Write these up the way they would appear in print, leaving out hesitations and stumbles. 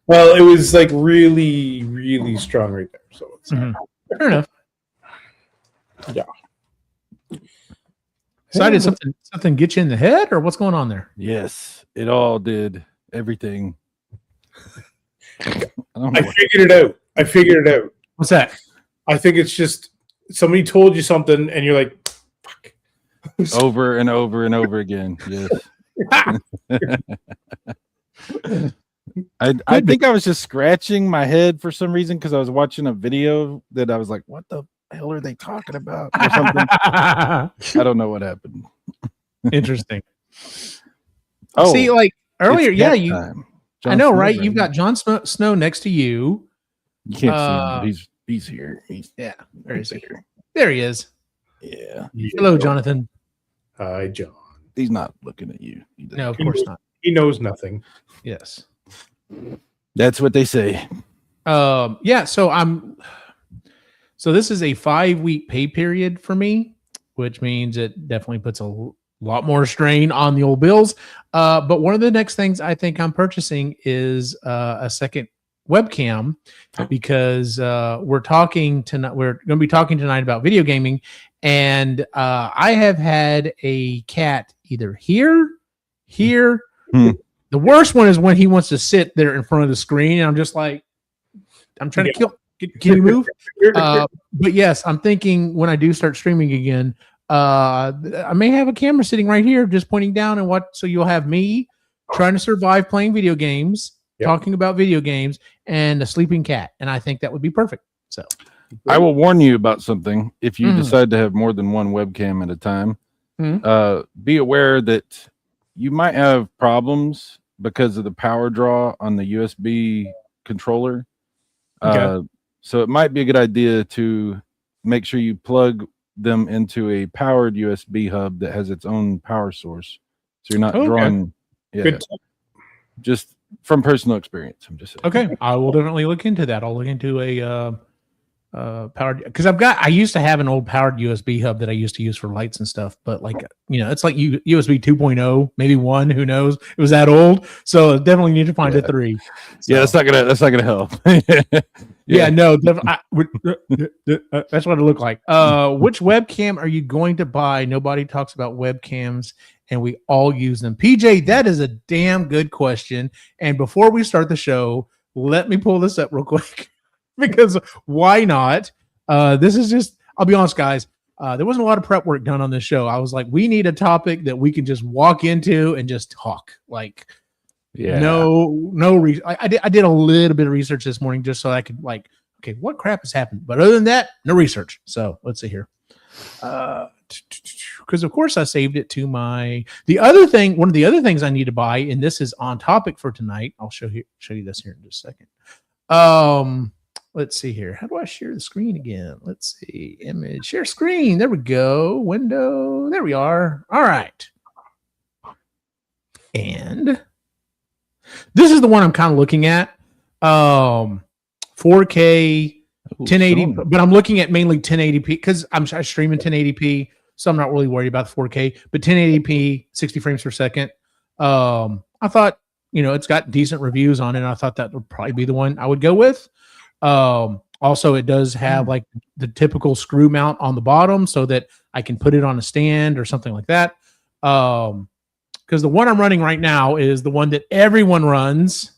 Well, it was like really, really strong right there. So it's fair enough. Yeah. So did something get you in the head, or what's going on there? Yes, it all did. Everything. I figured it out. What's that? I think it's just somebody told you something, and you're like, "Fuck." Over and over and over again. Yes. I think I was just scratching my head for some reason because I was watching a video that I was like, what the hell are they talking about? Or something. I don't know what happened. Interesting. Oh, see, like earlier, I know, right? Snow, You've got Jon Snow next to you. You can't see him, but he's here. Where is he? There he is. Yeah. Hello, Jonathan. Hi, John. He's not looking at you. No, of course not. He knows nothing. Yes. That's what they say. Yeah. So this is a 5-week pay period for me, which means it definitely puts a lot more strain on the old bills. But one of the next things I think I'm purchasing is a second webcam because we're going to be talking tonight about video gaming, and I have had a cat either here. The worst one is when he wants to sit there in front of the screen, and I'm just like, I'm trying to kill. Can you move? But yes, I'm thinking when I do start streaming again, I may have a camera sitting right here, just pointing down, and so you'll have me trying to survive playing video games, talking about video games, and a sleeping cat, and I think that would be perfect. So, I will warn you about something. If you decide to have more than one webcam at a time, be aware that you might have problems because of the power draw on the USB controller. So it might be a good idea to make sure you plug them into a powered USB hub that has its own power source. So you're not drawing. Yeah, just from personal experience. I'm just saying. Okay, I will definitely look into that. I'll look into a powered, because I used to have an old powered USB hub that I used to use for lights and stuff, but like, it's like USB 2.0, maybe 1, who knows? It was that old, so I definitely need to find a 3. So. Yeah, that's not gonna help. No, that's what it looked like. Which webcam are you going to buy? Nobody talks about webcams, and we all use them. PJ, that is a damn good question. And before we start the show, let me pull this up real quick. Because why not? This is just, I'll be honest, guys. There wasn't a lot of prep work done on this show. I was like, we need a topic that we can just walk into and just talk. Like, I did a little bit of research this morning just so I could like, okay, what crap has happened? But other than that, no research. So let's see here. Because of course I saved it to one of the other things I need to buy, and this is on topic for tonight. I'll show you this here in just a second. Let's see here. How do I share the screen again? Let's see. Image, share screen. There we go. Window. There we are. All right. And this is the one I'm kind of looking at. 4K, 1080, but I'm looking at mainly 1080p because I'm streaming 1080p, so I'm not really worried about the 4K. But 1080p, 60 frames per second. I thought, it's got decent reviews on it. And I thought that would probably be the one I would go with. Also, it does have like the typical screw mount on the bottom so that I can put it on a stand or something like that. Because the one I'm running right now is the one that everyone runs.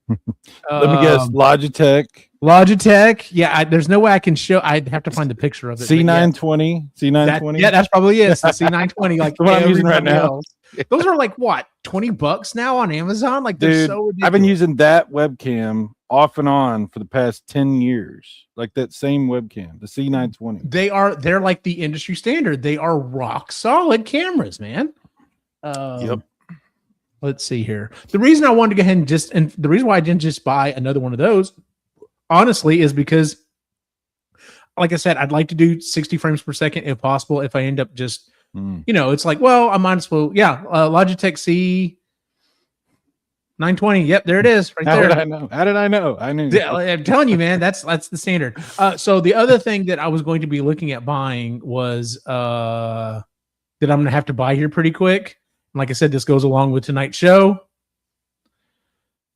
Let me guess, Logitech. Yeah, there's no way I can show. I'd have to find the picture of it. C920. That's probably it. It's the C920. Like what I'm using right now. Those are like what, $20 now on Amazon? Like, they're so ridiculous. I've been using that webcam off and on for the past 10 years. Like that same webcam, the C920. They're like the industry standard. They are rock solid cameras, man. Yep. Let's see here. The reason I wanted to go ahead and the reason why I didn't just buy another one of those, honestly, is because, like I said, I'd like to do 60 frames per second if possible. If I end up just, it's like, well, I might as well, Logitech C920. Yep, there it is, right there. How did I know? I knew. Yeah, I'm telling you, man, that's the standard. So the other thing that I was going to be looking at buying was that I'm going to have to buy here pretty quick. Like I said, this goes along with tonight's show.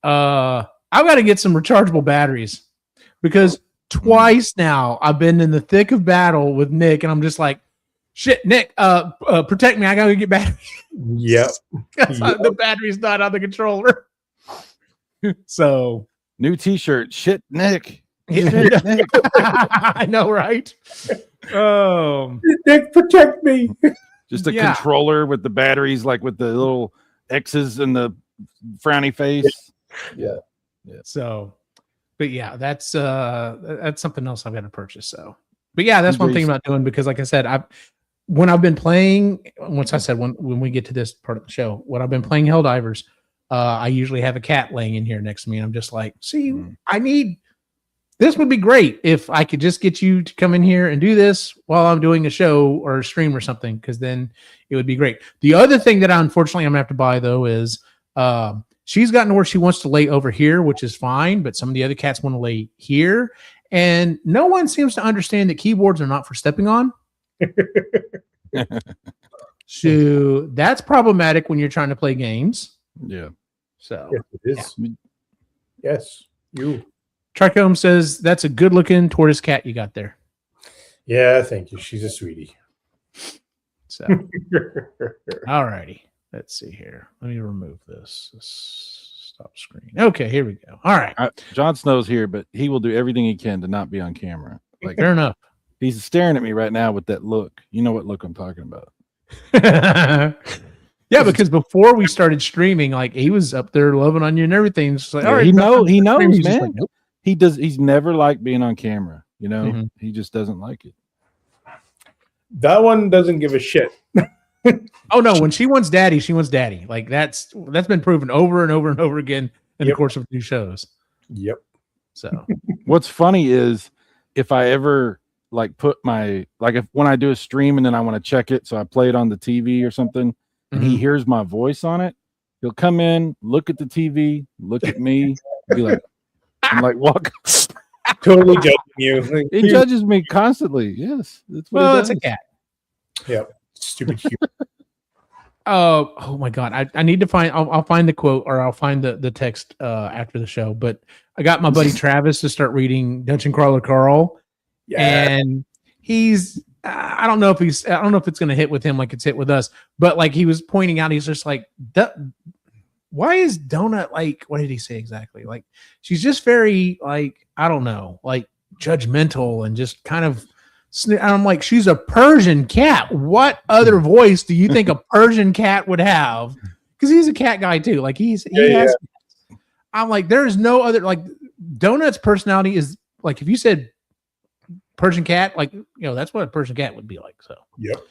I I've got to get some rechargeable batteries because twice now I've been in the thick of battle with Nick, and I'm just like, shit, Nick, protect me. I gotta get batteries. Yep. The battery's not on the controller. So New T-shirt. Shit, Nick. yeah. Nick. I know, right? Nick, protect me. Just a controller with the batteries, like with the little X's and the frowny face. Yeah. So, but yeah, that's something else I've got to purchase. So, but yeah, that's one thing about doing, because like I said, when I've been playing, once I said when we get to this part of the show, when I've been playing Helldivers, I usually have a cat laying in here next to me. And I'm just like, see, this would be great if I could just get you to come in here and do this while I'm doing a show or a stream or something, because then it would be great. The other thing that unfortunately I'm gonna have to buy though is she's gotten to where she wants to lay over here, which is fine, but some of the other cats want to lay here, and no one seems to understand that keyboards are not for stepping on. So that's problematic when you're trying to play games. Yeah. So yes, it is. Yeah. Yes, you. Trichome says that's a good looking tortoise cat you got there. Yeah, thank you. She's a sweetie. So all righty. Let's see here. Let me remove this. Stop screen. Okay, here we go. All right. Jon Snow's here, but he will do everything he can to not be on camera. Like, fair enough. He's staring at me right now with that look. You know what look I'm talking about. Yeah, because before we started streaming, like he was up there loving on you and everything. It's like, all right, he knows, man. Like, nope. He's never liked being on camera. You know, he just doesn't like it. That one doesn't give a shit. Oh no, when she wants daddy, she wants daddy. Like that's been proven over and over and over again in the course of 2 shows. Yep. So what's funny is if I ever like put my when I do a stream and then I want to check it, so I play it on the TV or something, and he hears my voice on it, he'll come in, look at the TV, look at me, and be like, I'm like, walk. Totally judging you. He judges me constantly. Yes, that's what. Well, it's a cat. Yep. Stupid cute. Oh my god, I need to find. I'll find the quote, or I'll find the text after the show. But I got my buddy Travis to start reading Dungeon Crawler Carl, and he's. I don't know if it's going to hit with him like it's hit with us, but like he was pointing out, he's just like, why is Donut like? What did he say exactly? Like she's just very like, I don't know, like judgmental and just kind of. And I'm like, she's a Persian cat. What other voice do you think a Persian cat would have? Because he's a cat guy too. Like he has. I'm like, there is no other, like Donut's personality is like, if you said Persian cat, like, you know, that's what a Persian cat would be like. So yep.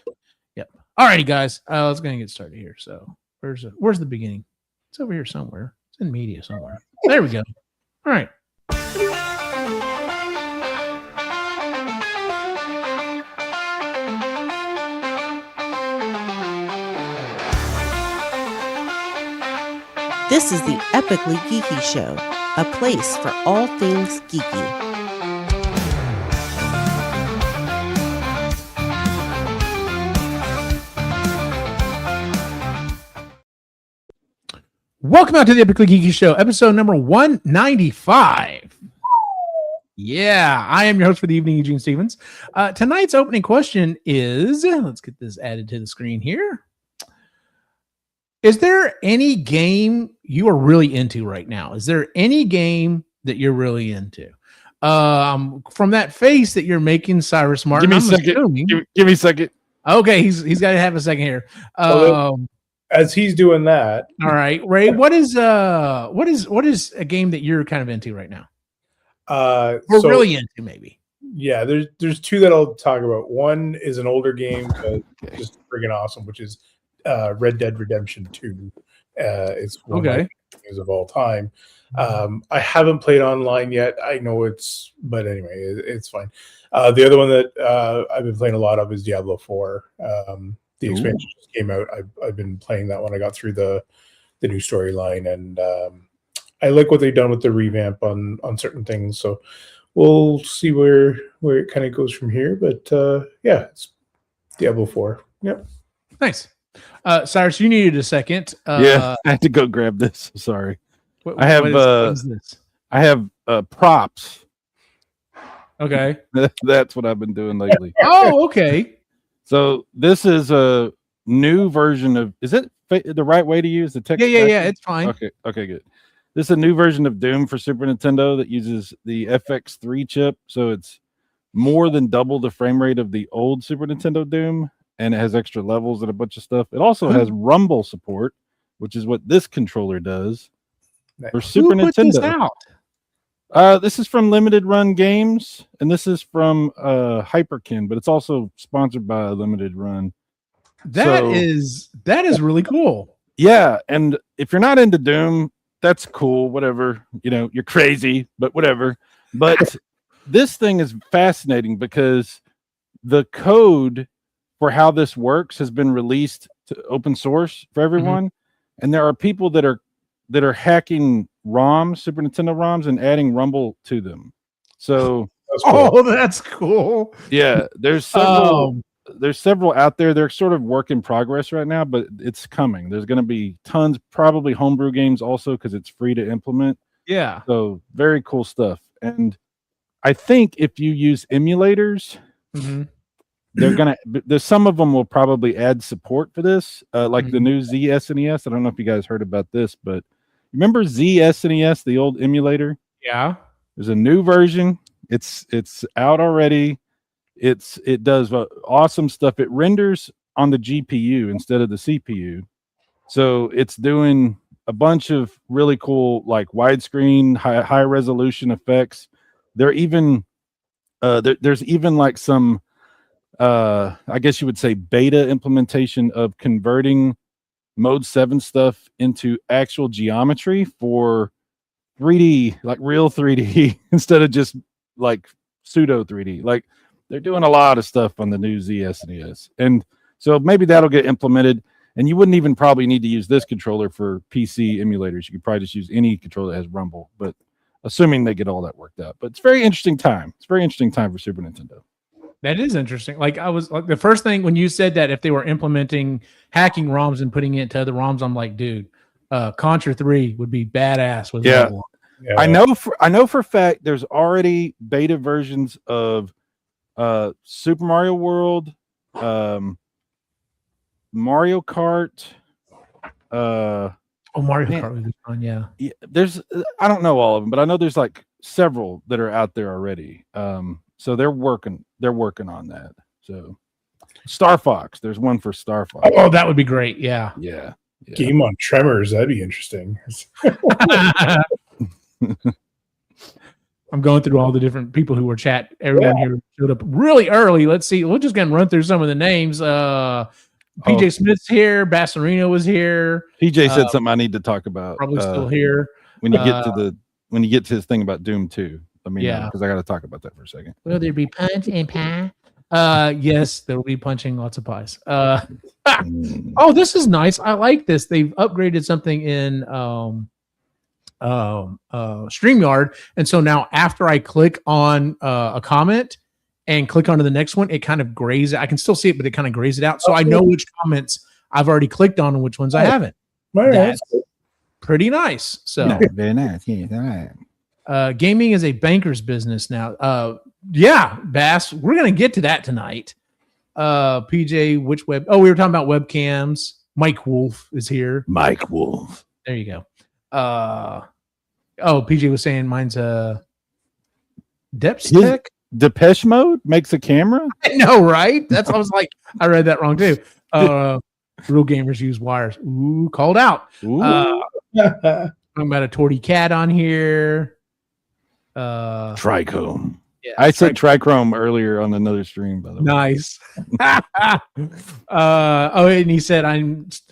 All righty, guys. Let's go and get started here. So where's the beginning? It's over here somewhere. It's in media somewhere. There we go. All right. This is the Epically Geeky Show, a place for all things geeky. Welcome out to the Epically Geeky Show, episode number 195. Yeah, I am your host for the evening, Eugene Stevens. Tonight's opening question is, let's get this added to the screen here. Is there any game you are really into right now? Is there any game that you're really into? From that face that you're making, Cyrus Martin. Give me a second. Give me a second. Okay, he's got to have a second here. As he's doing that, all right, Ray. What is a game that you're kind of into right now? We're really into maybe. Yeah, there's 2 that I'll talk about. One is an older game, just friggin' awesome, which is Red Dead Redemption 2. It's one of my favorite games of all time. I haven't played online yet. I know but anyway, it's fine. The other one that I've been playing a lot of is Diablo 4. The expansion just came out. I've been playing that one. I got through the new storyline, and I like what they've done with the revamp on certain things. So we'll see where it kind of goes from here. But yeah, it's Diablo 4. Yep. Nice. Cyrus, you needed a second. Yeah, I had to go grab this. Sorry. What is this? I have props. Okay. That's what I've been doing lately. Oh, okay. So this is a new version of. Is it the right way to use the text? Yeah. It's fine. Okay, good. This is a new version of Doom for Super Nintendo that uses the FX3 chip, so it's more than double the frame rate of the old Super Nintendo Doom, and it has extra levels and a bunch of stuff. It also has rumble support, which is what this controller does for Super Nintendo. This out? This is from Limited Run Games, and this is from Hyperkin, but it's also sponsored by Limited Run. That is really cool. Yeah, and if you're not into Doom, that's cool. Whatever, you're crazy, but whatever. But this thing is fascinating because the code for how this works has been released to open source for everyone, and there are people that are hacking ROMs, Super Nintendo ROMs, and adding Rumble to them. So that's cool. Oh, that's cool. Yeah, there's several out there. They're sort of work in progress right now, but it's coming. There's going to be tons, probably homebrew games also, because it's free to implement. Yeah. So very cool stuff. And I think if you use emulators, there's some of them will probably add support for this, like the new ZSNES. I don't know if you guys heard about this, but remember ZSNES, the old emulator? Yeah. There's a new version. It's out already. It does awesome stuff. It renders on the GPU instead of the CPU. So it's doing a bunch of really cool, like widescreen, high resolution effects. There's even like some, I guess you would say, beta implementation of converting Mode 7 stuff into actual geometry for 3D, like real 3D, instead of just like pseudo 3D. Like, they're doing a lot of stuff on the new ZSNES. And so maybe that'll get implemented. And you wouldn't even probably need to use this controller for PC emulators. You could probably just use any controller that has Rumble, but assuming they get all that worked out. But it's a very interesting time. It's a very interesting time for Super Nintendo. That is interesting. Like, I was like, the first thing when you said that if they were implementing hacking ROMs and putting it to other ROMs, I'm like, dude, Contra 3 would be badass with Rumble. Yeah. I know for a fact there's already beta versions of Super Mario World, Mario Kart. Mario Kart would be fun. Yeah. There's I don't know all of them, but I know there's like several that are out there already. So they're working on that. So Star Fox, there's one for Star Fox. Oh, that would be great. Yeah. Game on Tremors, that'd be interesting. I'm going through all the different people who were chat. Everyone here showed up really early. Let's see. We're just going to run through some of the names. PJ Smith's here. Bassarino was here. PJ said something I need to talk about. Probably still here. When you get to his thing about Doom 2. Let me know, because I got to talk about that for a second. Will there be punch and pie? Yes, there will be punching lots of pies. Oh, this is nice. I like this. They've upgraded something in StreamYard, and so now after I click on a comment and click onto the next one, it kind of grays it. I can still see it, but it kind of grays it out, so I know which comments I've already clicked on and which ones I haven't. That's pretty nice. So very nice. Yeah, all right. Gaming is a banker's business now. Yeah, Bass, we're gonna get to that tonight. PJ, which web? Oh, we were talking about webcams. Mike Wolf is here. Mike Wolf. There you go. PJ was saying mine's Depth Tech. Depeche Mode makes a camera? I know, right? That's I was like, I read that wrong too. Real gamers use wires. Ooh, called out. I'm about a Torty Cat on here. Trichrome. Yeah, I said Trichrome earlier on another stream, by the way. Nice. And he said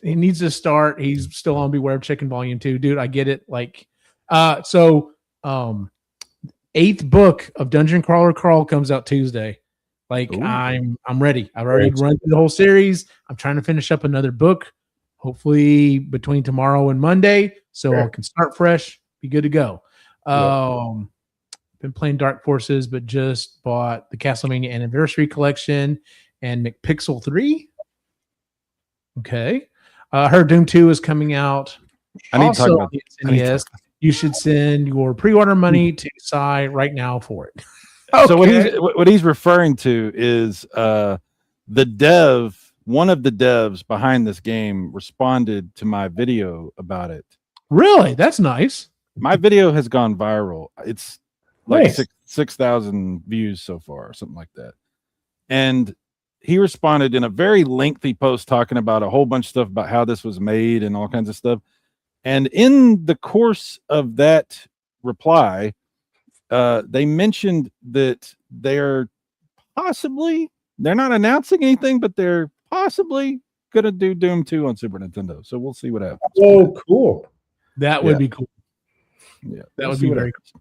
he needs to start. He's still on Beware of Chicken Volume 2. Dude, I get it. Like, 8th book of Dungeon Crawler Crawl comes out Tuesday. Like, ooh. I'm ready. I've already run through the whole series. I'm trying to finish up another book, hopefully between tomorrow and Monday, so I can start fresh, be good to go. Been playing Dark Forces, but just bought the Castlevania Anniversary Collection and McPixel 3. Okay. Heard Doom 2 is coming out. I need to talk about you should send your pre-order money to Cy right now for it. Okay. So what he's referring to is one of the devs behind this game responded to my video about it. Really? That's nice. My video has gone viral. It's like Nice. 6,000 views so far, or something like that. And he responded in a very lengthy post talking about a whole bunch of stuff about how this was made and all kinds of stuff. And in the course of that reply, they mentioned that they're not announcing anything, but they're possibly going to do Doom 2 on Super Nintendo. So we'll see what happens. Oh, cool. That would be cool. Yeah, that would be very cool.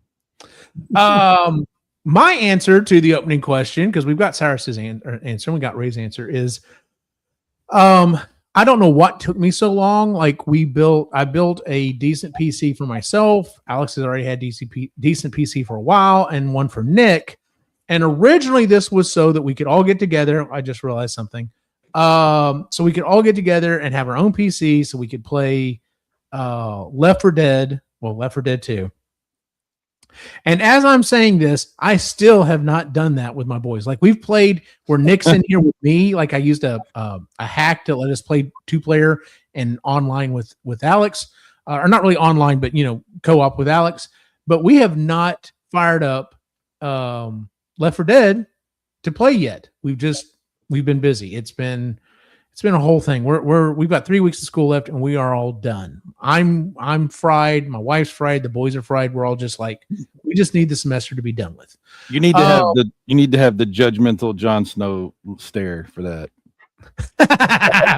My answer to the opening question, because we've got Cyrus's answer and we got Ray's answer, is I don't know what took me so long. Like I built a decent PC for myself. Alex has already had decent PC for a while, and one for Nick. And originally this was so that we could all get together. I just realized something. So we could all get together and have our own PC so we could play Left 4 Dead 2. And as I'm saying this, I still have not done that with my boys. Like we've played where Nick's in here with me. Like I used a hack to let us play 2-player and online with Alex, or not really online, but co-op with Alex. But we have not fired up Left 4 Dead to play yet. We've been busy. It's been a whole thing. We've got 3 weeks of school left and we are all done. I'm fried. My wife's fried. The boys are fried. We're all just like, we just need the semester to be done with. You need to have the judgmental Jon Snow stare for that.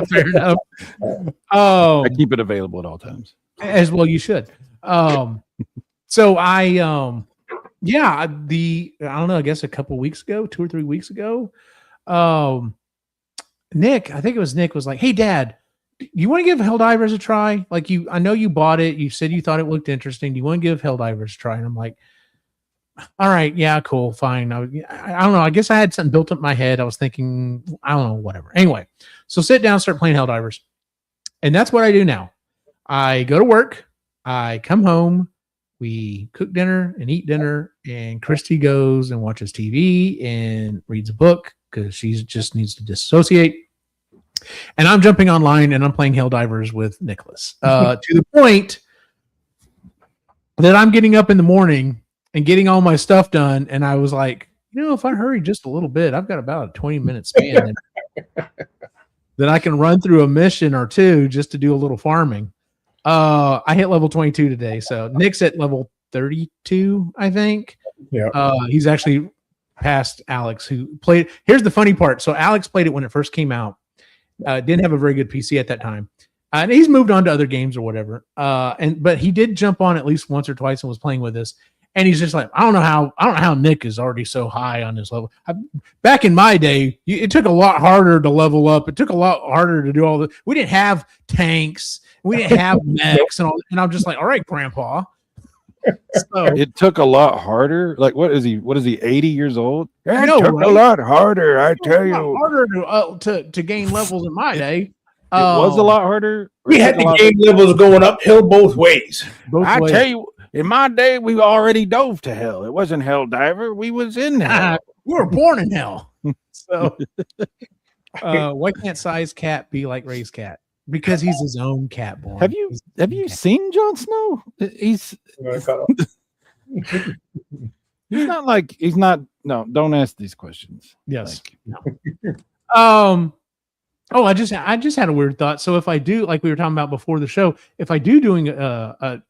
Fair enough. I keep it available at all times. As well you should. So I don't know, I guess a couple weeks ago, 2 or 3 weeks ago, Nick, I think it was Nick, was like, "Hey, Dad, do you want to give Helldivers a try? Like I know you bought it. You said you thought it looked interesting. Do you want to give Helldivers a try?" And I'm like, "All right, yeah, cool, fine." I don't know. I guess I had something built up in my head. I was thinking, I don't know, whatever. Anyway, so sit down, start playing Helldivers, and that's what I do now. I go to work, I come home, we cook dinner and eat dinner, and Christy goes and watches TV and reads a book because she just needs to disassociate. And I'm jumping online and I'm playing Helldivers with Nicholas to the point that I'm getting up in the morning and getting all my stuff done. And I was like, if I hurry just a little bit, I've got about a 20-minute span that I can run through a mission or two just to do a little farming. I hit level 22 today. So Nick's at level 32, I think. Yeah. He's actually past Alex, who played. Here's the funny part. So Alex played it when it first came out. Didn't have a very good PC at that time. And he's moved on to other games or whatever. But he did jump on at least once or twice and was playing with us. And he's just like, I don't know how Nick is already so high on this level. Back in my day, it took a lot harder to level up. It took a lot harder to do all the. We didn't have tanks. We didn't have mechs and all. And I'm just like, all right, Grandpa. So, it took a lot harder. Like, what is he? 80 years old? It took a lot harder. I tell you, harder to gain levels in my day. It was a lot harder. We had to gain levels going uphill both ways. Tell you, in my day, we already dove to hell. It wasn't Helldiver. We was in hell. We were born in hell. So, why can't Cy's cat be like Ray's cat? Because he's his own cat born. Have you seen Jon Snow? He's not. No, don't ask these questions. Yes. No. I just had a weird thought. So if I do, like we were talking about before the show, if I do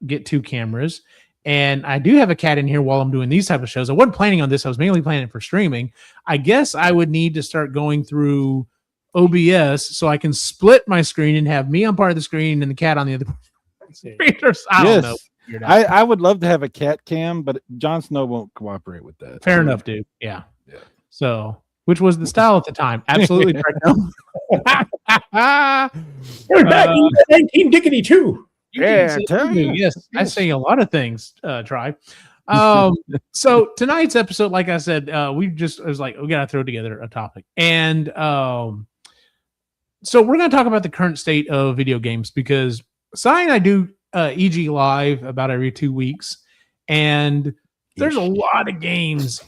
get 2 cameras, and I do have a cat in here while I'm doing these type of shows, I wasn't planning on this. I was mainly planning for streaming. I guess I would need to start going through OBS so I can split my screen and have me on part of the screen and the cat on the other part. I don't know. I would love to have a cat cam, but Jon Snow won't cooperate with that. Fair enough, dude. Yeah. So, which was the style at the time? Absolutely correct. We're back in 19 Dickety too. Yeah, yes, I say a lot of things. Try. So tonight's episode, like I said, I was like, we gotta throw together a topic, and so we're gonna talk about the current state of video games because Cy and I do EG Live about every 2 weeks, and there's a lot of games.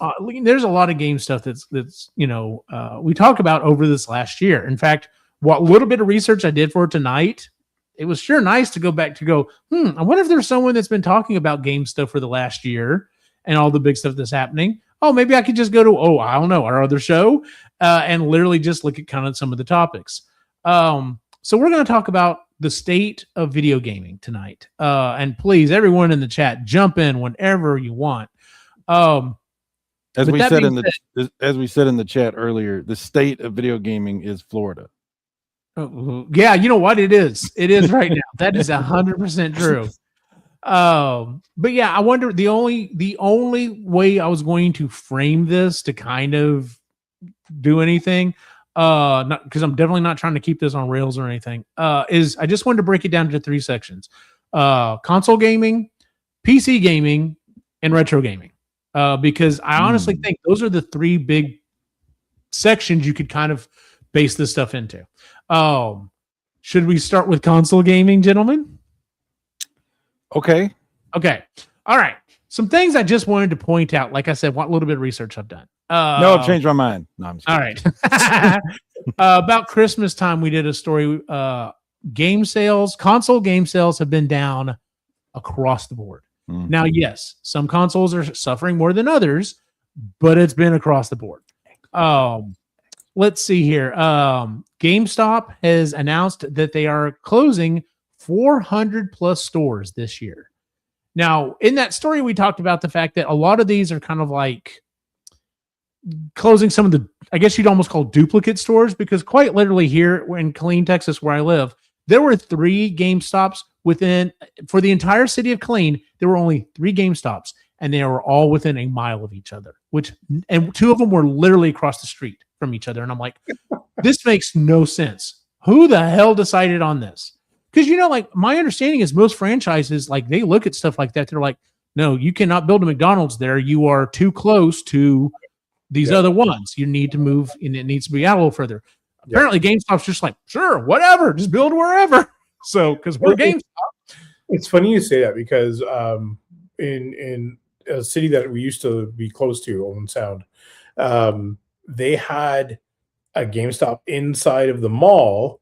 There's a lot of game stuff that's we talk about over this last year. In fact, what little bit of research I did for tonight, it was sure nice to go back to go, I wonder if there's someone that's been talking about game stuff for the last year and all the big stuff that's happening. Oh, maybe I could just go to, I don't know, our other show and literally just look at kind of some of the topics. So we're going to talk about the state of video gaming tonight. And please, everyone in the chat, jump in whenever you want. As we said in the chat earlier, the state of video gaming is Florida. Yeah, you know what? It is right now. That is 100% true. But yeah, I wonder the only way I was going to frame this to kind of do anything, not because I'm definitely not trying to keep this on rails or anything, is I just wanted to break it down into 3 sections: console gaming, PC gaming, and retro gaming. Because I honestly think those are the 3 big sections you could kind of base this stuff into. Should we start with console gaming, gentlemen? Okay. All right. Some things I just wanted to point out. Like I said, what little bit of research I've done. No, I've changed my mind. No, I'm just kidding. All right. About Christmas time, we did a story. Console game sales have been down across the board. Mm-hmm. Now, yes, some consoles are suffering more than others, but it's been across the board. Let's see here. GameStop has announced that they are closing 400 plus stores this year. Now, in that story, we talked about the fact that a lot of these are kind of like closing some of the, I guess you'd almost call duplicate stores, because quite literally here in Killeen, Texas, where I live, there were 3 GameStops for the entire city of Killeen. There were only 3 GameStops, and they were all within a mile of each other, and 2 of them were literally across the street from each other. And I'm like, this makes no sense. Who the hell decided on this? Because, like my understanding is most franchises, like they look at stuff like that. They're like, no, you cannot build a McDonald's there. You are too close to these other ones. You need to move, and it needs to be out a little further. Apparently GameStop's just like, sure, whatever, just build wherever. So, because we're GameStop. It's funny you say that, because in a city that we used to be close to, Owen Sound, they had a GameStop inside of the mall,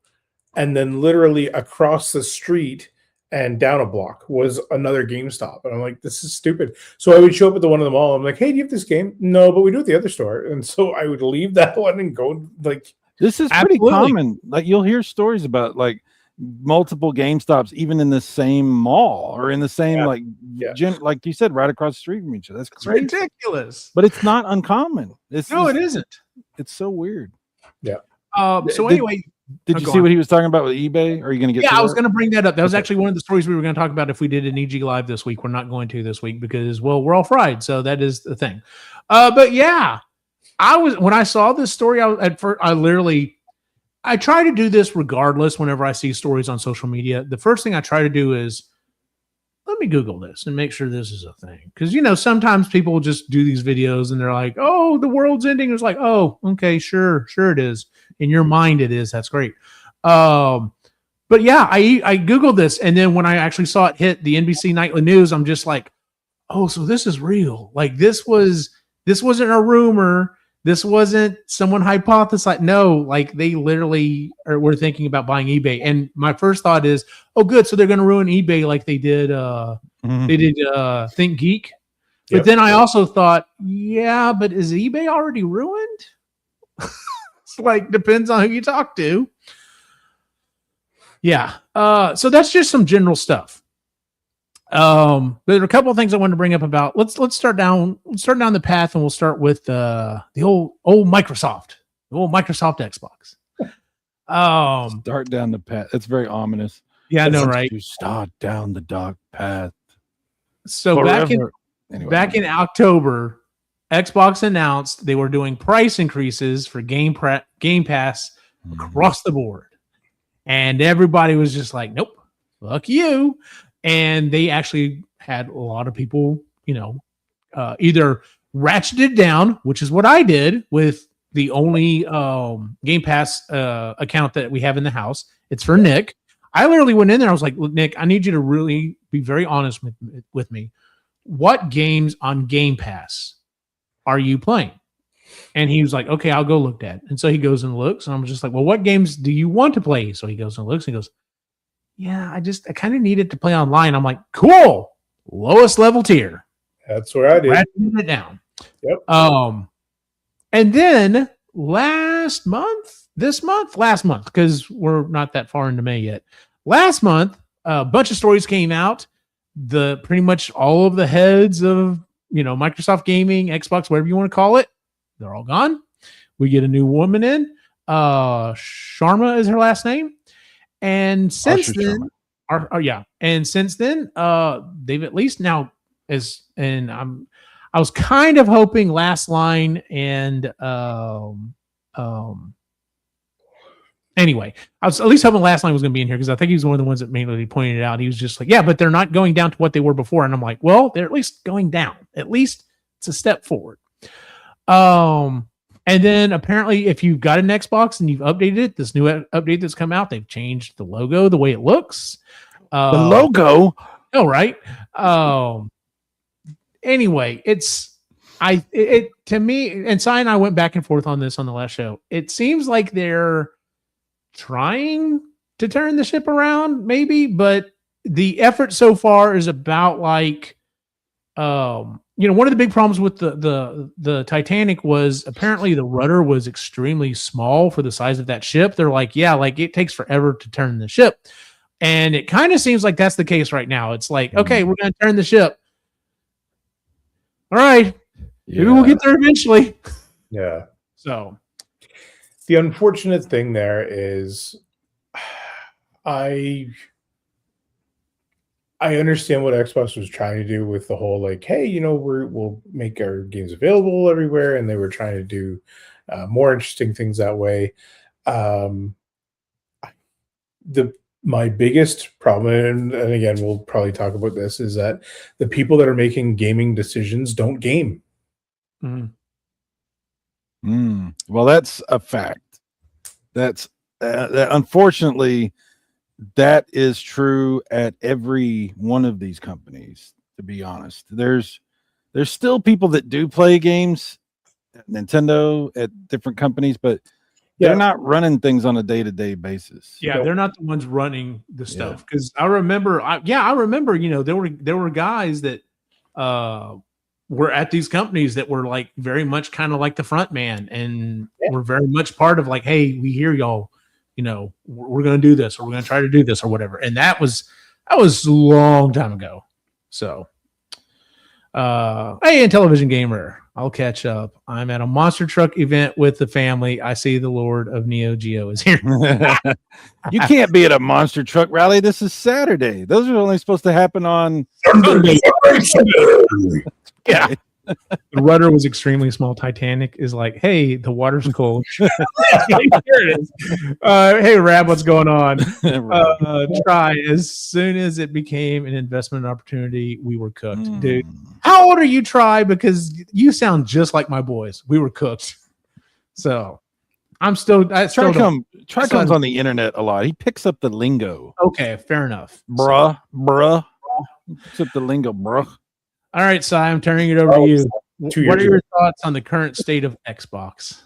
and then literally across the street and down a block was another GameStop. And I'm like, this is stupid. So I would show up at the one in the mall. I'm like, hey, do you have this game? No, but we do at the other store. And so I would leave that one and go like, this is pretty common. Like you'll hear stories about like multiple GameStops, even in the same mall or in the same like you said, right across the street from each other. That's crazy. It's ridiculous. But it's not uncommon. It isn't. It's so weird. Yeah. Anyway, did you see what he was talking about with eBay? Are you going to get? Yeah, I was going to bring that up. That was actually one of the stories we were going to talk about if we did an EG Live this week. We're not going to this week because, well, we're all fried, so that is the thing. But yeah, when I saw this story, I try to do this regardless. Whenever I see stories on social media, the first thing I try to do is let me Google this and make sure this is a thing. Because sometimes people just do these videos and they're like, "Oh, the world's ending." It's like, "Oh, okay, sure it is." In your mind, it is. That's great. But yeah, I Googled this, and then when I actually saw it hit the NBC Nightly News, I'm just like, oh, so this is real. Like this wasn't a rumor. This wasn't someone hypothesized. No, like they literally were thinking about buying eBay. And my first thought is, oh, good. So they're going to ruin eBay like they did. They did Think Geek. But then I also thought, yeah, but is eBay already ruined? Like depends on who you talk to. Yeah. So that's just some general stuff. There are a couple of things I wanted to bring up about. Let's start down the path, and we'll start with the old Microsoft, Xbox. Start down the path. It's very ominous. Yeah, I know, right? To start down the dark path. So forever. Back in October, Xbox announced they were doing price increases for Game Pass across the board. And everybody was just like, nope, fuck you. And they actually had a lot of people, either ratcheted down, which is what I did with the only Game Pass account that we have in the house. It's for Nick. I literally went in there. I was like, Nick, I need you to really be very honest with me. What games on Game Pass are you playing? And he was like, okay, I'll go look at it. And so he goes and looks, and I'm just like, well, what games do you want to play? So he goes and looks and he goes, yeah, I kind of needed to play online. I'm like, cool. Lowest level tier. That's where I did. Ratcheting it down. Yep. And then last month, because we're not that far into May yet. Last month, a bunch of stories came out. Pretty much all of the heads of, Microsoft Gaming, Xbox, whatever you want to call it, they're all gone. We get a new woman in. Sharma is her last name. And since then, they've at least now I was kind of hoping Last Line and anyway, I was at least hoping Last Line was going to be in here because I think he was one of the ones that mainly pointed it out. He was just like, yeah, but they're not going down to what they were before. And I'm like, well, they're at least going down. At least it's a step forward. And then apparently if you've got an Xbox and you've updated it, this new update that's come out, they've changed the logo, the way it looks. The logo? Oh, right. Anyway, to me, and Cy and I went back and forth on this on the last show. It seems like they're trying to turn the ship around, maybe, but the effort so far is about like, one of the big problems with the Titanic was apparently the rudder was extremely small for the size of that ship. They're like, yeah, like it takes forever to turn the ship. And it kind of seems like that's the case right now. It's like, okay, we're going to turn the ship. All right. Maybe we'll get there eventually. Yeah. So the unfortunate thing there is I understand what Xbox was trying to do with the whole like, hey, we'll make our games available everywhere, and they were trying to do more interesting things that way. My biggest problem, and again, we'll probably talk about this, is that the people that are making gaming decisions don't game. Well, that's a fact. That's unfortunately, that is true at every one of these companies. To be honest, there's still people that do play games at Nintendo, at different companies, but they're not running things on a day-to-day basis. Yeah, they're not the ones running the stuff. Because I remember, there were guys that were at these companies that were like very much kind of like the front man, and were very much part of like, hey, we hear y'all, we're going to do this, or we're going to try to do this, or whatever. And that was a long time ago. So, hey, Intellivision Gamer, I'll catch up. I'm at a monster truck event with the family. I see the Lord of Neo Geo is here. You can't be at a monster truck rally. This is Saturday. Those are only supposed to happen on Sunday. Yeah. The rudder was extremely small. Titanic is like, hey, the water's cold. Here it is. Hey, Rab, what's going on? Try. As soon as it became an investment opportunity, we were cooked. Dude, how old are you, Try? Because you sound just like my boys. We were cooked. So Try comes on the internet a lot. He picks up the lingo. Okay, fair enough. Bruh. Picks up the lingo, bruh. All right, Si, I'm turning it over to you. What are your thoughts on the current state of Xbox?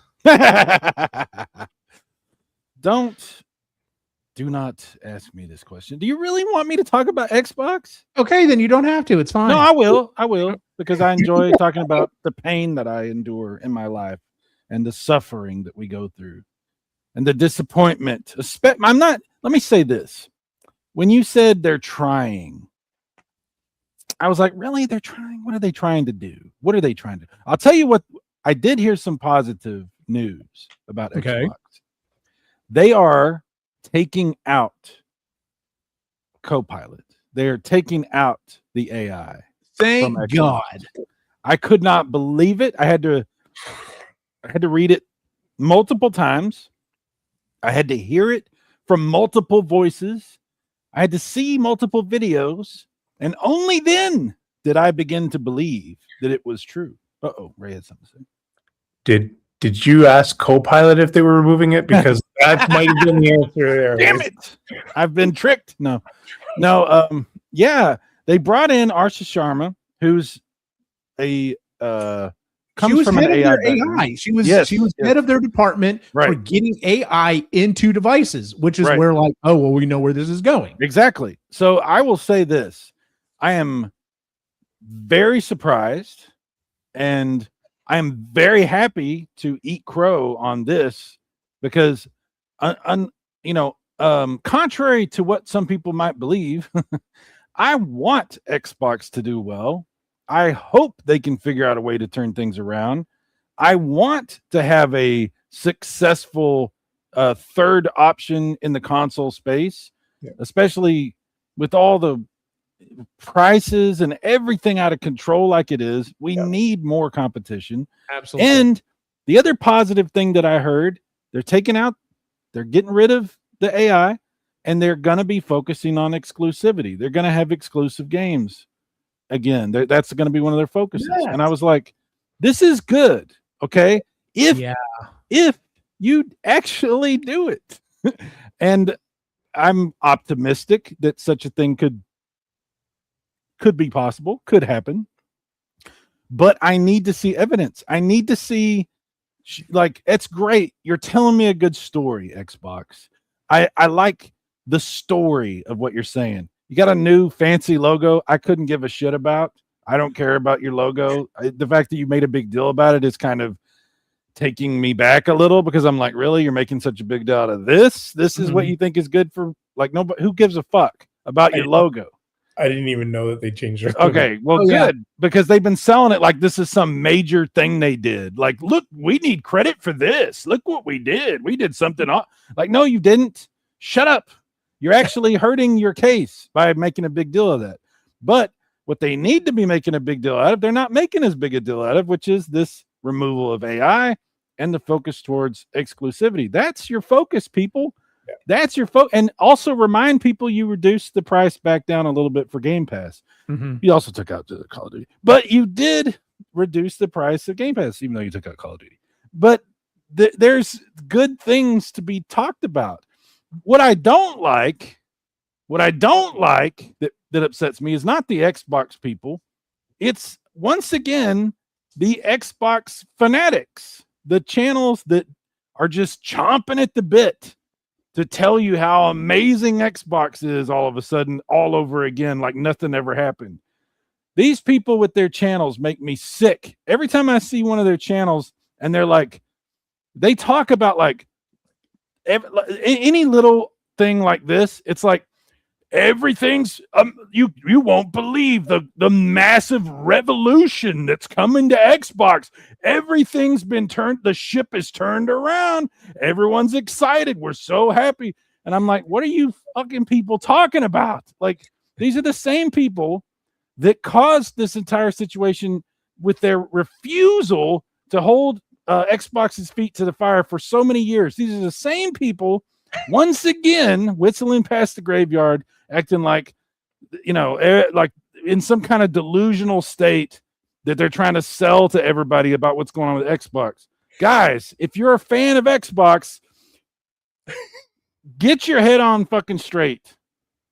Do not ask me this question. Do you really want me to talk about Xbox? Okay, then you don't have to. It's fine. No, I will, because I enjoy talking about the pain that I endure in my life and the suffering that we go through and the disappointment. Let me say this. When you said they're trying, I was like, really? They're trying? What are they trying to do? What are they trying to do? I'll tell you what, I did hear some positive news about Xbox. They are taking out Copilot. They are taking out the AI. Thank God. I could not believe it. I had to read it multiple times. I had to hear it from multiple voices. I had to see multiple videos. And only then did I begin to believe that it was true. Ray had something to say. Did you ask Copilot if they were removing it? Because That might have been the answer there. Damn it! I've been tricked. No. Yeah, they brought in Arsha Sharma, who's a comes from an AI. She was head of their department for getting AI into devices, which is where like, oh well, we know where this is going. Exactly. So I will say this: I am very surprised, and I am very happy to eat crow on this because, contrary to what some people might believe, I want Xbox to do well. I hope they can figure out a way to turn things around. I want to have a successful third option in the console space, especially with all the prices and everything out of control like it is. We need more competition. Absolutely. And the other positive thing that I heard, they're getting rid of the AI, and they're going to be focusing on exclusivity. They're going to have exclusive games. Again, that's going to be one of their focuses. Yes. And I was like, this is good. Okay. If you actually do it. And I'm optimistic that such a thing could be possible, could happen. But I need to see evidence. I need to see, like, it's great. You're telling me a good story, Xbox. I like the story of what you're saying. You got a new fancy logo I couldn't give a shit about. I don't care about your logo. The fact that you made a big deal about it is kind of taking me back a little because I'm like, really? You're making such a big deal out of this? This is what you think is good for, like, nobody? Who gives a fuck about your logo? I didn't even know that they changed their logo. Okay, well, good, because they've been selling it like this is some major thing they did. Like, look, we need credit for this. Look what we did. We did something. Like, no, you didn't. Shut up. You're actually hurting your case by making a big deal of that. But what they need to be making a big deal out of, they're not making as big a deal out of, which is this removal of AI and the focus towards exclusivity. That's your focus, people. Yeah. That's your focus. And also remind people you reduced the price back down a little bit for Game Pass. Mm-hmm. You also took out the Call of Duty. But you did reduce the price of Game Pass, even though you took out Call of Duty. But there's good things to be talked about. What I don't like that upsets me is not the Xbox people. It's once again the Xbox fanatics, the channels that are just chomping at the bit to tell you how amazing Xbox is all of a sudden, all over again, like nothing ever happened. These people with their channels make me sick. Every time I see one of their channels and they're like, they talk about like any little thing like this, it's like everything's you won't believe the massive revolution that's coming to Xbox. Everything's been turned, the ship is turned around, everyone's excited, we're so happy. And I'm like, what are you fucking people talking about? Like, these are the same people that caused this entire situation with their refusal to hold Xbox's feet to the fire for so many years. These are the same people once again whistling past the graveyard, acting like, like in some kind of delusional state that they're trying to sell to everybody about what's going on with Xbox. Guys, if you're a fan of Xbox, get your head on fucking straight.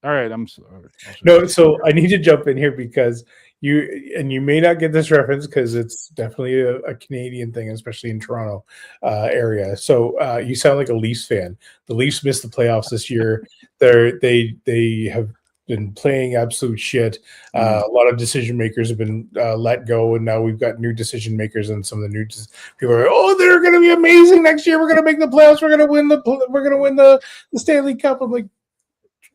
All right, I'm sorry. No, so I need to jump in here because you may not get this reference because it's definitely a Canadian thing, especially in Toronto area. So you sound like a Leafs fan. The Leafs missed the playoffs this year. They have been playing absolute shit. A lot of decision makers have been let go, and now we've got new decision makers, and some of the new people are, oh, they're going to be amazing next year. We're going to make the playoffs. We're going to win the Stanley Cup. I'm like,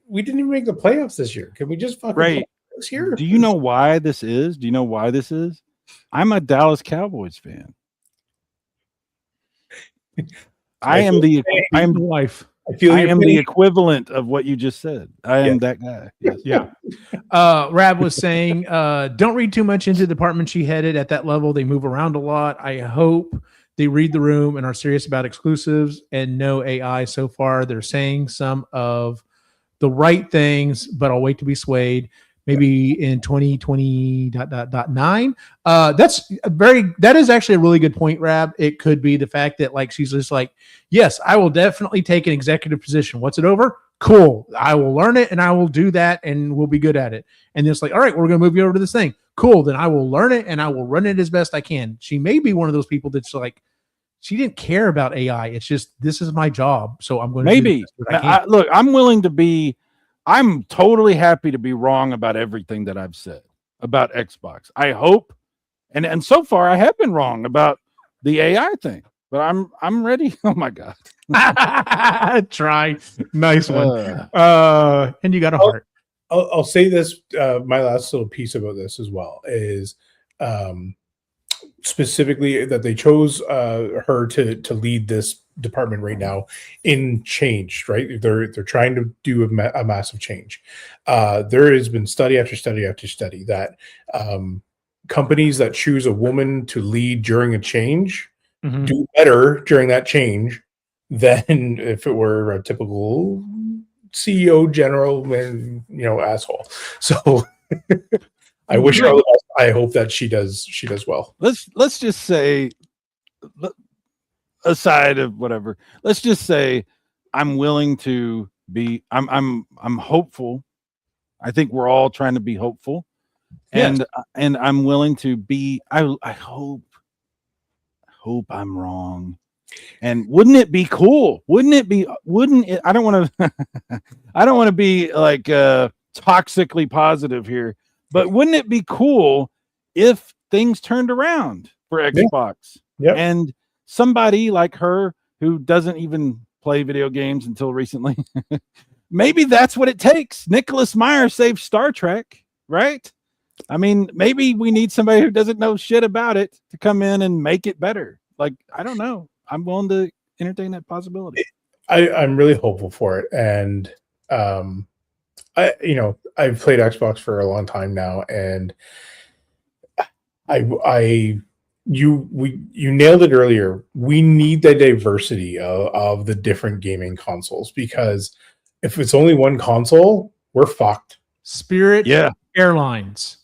we didn't even make the playoffs this year. Can we just fucking play this year? Do you know why this is? Do you know why this is? I'm a Dallas Cowboys fan. I am the equivalent of what you just said. I am that guy. Yes. Yeah. Rab was saying, don't read too much into the department she headed. At that level, they move around a lot. I hope they read the room and are serious about exclusives and no AI. So far, they're saying some of the right things, but I'll wait to be swayed. maybe in 2020.9. That is actually a really good point, Rab. It could be the fact that like she's just like, yes, I will definitely take an executive position. What's it over? Cool. I will learn it and I will do that and we'll be good at it. And it's like, all right, we're going to move you over to this thing. Cool. Then I will learn it and I will run it as best I can. She may be one of those people that's like, she didn't care about AI. It's just, this is my job. So I'm going to maybe. Look, I'm totally happy to be wrong about everything that I've said about Xbox. I hope. And so far I have been wrong about the AI thing, but I'm ready. Oh my God. Try. Nice one. And you got a heart. I'll say this, my last little piece about this as well is, specifically that they chose her to lead this department right now in change, right? They're trying to do a massive change. There has been study after study after study that companies that choose a woman to lead during a change do better during that change than if it were a typical CEO, general, asshole. So I wish her all the best. I hope that she does well. Let's just say, aside of whatever, let's just say I'm willing to be. I'm hopeful. I think we're all trying to be hopeful, and I'm willing to be. I hope I'm wrong. And wouldn't it be cool? Wouldn't it? I don't want to. I don't want to be like toxically positive here. But wouldn't it be cool if things turned around for Xbox? Yeah. And somebody like her who doesn't even play video games until recently, maybe that's what it takes. Nicholas Meyer saved Star Trek, right? I mean, maybe we need somebody who doesn't know shit about it to come in and make it better. Like, I don't know. I'm willing to entertain that possibility. I'm really hopeful for it. And I've played Xbox for a long time now, and you nailed it earlier. We need the diversity of the different gaming consoles, because if it's only one console, we're fucked. Spirit Airlines.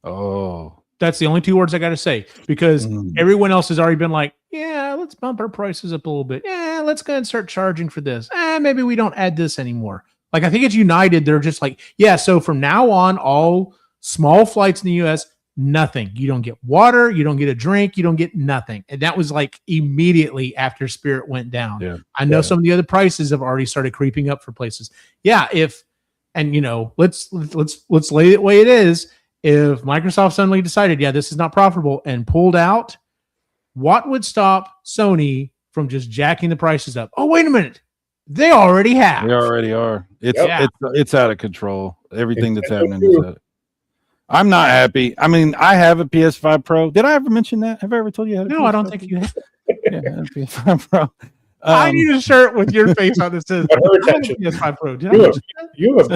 Oh, that's the only two words I got to say, because everyone else has already been like, yeah, let's bump our prices up a little bit. Yeah, let's go and start charging for this. Maybe we don't add this anymore. Like, I think it's United. They're just like, yeah, so from now on, all small flights in the U.S., nothing. You don't get water. You don't get a drink. You don't get nothing. And that was like immediately after Spirit went down. Yeah. I know some of the other prices have already started creeping up for places. Yeah, let's lay it the way it is. If Microsoft suddenly decided, yeah, this is not profitable and pulled out, what would stop Sony from just jacking the prices up? Oh, wait a minute. They already have. They already are. It's out of control. Everything that's happening is out. I'm not happy. I mean, I have a PS5 Pro. Did I ever mention that? Have I ever told you? No, I don't think you have. Yeah, I have a PS5 Pro. I need a shirt with your face on this. Says PS5 Pro. You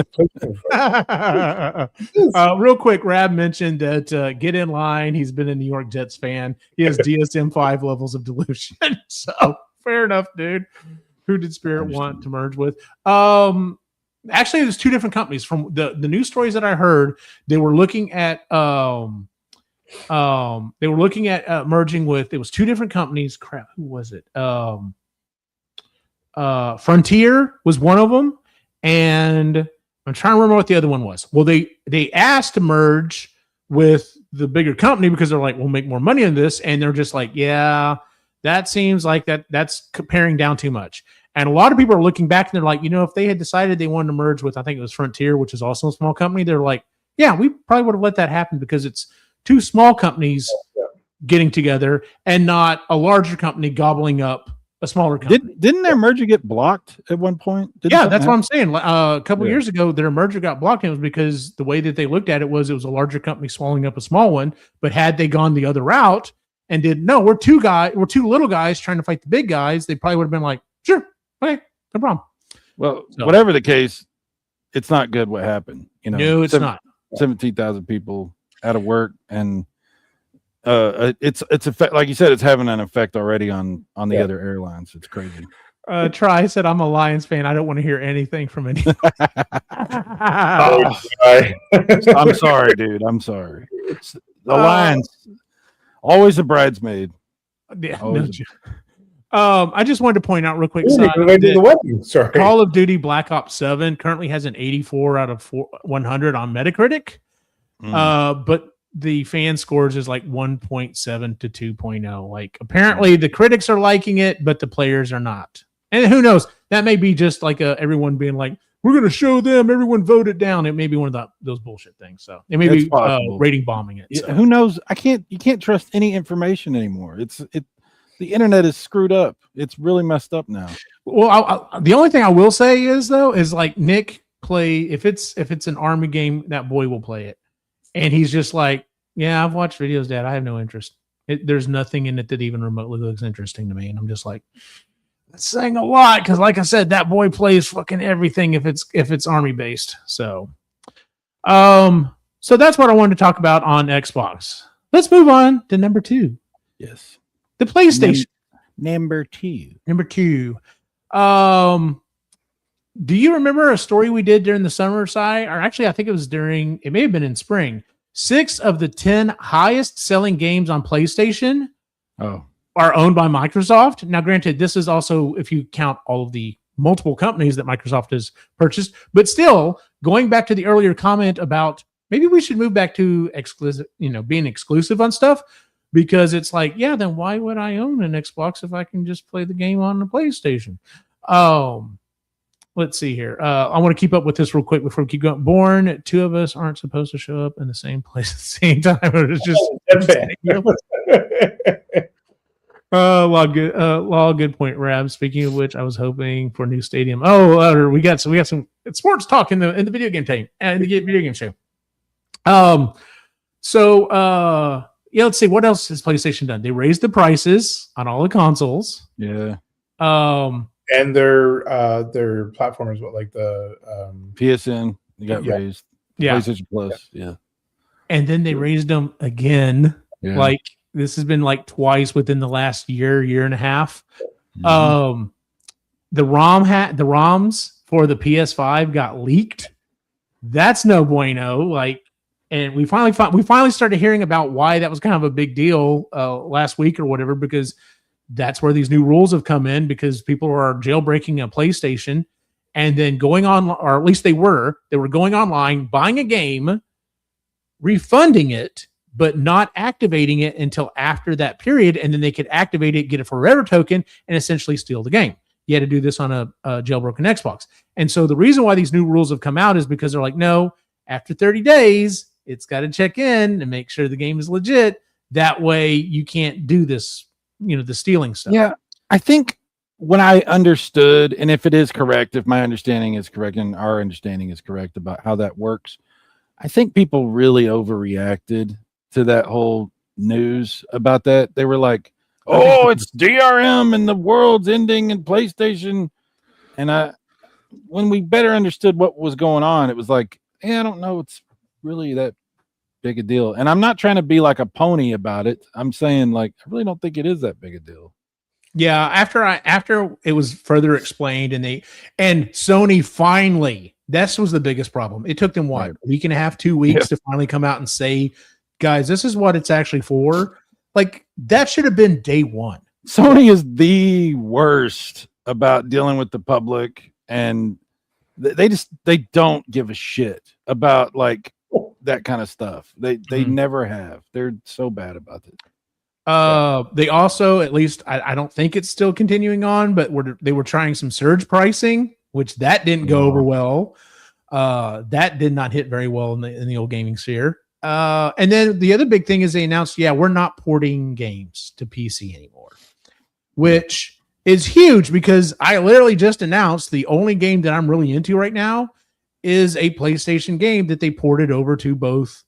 have real quick, Rab mentioned that get in line. He's been a New York Jets fan. He has DSM-5 levels of delusion. So fair enough, dude. Who did Spirit want to merge with? Actually, there's two different companies. From the news stories that I heard, they were looking at merging with. It was two different companies. Crap, who was it? Frontier was one of them, and I'm trying to remember what the other one was. Well, they asked to merge with the bigger company because they're like, we'll make more money on this, and they're just like, yeah, that seems like that's paring down too much. And a lot of people are looking back and they're like, if they had decided they wanted to merge with, I think it was Frontier, which is also a small company, they're like, yeah, we probably would have let that happen because it's two small companies getting together and not a larger company gobbling up a smaller company. Didn't their merger get blocked at one point? That's what I'm saying. A couple of years ago, their merger got blocked, and it was because the way that they looked at it was a larger company swallowing up a small one. But had they gone the other route and we're two little guys trying to fight the big guys, they probably would have been like, sure, okay, no problem. Well, whatever the case, it's not good what happened. No, it's not. 17,000 people out of work, and it's effect, like you said, it's having an effect already on the other airlines. It's crazy. Try said, I'm a Lions fan. I don't want to hear anything from any. I'm sorry, dude. I'm sorry. The Lions, always a bridesmaid. Yeah, no, I just wanted to point out real quick. Sorry. Call of Duty Black Ops 7 currently has an 84 out of 100 on Metacritic. But the fan scores is like 1.7 to 2.0. Like apparently the critics are liking it, but the players are not. And who knows? That may be just like everyone being like, we're going to show them, everyone vote it down. It may be one of those bullshit things. So it may be rating bombing it. So. Who knows? You can't trust any information anymore. The internet is screwed up. It's really messed up now. Well, the only thing I will say is like Nick if it's an army game, that boy will play it. And he's just like, yeah, I've watched videos, Dad. I have no interest. There's nothing in it that even remotely looks interesting to me. And I'm just like, that's saying a lot because, like I said, that boy plays fucking everything if it's army based. So that's what I wanted to talk about on Xbox. Let's move on to number 2. Yes, the PlayStation. Number two. Do you remember a story we did during the summer, Cy? Or actually, I think it may have been in spring. 6 of the 10 highest selling games on PlayStation are owned by Microsoft. Now, granted, this is also if you count all of the multiple companies that Microsoft has purchased, but still, going back to the earlier comment about maybe we should move back to exclusive, being exclusive on stuff, because it's like, yeah, then why would I own an Xbox if I can just play the game on the PlayStation? Let's see here. I want to keep up with this real quick before we keep going. Born, 2 of us aren't supposed to show up in the same place at the same time. It's just good point, Rab. Speaking of which, I was hoping for a new stadium. We got some sports talk in the video game team and the video game show. Let's see what else has PlayStation done. They raised the prices on all the consoles. Yeah. And their platform is what, like the PSN got raised. Yeah. PlayStation Plus. Yeah. And then they raised them again. Yeah. Like this has been like twice within the last year and a half. Mm-hmm. The ROMs for the PS5 got leaked. That's no bueno. And we finally started hearing about why that was kind of a big deal last week or whatever, because that's where these new rules have come in, because people are jailbreaking a PlayStation and then going on, or at least they were going online, buying a game, refunding it, but not activating it until after that period. And then they could activate it, get a forever token, and essentially steal the game. You had to do this on a jailbroken Xbox. And so the reason why these new rules have come out is because they're like, no, after 30 days, it's got to check in and make sure the game is legit. That way you can't do this, the stealing stuff. Yeah. I think when I understood, and if it is correct, if my understanding is correct and our understanding is correct about how that works, I think people really overreacted to that whole news about that. They were like, oh, it's DRM and the world's ending in PlayStation. And when we better understood what was going on, it was like, I don't know, it's really that big a deal. And I'm not trying to be like a pony about it. I'm saying, like, I really don't think it is that big a deal. Yeah, after it was further explained, and Sony finally, this was the biggest problem. It took them a week and a half, 2 weeks to finally come out and say, guys, this is what it's actually for. Like, that should have been day one. Sony is the worst about dealing with the public, and they don't give a shit about like that kind of stuff. They never have. They're so bad about it. They also, at least I don't think it's still continuing on, but they were trying some surge pricing, which that didn't go over well. That did not hit very well in the old gaming sphere. And then the other big thing is they announced, we're not porting games to PC anymore, which is huge because I literally just announced the only game that I'm really into right now is a PlayStation game that they ported over to both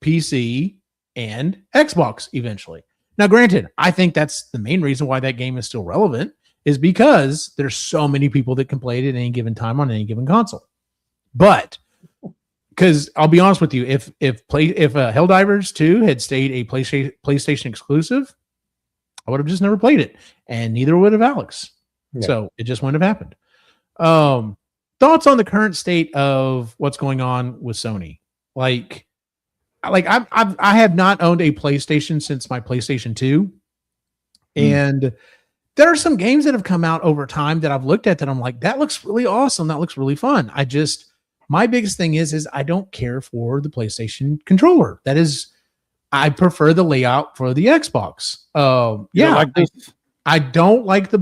PC and Xbox eventually. Now, granted, I think that's the main reason why that game is still relevant, is because there's so many people that can play it at any given time on any given console. But because I'll be honest with you, if Helldivers 2 had stayed a PlayStation exclusive, I would have just never played it, and neither would have Alex. So it just wouldn't have happened. Thoughts on the current state of what's going on with Sony? Like I have not owned a PlayStation since my PlayStation 2. And there are some games that have come out over time that I've looked at that I'm like, that looks really awesome. That looks really fun. My biggest thing is I don't care for the PlayStation controller. I prefer the layout for the Xbox. I don't like the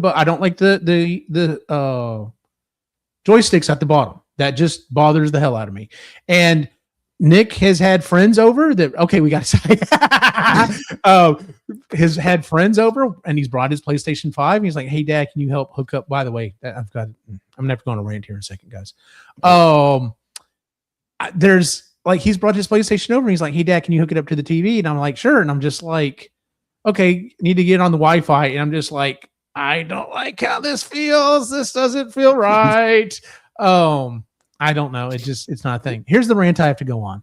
joysticks at the bottom. That just bothers the hell out of me. And Nick has had friends over that. Okay, we got to say, has had friends over, and he's brought his PlayStation 5. And he's like, "Hey, Dad, can you help hook up?" By the way, I'm gonna have to go on a rant here in a second, guys. There's like he's brought his PlayStation over, and he's like, "Hey, Dad, can you hook it up to the TV?" And I'm like, "Sure." And I'm just like, "Okay, need to get on the Wi-Fi." And I'm just like, "I don't like how this feels. This doesn't feel right." I don't know. It's not a thing. Here's the rant I have to go on.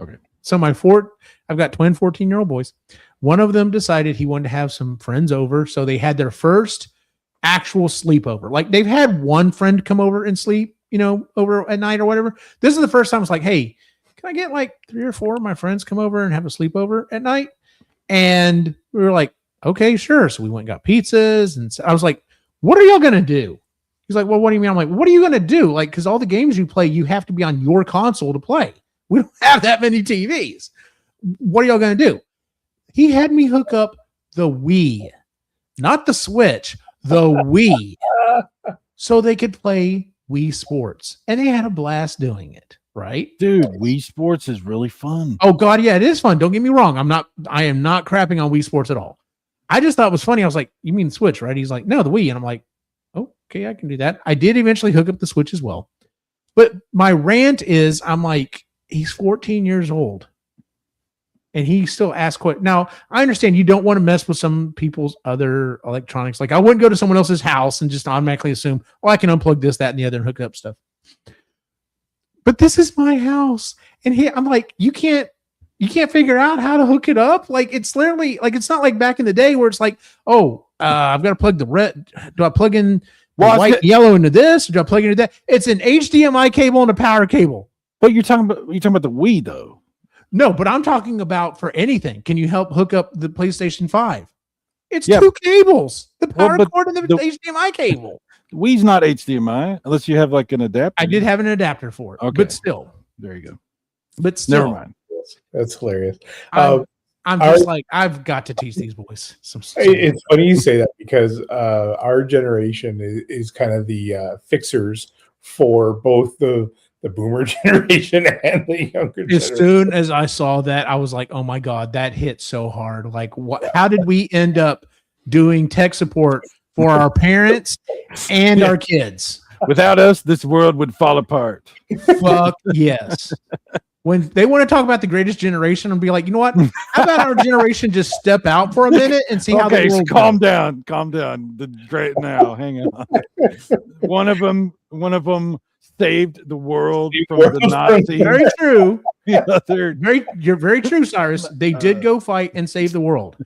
Okay. So I've got twin 14-year-old boys. One of them decided he wanted to have some friends over. So they had their first actual sleepover. Like they've had one friend come over and sleep, over at night or whatever. This is the first time it's like, hey, can I get like 3 or 4 of my friends come over and have a sleepover at night? And we were like, okay, sure. So we went and got pizzas. And so I was like, what are y'all going to do? He's like, well, what do you mean? I'm like, what are you going to do? Like, because all the games you play, you have to be on your console to play. We don't have that many TVs. What are y'all going to do? He had me hook up the Wii, not the Switch, the Wii, so they could play Wii Sports. And they had a blast doing it, right? Dude, Wii Sports is really fun. Oh, God, yeah, it is fun. Don't get me wrong. I am not crapping on Wii Sports at all. I just thought it was funny. I was like, you mean Switch, right? He's like, no, the Wii. And I'm like, okay, I can do that. I did eventually hook up the Switch as well. But my rant is, I'm like, he's 14 years old. And he still asks questions. Now, I understand you don't want to mess with some people's other electronics. Like, I wouldn't go to someone else's house and just automatically assume, I can unplug this, that, and the other and hook up stuff. But this is my house. And I'm like, you can't figure out how to hook it up. Like, it's literally, like, it's not like back in the day where it's like, I've got to plug the red. Do I plug in white, yellow into this? Or do I plug into that? It's an HDMI cable and a power cable. But you're talking about the Wii though. No, but I'm talking about for anything. Can you help hook up the PlayStation 5? It's 2 cables: the power cord and the HDMI cable. Wii's not HDMI unless you have like an adapter. I did have an adapter for it, but still, there you go. But still, never mind. That's hilarious. I'm just like, I've got to teach these boys some. It's funny you say that because our generation is kind of the fixers for both the boomer generation and the younger generation. As soon as I saw that, I was like, oh my God, that hit so hard. Like, what? How did we end up doing tech support for our parents and our kids? Without us, this world would fall apart. Fuck yes. When they want to talk about the greatest generation and be like, you know what? How about our generation just step out for a minute and see how the world calm down. Hang on. One of them saved the world from the Nazis. Very true. You're very true, Cyrus. They did go fight and save the world.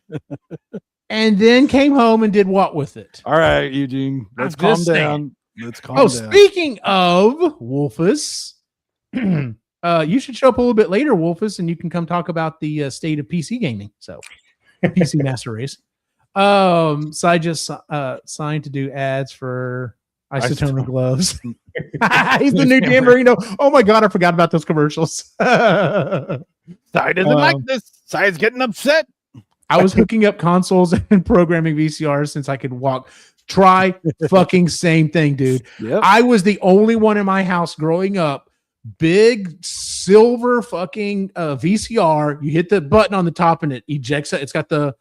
And then came home and did what with it? All right, Eugene. Let's calm down. Speaking of Wolfus, you should show up a little bit later, Wolfus, and you can come talk about the state of PC gaming. So, PC Master Race. So I just signed to do ads for Isotona gloves. He's the new Dan Marino. Oh my God, I forgot about those commercials. Sai doesn't like this. Sai's getting upset. I was hooking up consoles and programming VCRs since I could walk. Try fucking same thing, dude. Yep. I was the only one in my house growing up. Big silver fucking VCR. You hit the button on the top and it ejects it. It's got the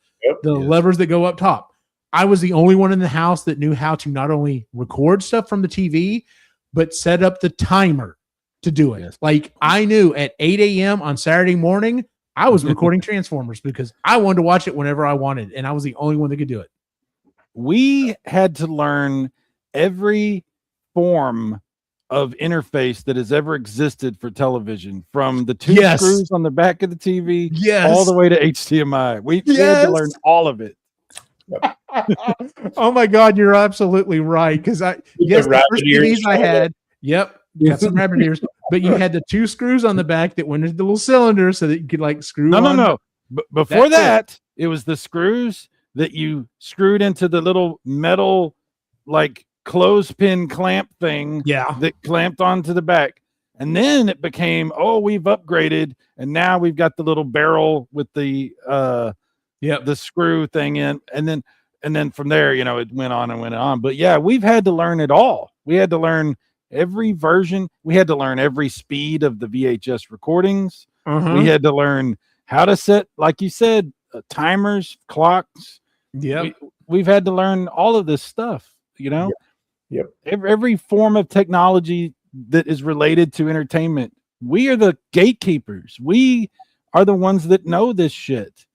levers that go up top. I was the only one in the house that knew how to not only record stuff from the TV, but set up the timer to do it. Yes. Like I knew at 8 a.m. on Saturday morning, I was recording Transformers because I wanted to watch it whenever I wanted. And I was the only one that could do it. We had to learn every form of interface that has ever existed for television, from the two screws on the back of the TV all the way to HDMI. We had to learn all of it. Oh my God, you're absolutely right. Because the first TVs I had, got some rabbit ears, but you had the 2 screws on the back that went into the little cylinder so that you could like screw on. No. Before that, it was the screws that you screwed into the little metal like clothespin clamp thing that clamped onto the back. And then it became, we've upgraded, and now we've got the little barrel with the screw thing in, and then from there, it went on and went on. But yeah, we've had to learn it all. We had to learn every version. We had to learn every speed of the VHS recordings. We had to learn how to set, like you said, timers, clocks. We've had to learn all of this stuff. Every form of technology that is related to entertainment. We are the gatekeepers. We are the ones that know this shit.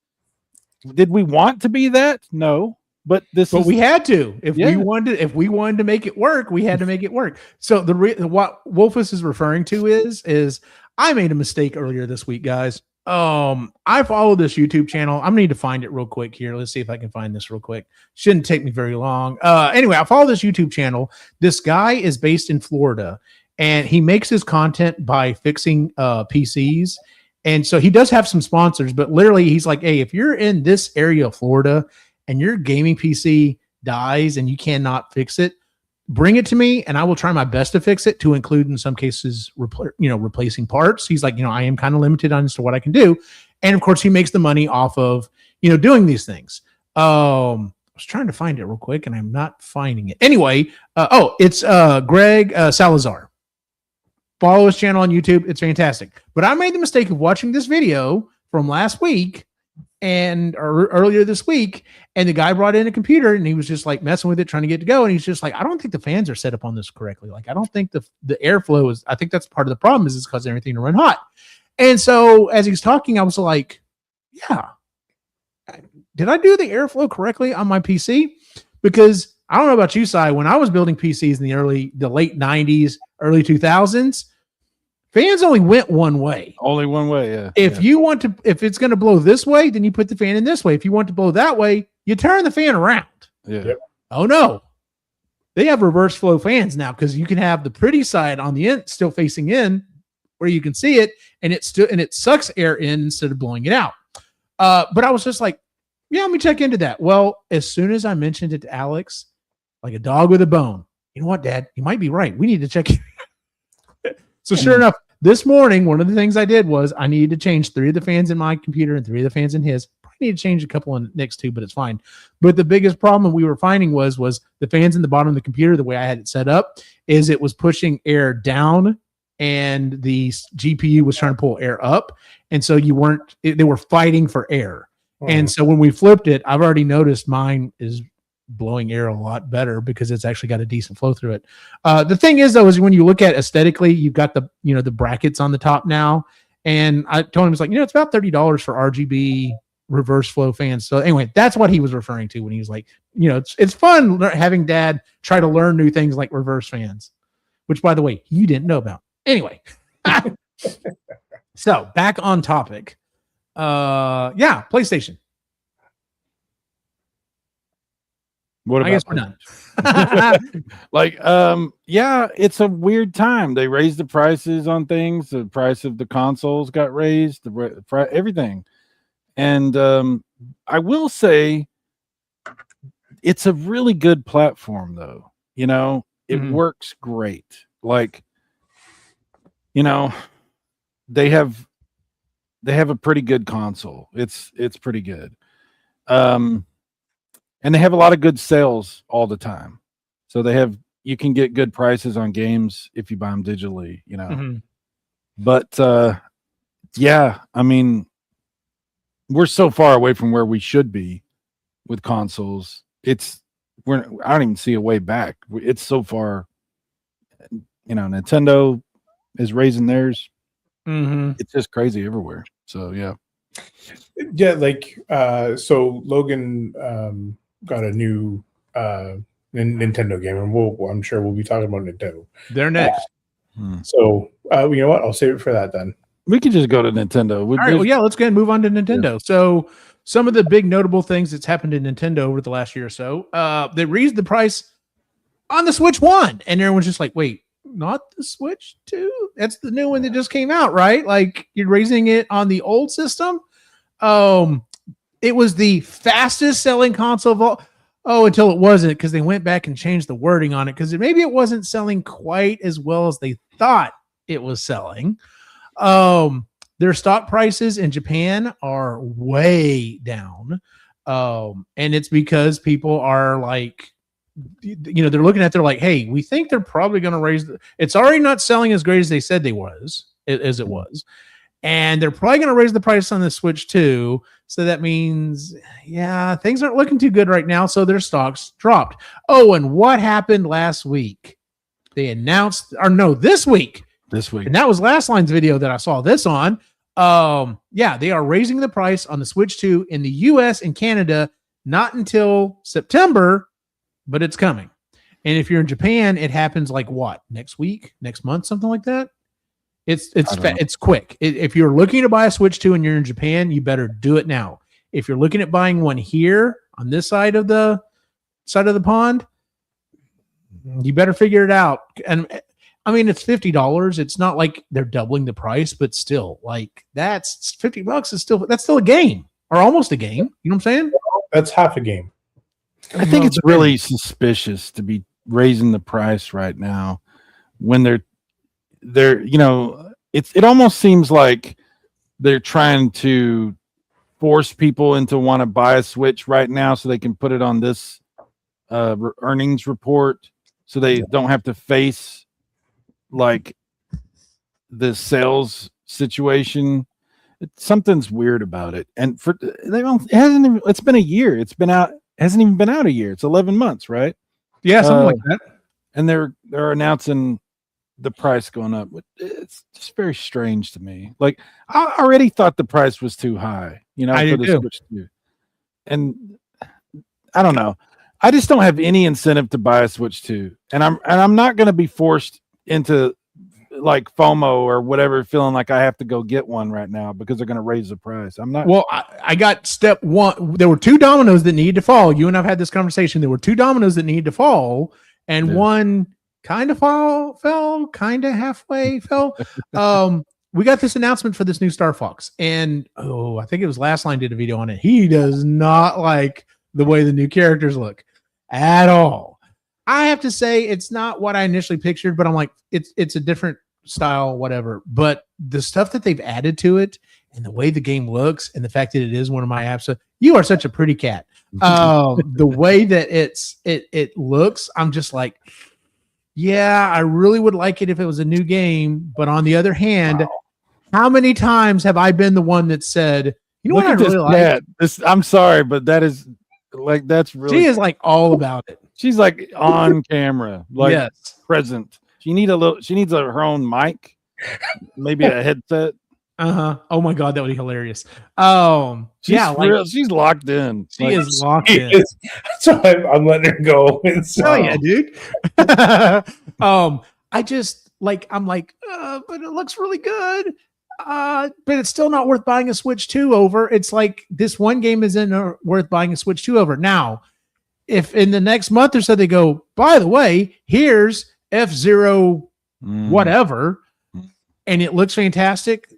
Did we want to be that? No, but we had to. If we wanted to make it work, we had to make it work. So what Wolfus is referring to is I made a mistake earlier this week, guys. I follow this YouTube channel. I'm gonna need to find it real quick here. Let's see if I can find this real quick. Shouldn't take me very long. Anyway, I follow this YouTube channel. This guy is based in Florida, and he makes his content by fixing PCs. And so he does have some sponsors, but literally he's like, hey, if you're in this area of Florida and your gaming PC dies and you cannot fix it, bring it to me and I will try my best to fix it, to include in some cases, replacing parts. He's like, I am kind of limited on as to what I can do. And of course he makes the money off of, doing these things. I was trying to find it real quick and I'm not finding it. Anyway, it's Greg Salazar. Follow his channel on YouTube. It's fantastic. But I made the mistake of watching this video from last week or earlier this week, and the guy brought in a computer and he was just like messing with it, trying to get it to go. And he's just like, I don't think the fans are set up on this correctly. Like, I don't think the airflow is, I think that's part of the problem is it's causing everything to run hot. And so as he's talking, I was like, yeah, did I do the airflow correctly on my PC? Because I don't know about you, Si, when I was building PCs in the late 90s, early 2000s, fans only went one way. Only one way, yeah. If it's going to blow this way, then you put the fan in this way. If you want to blow that way, you turn the fan around. Yeah. Oh no. They have reverse flow fans now, because you can have the pretty side on the end still facing in where you can see it, and it sucks air in instead of blowing it out. But I was just like, yeah, let me check into that. Well, as soon as I mentioned it to Alex, like a dog with a bone, you know what, Dad? You might be right. We need to check it. So sure enough, this morning, one of the things I did was I needed to change 3 of the fans in my computer and 3 of the fans in his. Probably need to change a couple in next 2, but it's fine. But the biggest problem we were finding was the fans in the bottom of the computer, the way I had it set up, is it was pushing air down and the GPU was trying to pull air up. And so they were fighting for air. And so when we flipped it, I've already noticed mine is blowing air a lot better because it's actually got a decent flow through it. The thing is, though, is when you look at aesthetically, you've got the brackets on the top now. And I told him, it's like, it's about $30 for RGB reverse flow fans. So anyway, that's what he was referring to when he was like, it's fun having Dad try to learn new things like reverse fans, which, by the way, you didn't know about. Anyway. So back on topic. PlayStation. What about? I guess we're done. It's a weird time. They raised the prices on things. The price of the consoles got raised. Everything, and I will say, it's a really good platform, though. It works great. They have a pretty good console. It's pretty good. And they have a lot of good sales all the time. So you can get good prices on games if you buy them digitally, But I mean, we're so far away from where we should be with consoles. I don't even see a way back. It's so far, Nintendo is raising theirs. It's just crazy everywhere. So yeah. So Logan got a new Nintendo game, and I'm sure we'll be talking about Nintendo. They're next. So you know what? I'll save it for that then. We could just go to Nintendo. All right. Well, yeah. Let's go ahead and move on to Nintendo. Yeah. So some of the big notable things that's happened in Nintendo over the last year or so, they raised the price on the Switch 1. And everyone's just like, wait, not the Switch 2? That's the new one that just came out, right? Like, you're raising it on the old system? It was the fastest selling console of all. Oh, until it wasn't, because they went back and changed the wording on it, because maybe it wasn't selling quite as well as they thought it was selling. Their stock prices in Japan are way down. And it's because people are like, they're looking at, they're like, hey, we think they're probably going to raise it's already not selling as great as they said it was. And they're probably going to raise the price on the Switch too. So that means, yeah, things aren't looking too good right now. So their stocks dropped. Oh, and what happened last week? They announced, this week. And that was last line's video that I saw this on. They are raising the price on the Switch 2 in the US and Canada, not until September, but it's coming. And if you're in Japan, it happens like what? Next week, next month, something like that. It's quick. If you're looking to buy a Switch 2 and you're in Japan, you better do it now. If you're looking at buying one here on this side of the pond, you better figure it out. And I mean, it's $50. It's not like they're doubling the price, but still, like, that's $50 that's still a game, or almost a game. You know what I'm saying? That's half a game. I think it's really suspicious to be raising the price right now when they're it almost seems like they're trying to force people into want to buy a Switch right now so they can put it on this earnings report, so they don't have to face like the sales situation. Something's weird about it. And it's been a year. It's been out. Hasn't even been out a year. It's 11 months, right? Yeah, something like that. And they're announcing the price going up. It's just very strange to me. Like, I already thought the price was too high, for the Switch 2. And I don't know. I just don't have any incentive to buy a Switch 2. And I'm not going to be forced into like FOMO or whatever, feeling like I have to go get one right now because they're going to raise the price. I'm not. Well, I got step one. There were two dominoes that needed to fall. You and I've had this conversation. There were two dominoes that needed to fall, and one kind of fell, kind of halfway fell. We got this announcement for this new Star Fox, and I think it was Last Line did a video on it. He does not like the way the new characters look at all. I have to say it's not what I initially pictured, but I'm like, it's a different style, whatever. But the stuff that they've added to it and the way the game looks and the fact that it is one of my apps, you are such a pretty cat. The way that it looks, I'm just like, yeah, I really would like it if it was a new game. But on the other hand, how many times have I been the one that said, you know what I really like? I'm sorry, but that's really. She is like all about it. She's like on camera, like present. She needs her own mic, maybe a headset. Oh my god, that would be hilarious. She's locked in. She is locked in. So I'm letting her go. Oh yeah, dude. I just like, I'm like, but it looks really good. But it's still not worth buying a Switch 2 over. It's like this one game isn't worth buying a Switch 2 over. Now, if in the next month or so they go, by the way, here's F-Zero whatever, and it looks fantastic,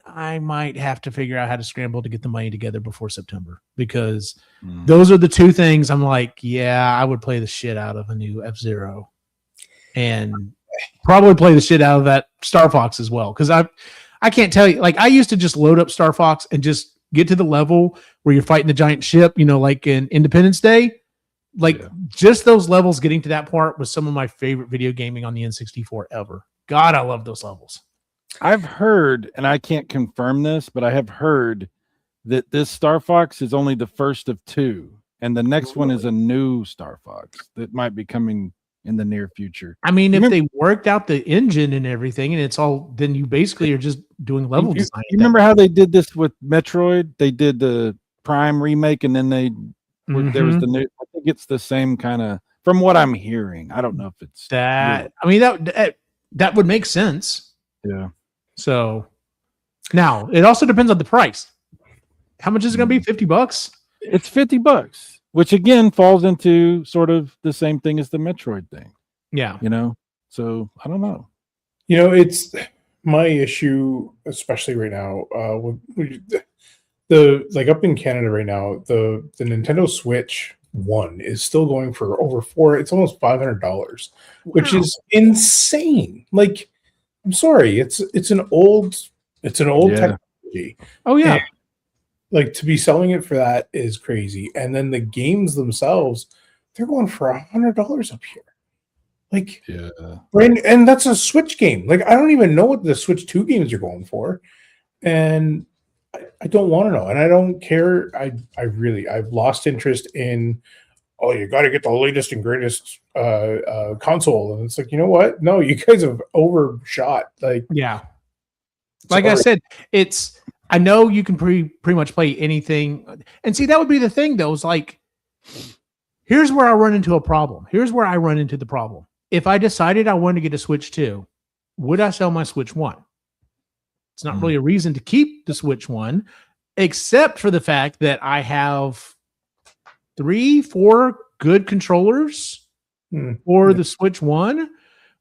I might have to figure out how to scramble to get the money together before September, because those are the two things I'm like, yeah, I would play the shit out of a new F-Zero and probably play the shit out of that Star Fox as well. Because I can't tell you, like, I used to just load up Star Fox and just get to the level where you're fighting the giant ship, like in Independence Day. Just those levels, getting to that part was some of my favorite video gaming on the N64 ever. God, I love those levels. I've heard, and I can't confirm this, but I have heard that this Star Fox is only the first of two, and the next one is a new Star Fox that might be coming in the near future. I mean, if they worked out the engine and everything, and it's all, then you basically are just doing level design. You remember how they did this with Metroid? They did the Prime remake, and then there was the new. I think it's the same kind of, from what I'm hearing. I don't know if it's that. Real. I mean, that would make sense. Yeah. So now it also depends on the price. How much is it going to be? $50? It's $50, which again falls into sort of the same thing as the Metroid thing. Yeah. So I don't know. It's my issue, especially right now, the up in Canada right now, the Nintendo Switch 1 is still going for over it's almost $500, which is insane. Like, I'm sorry, it's an old technology. Oh yeah. And, like, to be selling it for that is crazy. And then the games themselves, they're going for $100 up here. Like, and that's a Switch game. Like, I don't even know what the Switch 2 games are going for. And I don't want to know. And I don't care. I've lost interest in, you got to get the latest and greatest console. And it's like, you know what? No, you guys have overshot. Like, yeah. Like I said, I know you can pretty much play anything. And see, that would be the thing, though, is like, here's where I run into a problem. Here's where I run into the problem. If I decided I wanted to get a Switch 2, would I sell my Switch 1? It's not really a reason to keep the Switch 1, except for the fact that I have 3-4 good controllers for the Switch 1.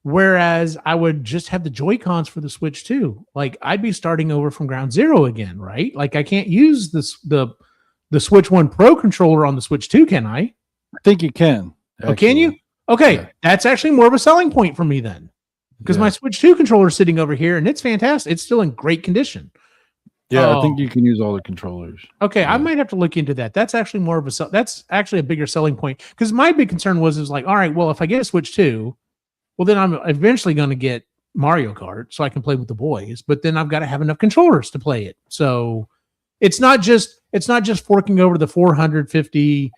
Whereas I would just have the Joy-Cons for the Switch 2. Like, I'd be starting over from ground zero again, right? Like, I can't use the Switch 1 Pro controller on the Switch 2, can I? I think you can. Oh, can you? Okay, that's actually more of a selling point for me then. Because my Switch 2 controller is sitting over here, and it's fantastic. It's still in great condition. Yeah, I think you can use all the controllers. Okay, I might have to look into that. That's actually more of that's actually a bigger selling point. Because my big concern was like, all right, well, if I get a Switch 2, well, then I'm eventually going to get Mario Kart so I can play with the boys, but then I've got to have enough controllers to play it. So it's not just forking over the $450,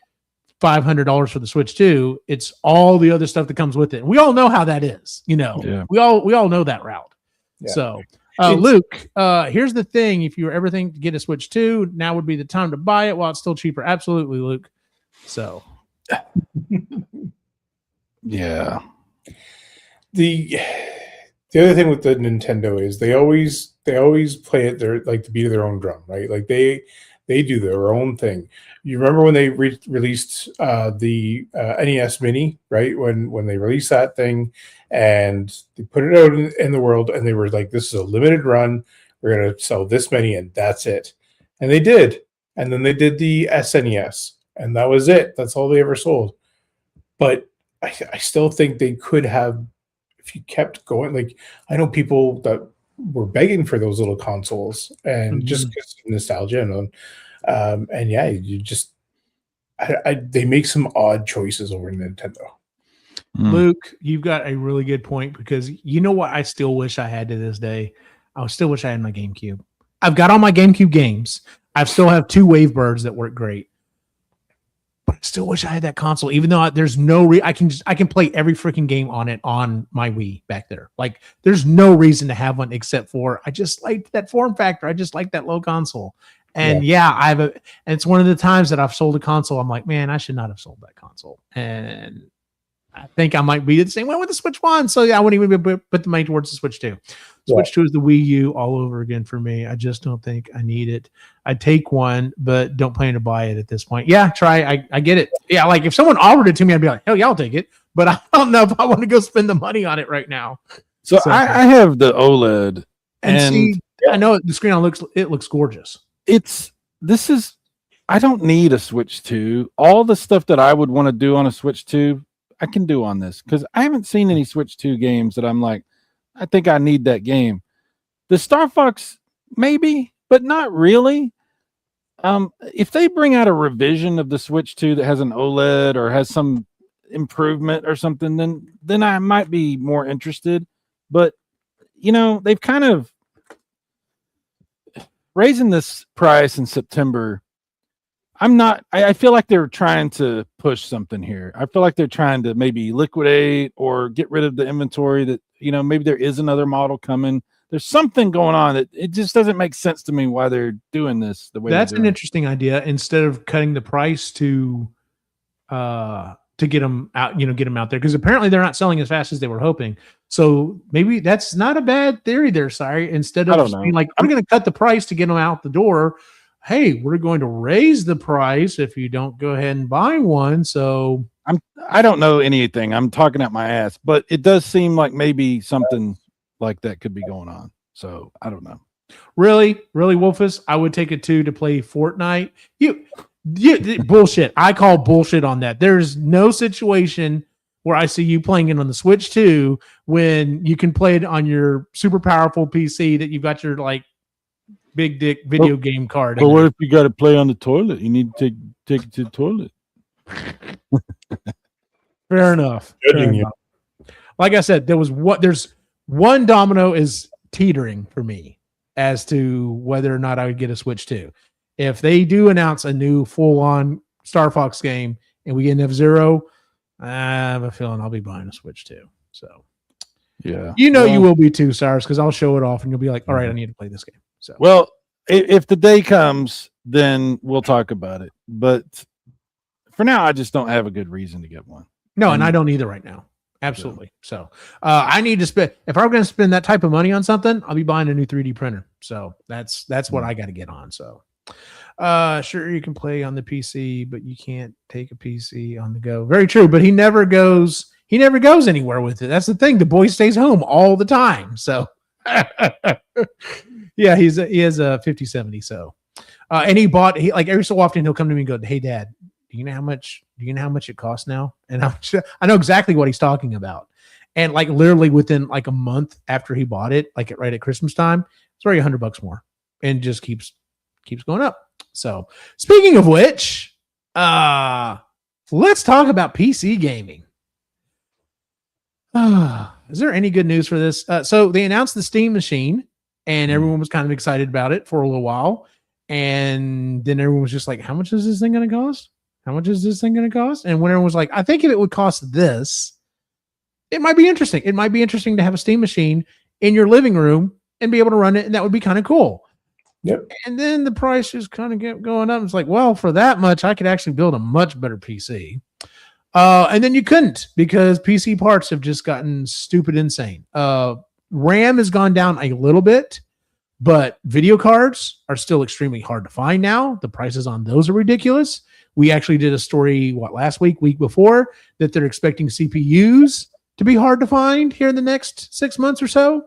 $500 for the Switch 2. It's all the other stuff that comes with it. We all know how that is, we all know that route. Yeah. So Luke, here's the thing. If you were ever thinking to get a Switch 2, now would be the time to buy it while it's still cheaper. Absolutely, Luke. So yeah. The other thing with the Nintendo is they always play it like the beat of their own drum, right? Like they do their own thing. You remember when they released the NES Mini, right? When they released that thing and they put it out in the world, and they were like, "This is a limited run. We're gonna sell this many, and that's it." And they did. And then they did the SNES, and that was it. That's all they ever sold. But I still think they could have. If you kept going, like, I know people that were begging for those little consoles, and just because of nostalgia, and you just, they make some odd choices over Nintendo. Luke, you've got a really good point, because you know what I still wish I had to this day? I still wish I had my GameCube. I've got all my GameCube games. I still have 2 Wavebirds that work great. But I still wish I had that console, even though there's no I can play every freaking game on it on my Wii back there. Like, there's no reason to have one except for I just liked that form factor. I just like that low console. And and it's one of the times that I've sold a console. I'm like, man, I should not have sold that console. And I think I might be the same way with the Switch 1. So I wouldn't even put the money towards the Switch 2. Switch 2 is the Wii U all over again for me. I just don't think I need it. I'd take one, but don't plan to buy it at this point. Yeah, try. I get it. Yeah, like if someone offered it to me, I'd be like, hell yeah, I'll take it. But I don't know if I want to go spend the money on it right now. So I have the OLED. And see, I know the screen looks gorgeous. I don't need a Switch 2. All the stuff that I would want to do on a Switch 2, I can do on this, because I haven't seen any Switch 2 games that I'm like, I think I need that game. The Star Fox, maybe, but not really. If they bring out a revision of the Switch 2 that has an OLED or has some improvement or something, then I might be more interested. But, they've kind of raising this price in September. I feel like they're trying to push something here. I feel like they're trying to maybe liquidate or get rid of the inventory that, maybe there is another model coming. There's something going on that it just doesn't make sense to me why they're doing this the way that's an interesting idea. Instead of cutting the price to get them out, get them out there, because apparently they're not selling as fast as they were hoping. So maybe that's not a bad theory there. Sorry. Instead of being like, I'm going to cut the price to get them out the door, hey, we're going to raise the price if you don't go ahead and buy one. So I don't know anything. I'm talking out my ass, but it does seem like maybe something like that could be going on. So I don't know. Really, Wolfus, I would take it to play Fortnite. You bullshit. I call bullshit on that. There's no situation where I see you playing it on the Switch 2 when you can play it on your super powerful PC that you've got your like big dick video game card. But what if you got to play on the toilet? You need to take it to the toilet. Fair enough. Like I said, there's one domino is teetering for me as to whether or not I would get a Switch 2. If they do announce a new full-on Star Fox game and we get an F-Zero, I have a feeling I'll be buying a Switch 2. So, yeah, you will be too, Cyrus, because I'll show it off and you'll be like, all right, I need to play this game. So, well, if the day comes, then we'll talk about it. But for now, I just don't have a good reason to get one. No, and I don't either right now. Absolutely. Yeah. So I need to spend, if I'm going to spend that type of money on something, I'll be buying a new 3D printer. So that's what I got to get on. So sure, you can play on the PC, but you can't take a PC on the go. Very true. But he never goes anywhere with it. That's the thing. The boy stays home all the time. So yeah, he has a 5070. So and he like every so often he'll come to me and go, hey Dad, do you know how much it costs now? And I know exactly what he's talking about. And like literally within like a month after he bought it, like right at Christmas time, it's already $100 more and just keeps going up. So speaking of which, let's talk about PC gaming. Is there any good news for this? So they announced the Steam machine and everyone was kind of excited about it for a little while. And then everyone was just like, how much is this thing going to cost? How much is this thing going to cost? And when everyone was like, I think if it would cost this, it might be interesting. It might be interesting to have a Steam machine in your living room and be able to run it. And that would be kind of cool. Yep. And then the price just kind of kept going up. It's like, well, for that much, I could actually build a much better PC. And then you couldn't because PC parts have just gotten stupid insane. RAM has gone down a little bit, but video cards are still extremely hard to find now. The prices on those are ridiculous. We actually did a story, last week before, that they're expecting CPUs to be hard to find here in the next 6 months or so.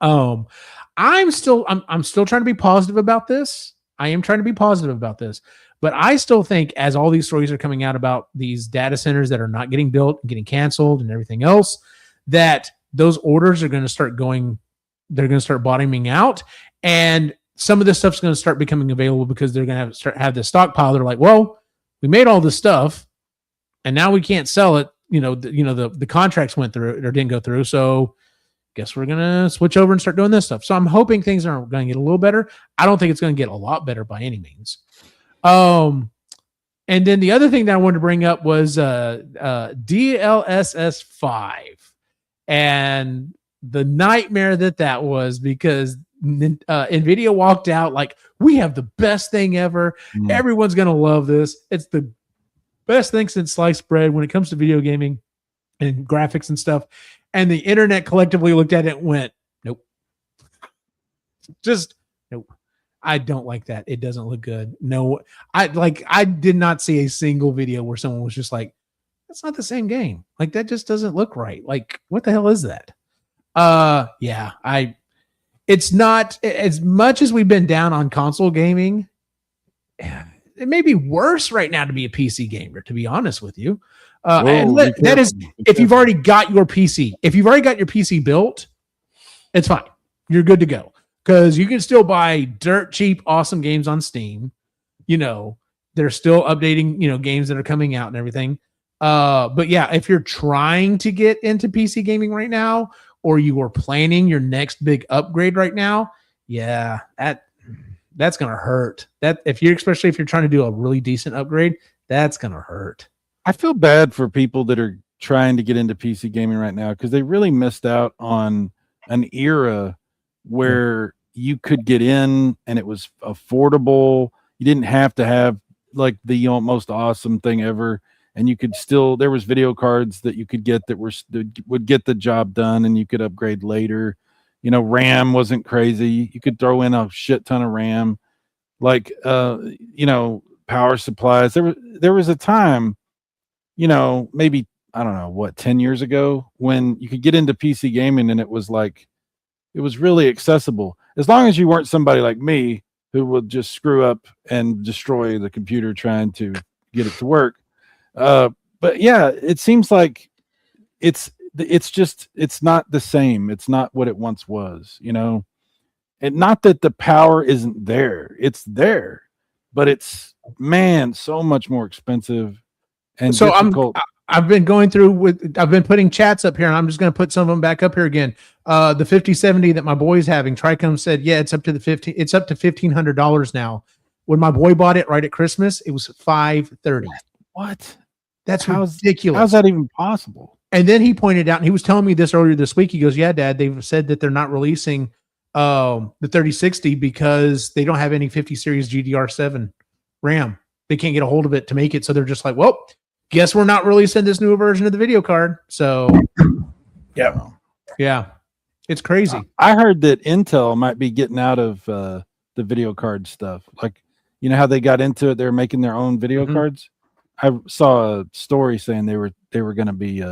I'm still trying to be positive about this. I am trying to be positive about this, but I still think as all these stories are coming out about these data centers that are not getting built and getting canceled and everything else, that those orders are going to start going, they're going to start bottoming out. And some of this stuff's going to start becoming available because they're going to have this stockpile. They're like, well, we made all this stuff and now we can't sell it. The contracts went through or didn't go through. So guess we're going to switch over and start doing this stuff. So I'm hoping things are going to get a little better. I don't think it's going to get a lot better by any means. And then the other thing that I wanted to bring up was DLSS 5 and the nightmare that was because NVIDIA walked out like, we have the best thing ever. Everyone's going to love this. It's the best thing since sliced bread when it comes to video gaming and graphics and stuff. And the internet collectively looked at it and went, nope. Just nope. I don't like that. It doesn't look good. No, I did not see a single video where someone was just like, that's not the same game. Like that just doesn't look right. Like, what the hell is that? It's not as much as we've been down on console gaming. It may be worse right now to be a PC gamer, to be honest with you. That is, if you've already got your PC built, it's fine. You're good to go because you can still buy dirt cheap, awesome games on Steam. They're still updating, games that are coming out and everything. But yeah, if you're trying to get into PC gaming right now, or you are planning your next big upgrade right now, yeah, that's going to hurt. Especially if you're trying to do a really decent upgrade, that's going to hurt. I feel bad for people that are trying to get into PC gaming right now because they really missed out on an era where you could get in and it was affordable. You didn't have to have like the most awesome thing ever. And you could still, there was video cards that you could get that would get the job done and you could upgrade later. RAM wasn't crazy. You could throw in a shit ton of RAM. like power supplies. There was a time, maybe I don't know what 10 years ago, when you could get into PC gaming and it was really accessible, as long as you weren't somebody like me who would just screw up and destroy the computer trying to get it to work. But yeah, it seems like it's not the same. It's not what it once was, and not that the power isn't there. It's there, but it's, man, so much more expensive and so difficult. I've been going through I've been putting chats up here, and I'm just going to put some of them back up here again. The 5070 that my boy's having, Tricom said, yeah, it's up to $1,500 now. When my boy bought it right at Christmas, it was $530. What? That's ridiculous. How's that even possible? And then he pointed out, and he was telling me this earlier this week. He goes, yeah, Dad, they've said that they're not releasing the 3060 because they don't have any 50 series GDR7 RAM. They can't get a hold of it to make it. So they're just like, well, guess we're not releasing this new version of the video card. So yeah, it's crazy. I heard that Intel might be getting out of the video card stuff. Like, how they got into it, they're making their own video cards. I saw a story saying they were going to be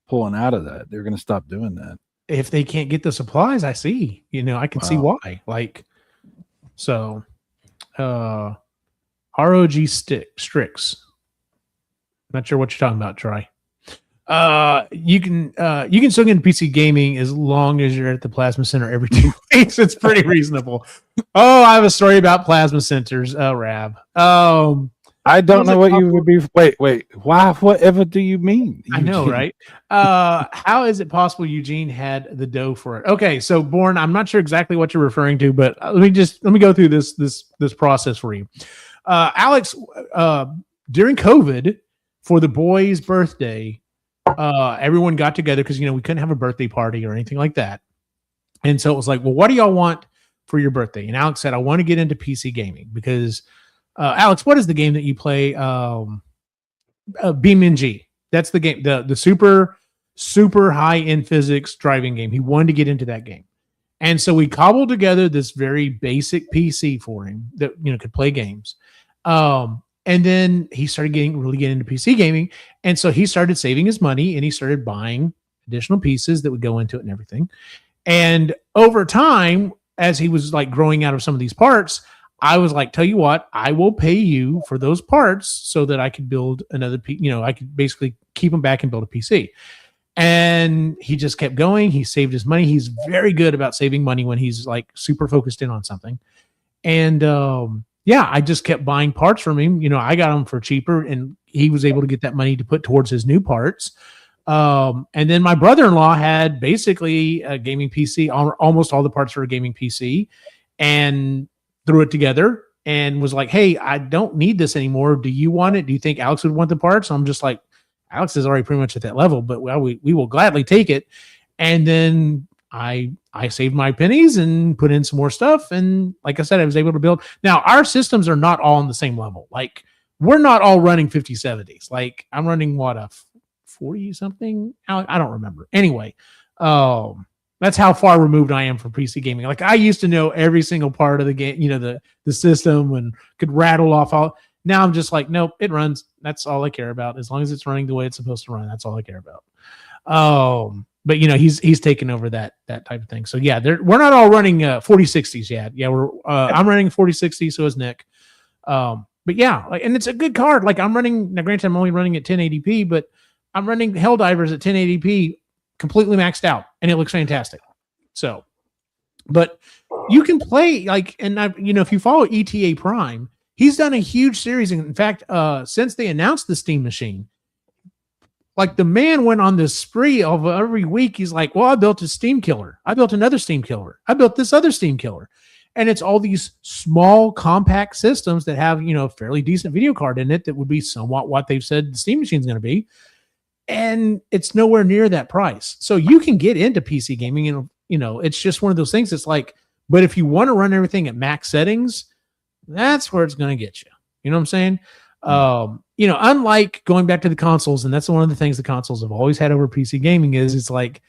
pulling out of that. They're going to stop doing that if they can't get the supplies. I see. I can see why. Like, so ROG Strix. Not sure what you're talking about, Troy. You can still get into PC gaming as long as you're at the Plasma Center every 2 weeks. It's pretty reasonable. Oh, I have a story about Plasma Centers. Rab. I don't know what you would be. Wait. Why? Whatever do you mean? I know, right? How is it possible Eugene had the dough for it? Okay, so Born, I'm not sure exactly what you're referring to, but let me go through this process for you. Alex, during COVID, for the boy's birthday, everyone got together because we couldn't have a birthday party or anything like that. And so it was like, well, what do y'all want for your birthday? And Alex said, I want to get into PC gaming because Alex, what is the game that you play? BeamNG. That's the game, the super high end physics driving game. He wanted to get into that game. And so we cobbled together this very basic PC for him that could play games. And then he started really getting into PC gaming. And so he started saving his money and he started buying additional pieces that would go into it and everything. And over time, as he was like growing out of some of these parts, I was like, tell you what, I will pay you for those parts so that I could build another I could basically keep him back and build a PC. And he just kept going. He saved his money. He's very good about saving money when he's like super focused in on something. And I just kept buying parts from him. I got them for cheaper and he was able to get that money to put towards his new parts. And then my brother-in-law had basically a gaming PC, almost all the parts for a gaming PC, and threw it together and was like, hey, I don't need this anymore. Do you want it? Do you think Alex would want the parts? I'm just like, Alex is already pretty much at that level, but we will gladly take it. And then I saved my pennies and put in some more stuff. And like I said, I was able to build. Now, our systems are not all on the same level. Like, we're not all running 5070s. Like, I'm running a 40 something? I don't remember. Anyway, that's how far removed I am from PC gaming. Like, I used to know every single part of the game, the system, and could rattle off all. Now I'm just like, nope, it runs. That's all I care about. As long as it's running the way it's supposed to run, that's all I care about. But he's taken over that type of thing. So yeah, we're not all running 4060s yet. Yeah, I'm running 4060, so is Nick. But yeah, and it's a good card. Like, I'm running, now granted I'm only running at 1080p, but I'm running Helldivers at 1080p completely maxed out, and it looks fantastic. So, but you can play if you follow ETA Prime, he's done a huge series. In fact, since they announced the Steam Machine, like, the man went on this spree of every week. He's like, well, I built a Steam killer. I built another Steam killer. I built this other Steam killer. And it's all these small, compact systems that have, a fairly decent video card in it that would be somewhat what they've said the Steam Machine is going to be. And it's nowhere near that price. So you can get into PC gaming, and, it's just one of those things. It's like, but if you want to run everything at max settings, that's where it's going to get you. You know what I'm saying? Unlike going back to the consoles, and that's one of the things the consoles have always had over PC gaming is it's like,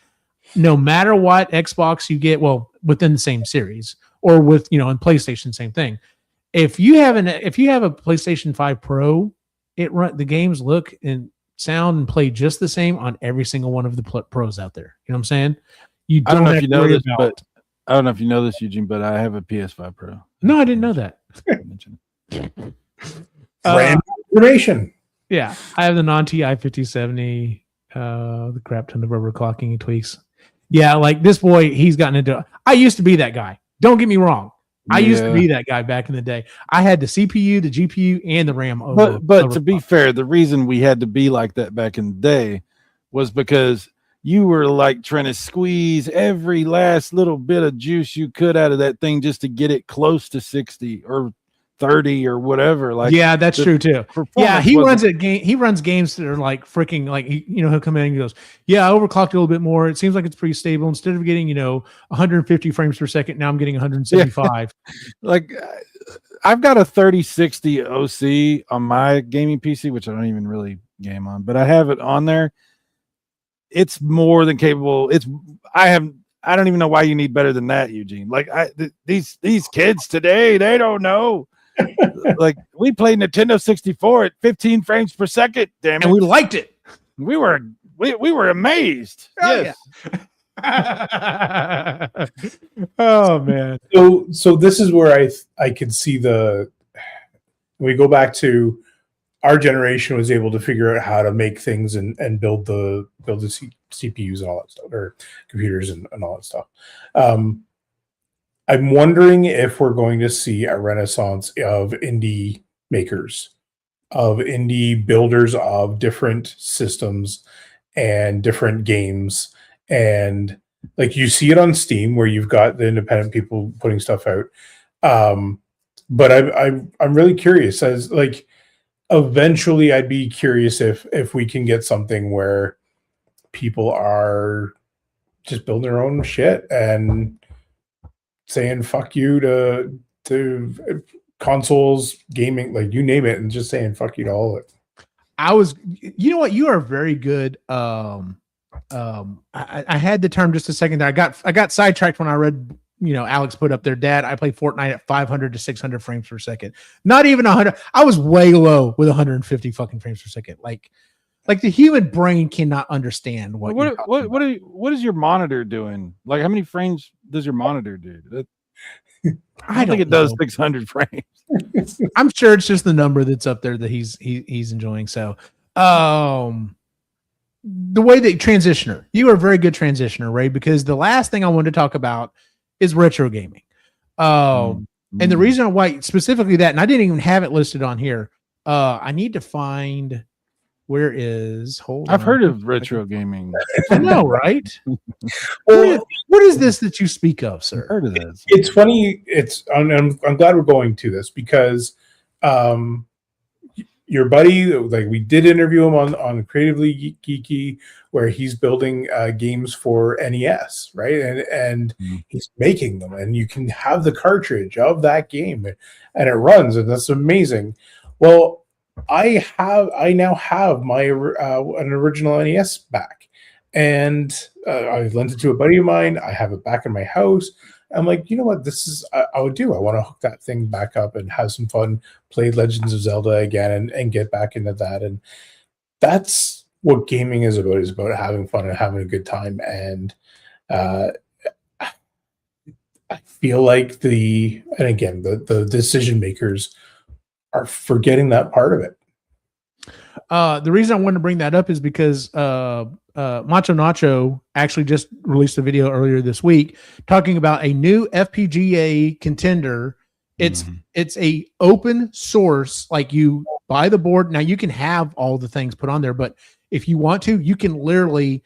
no matter what Xbox you get, well, within the same series, or with, in PlayStation, same thing. if you have a PlayStation 5 Pro, the games look and sound and play just the same on every single one of the pros out there. You know what I'm saying? I don't know if you know this, but I don't know if you know this, Eugene, but I have a PS5 Pro. No, I didn't know that. Brand information. Yeah, I have the non-TI 5070, the crap ton of overclocking and tweaks. Yeah, like this boy, he's gotten into. I used to be that guy. Don't get me wrong. I used to be that guy back in the day. I had the CPU, the GPU, and the RAM. But to be fair, the reason we had to be like that back in the day was because you were like trying to squeeze every last little bit of juice you could out of that thing just to get it close to 60 or 30 or whatever. Like, yeah, that's true too. Yeah, he runs games that are like freaking like he'll come in and he goes, yeah, I overclocked a little bit more. It seems like it's pretty stable. Instead of getting 150 frames per second, now I'm getting 175. Like I've got a 3060 OC on my gaming PC, which I don't even really game on, but I have it on there. It's more than capable. I don't even know why you need better than that, Eugene. Like these kids today, they don't know. Like we played Nintendo 64 at 15 frames per second, damn it. And we liked it. We were amazed. Oh, yes. Yeah. Oh man. So this is where I could see we go back to our generation was able to figure out how to make things and build the CPUs and all that stuff, or computers and all that stuff. I'm wondering if we're going to see a renaissance of indie makers, of indie builders of different systems and different games. And like you see it on Steam where you've got the independent people putting stuff out. But I'm really curious as like eventually I'd be curious if we can get something where people are just building their own shit and saying fuck you to consoles, gaming, like you name it, and just saying fuck you to all of it. You know what? You are very good. I had the term just a second there. I got sidetracked when I read, Alex put up there, Dad, I play Fortnite at 500 to 600 frames per second. Not even 100. I was way low with 150 fucking frames per second. Like the human brain cannot understand what is your monitor doing? Like how many frames does your monitor do? I don't think it does 600 frames. I'm sure it's just the number that's up there that he's enjoying. So, the way that transitioner, you are a very good transitioner, Ray, because the last thing I wanted to talk about is retro gaming. And the reason why specifically that, and I didn't even have it listed on here. I need to find I've heard of retro gaming. I know, right? Well, what is this that you speak of, sir? I've heard of this. It's funny. I'm glad we're going to this because your buddy, like we did interview him on Creatively Geeky, where he's building games for NES, right? And he's making them, and you can have the cartridge of that game, and it runs, and that's amazing. Well, I now have my an original NES back, and I lent it to a buddy of mine. I have it back in my house. I'm like, you know what? This is I would do. I want to hook that thing back up and have some fun, play Legends of Zelda again, and get back into that. And that's what gaming is about having fun and having a good time. And I feel like the decision makers are forgetting that part of it. The reason I wanted to bring that up is because Macho Nacho actually just released a video earlier this week talking about a new FPGA contender. It's a open source, like you buy the board. Now you can have all the things put on there, but if you want to, you can literally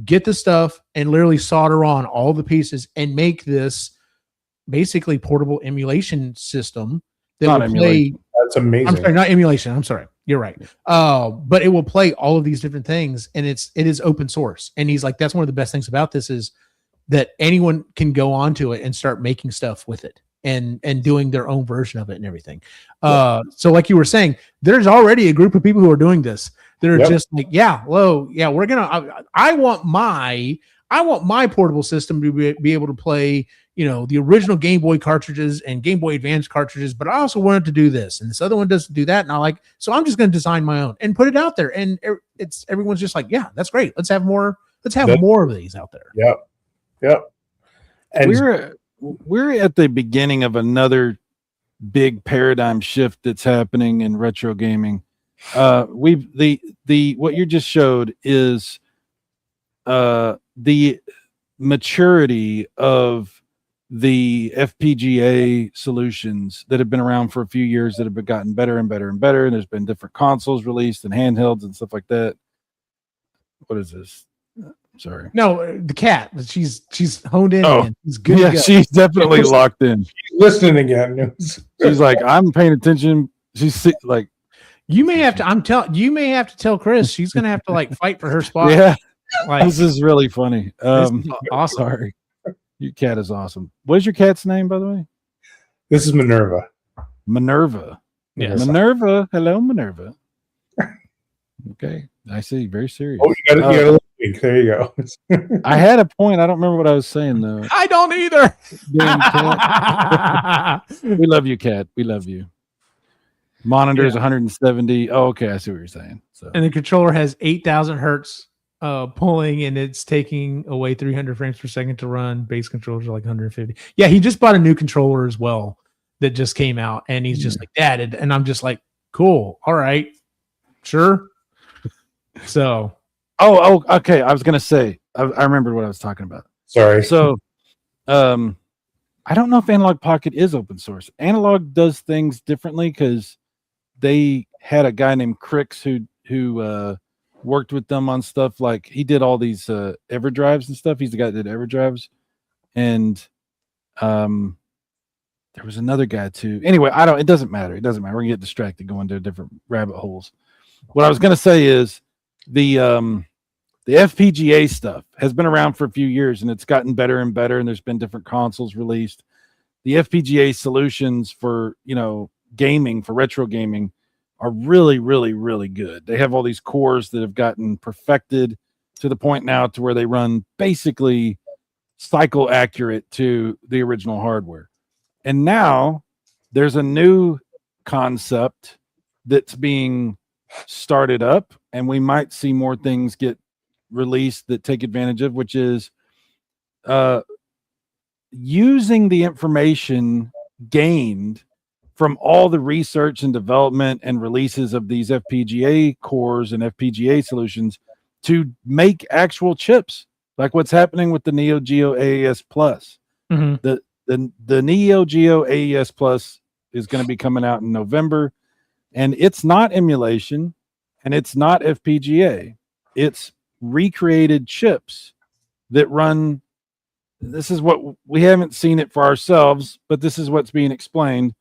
get the stuff and literally solder on all the pieces and make this basically portable emulation system that will play. That's amazing. I'm sorry, not emulation. I'm sorry. You're right. But it will play all of these different things, and it is open source. And he's like, that's one of the best things about this is that anyone can go onto it and start making stuff with it and doing their own version of it and everything. So like you were saying, there's already a group of people who are doing this. They're just like, we're gonna. I want my portable system to be able to play, the original Game Boy cartridges and Game Boy Advance cartridges, but I also wanted to do this, and this other one doesn't do that, and so I'm just going to design my own and put it out there, and everyone's just like, yeah, that's great. Let's have more of these out there. Yep. And we're at the beginning of another big paradigm shift that's happening in retro gaming. What you just showed is the maturity of the FPGA solutions that have been around for a few years, that have gotten better and better and better. And there's been different consoles released and handhelds and stuff like that. What is this? Sorry. No, the cat. She's honed in. Oh, she's good. Yeah, she's definitely locked in. She's listening again. She's like, I'm paying attention. She's like, you may have to. You may have to tell Chris. She's gonna have to fight for her spot. Yeah, this is really funny. Awesome. Sorry. Your cat is awesome. What is your cat's name, by the way? This is Minerva. Yes. Minerva. Hello, Minerva. Okay. I see. Very serious. Oh, you got a link. There you go. I had a point. I don't remember what I was saying, though. I don't either. We love you, cat. We love you. Monitor is 170. Oh, okay. I see what you're saying. So, and the controller has 8,000 hertz pulling, and it's taking away 300 frames per second to run. Base controllers are like 150. Yeah, he just bought a new controller as well that just came out, and he's just like, Dad, and I'm just like, cool, all right, sure. So, okay. I was gonna say, I remembered what I was talking about. Sorry. So, I don't know if Analog Pocket is open source. Analog does things differently because they had a guy named Crix who worked with them on stuff. Like, he did all these EverDrives and stuff. He's the guy that did EverDrives, and there was another guy too. Anyway, it doesn't matter. We're gonna get distracted going to different rabbit holes. What I was gonna say is the FPGA stuff has been around for a few years, and it's gotten better and better, and there's been different consoles released. The FPGA solutions for gaming, for retro gaming, are really, really, really good. They have all these cores that have gotten perfected to the point now to where they run basically cycle accurate to the original hardware. And now there's a new concept that's being started up, and we might see more things get released that take advantage of, which is using the information gained from all the research and development and releases of these FPGA cores and FPGA solutions to make actual chips, like what's happening with the Neo Geo AES Plus. mm-hmm. The Neo Geo AES Plus is going to be coming out in November, and it's not emulation and it's not FPGA. It's recreated chips that run. This is what we haven't seen it for ourselves, but this is what's being explained.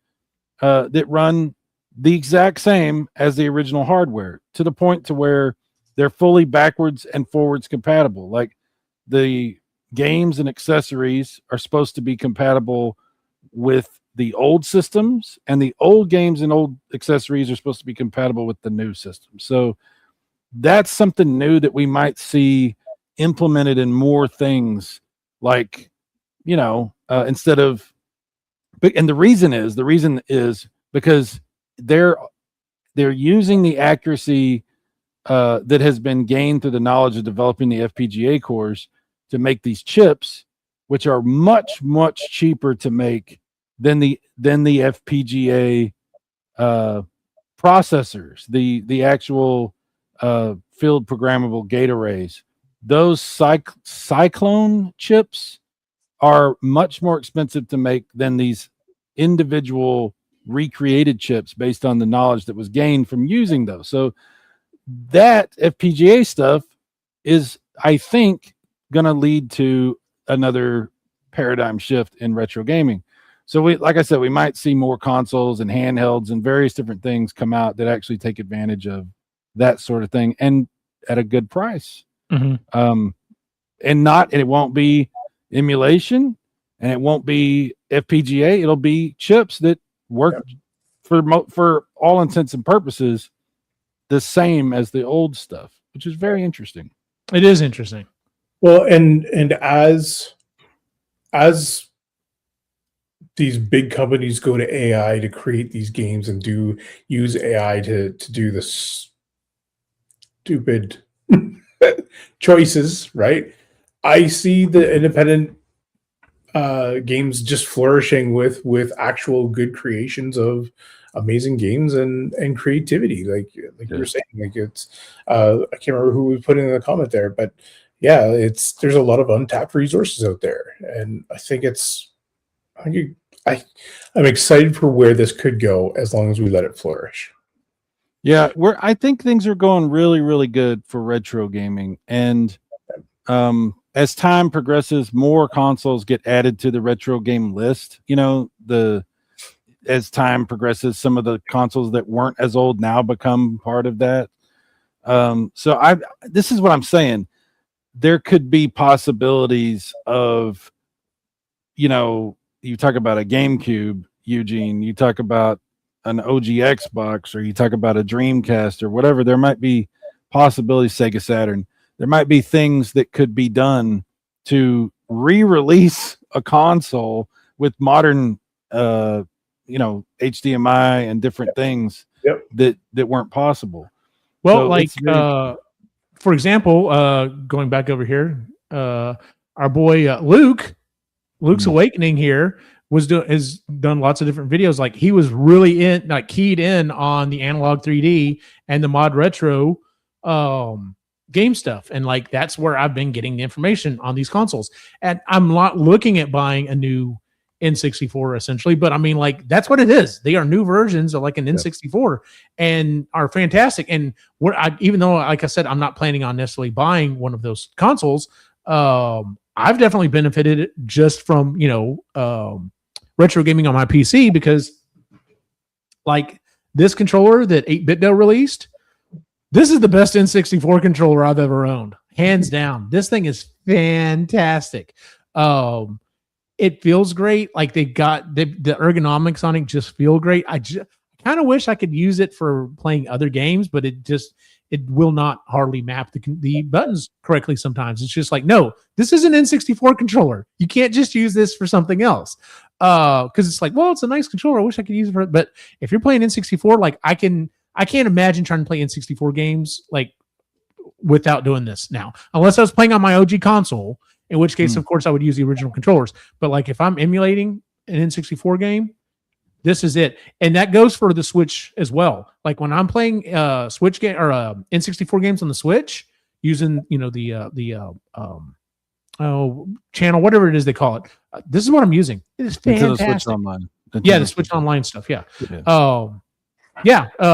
That run the exact same as the original hardware, to the point to where they're fully backwards and forwards compatible. Like, the games and accessories are supposed to be compatible with the old systems, and the old games and old accessories are supposed to be compatible with the new system. So that's something new that we might see implemented in more things, like, instead of. And the reason is because they're using the accuracy that has been gained through the knowledge of developing the FPGA cores to make these chips, which are much, much cheaper to make than the FPGA processors, the actual field programmable gate arrays. Those Cyclone chips are much more expensive to make than these individual recreated chips based on the knowledge that was gained from using those. So that FPGA stuff is, I think, going to lead to another paradigm shift in retro gaming. So like I said, we might see more consoles and handhelds and various different things come out that actually take advantage of that sort of thing, and at a good price. Mm-hmm. And it won't be emulation, and it won't be FPGA. It'll be chips that work for all intents and purposes the same as the old stuff, which is very interesting. It is interesting. Well, and as these big companies go to AI to create these games and use AI to do the stupid choices, right? I see the independent games just flourishing with actual good creations of amazing games and creativity, like you were saying. Like it's I can't remember who was putting in the comment there, but yeah, there's a lot of untapped resources out there, and I think I'm excited for where this could go as long as we let it flourish. Yeah, I think things are going really, really good for retro gaming, and as time progresses, more consoles get added to the retro game list. You know, as time progresses, some of the consoles that weren't as old now become part of that. So this is what I'm saying. There could be possibilities of, you know, you talk about a GameCube, Eugene, you talk about an OG Xbox, or you talk about a Dreamcast or whatever. There might be possibilities, Sega Saturn. There might be things that could be done to re-release a console with modern, HDMI and different things that weren't possible. Well, so for example, going back over here, our boy Luke's Awakening here has done lots of different videos. Like he was really keyed in on the analog 3D and the mod retro game stuff, and like that's where I've been getting the information on these consoles. And I'm not looking at buying a new N64 essentially, but I mean, like that's what it is. They are new versions of like an N64 and are fantastic. And even though, like I said, I'm not planning on necessarily buying one of those consoles, I've definitely benefited just from retro gaming on my PC, because like this controller that 8BitDo released, this is the best N64 controller I've ever owned, hands down. This thing is fantastic. It feels great. Like they got the ergonomics on it just feel great. I kind of wish I could use it for playing other games, but it will not hardly map the buttons correctly sometimes. It's just like, no, this is an N64 controller. You can't just use this for something else. Because it's like, well, it's a nice controller. I wish I could use it for it. But if you're playing N64, like I can't imagine trying to play N64 games like without doing this now. Unless I was playing on my OG console, in which case, of course, I would use the original controllers. But like if I'm emulating an N64 game, this is it. And that goes for the Switch as well. Like when I'm playing Switch game or N64 games on the Switch using, the channel, whatever it is they call it. This is what I'm using. It is fantastic. The Switch Online. The Switch Online stuff. Yeah.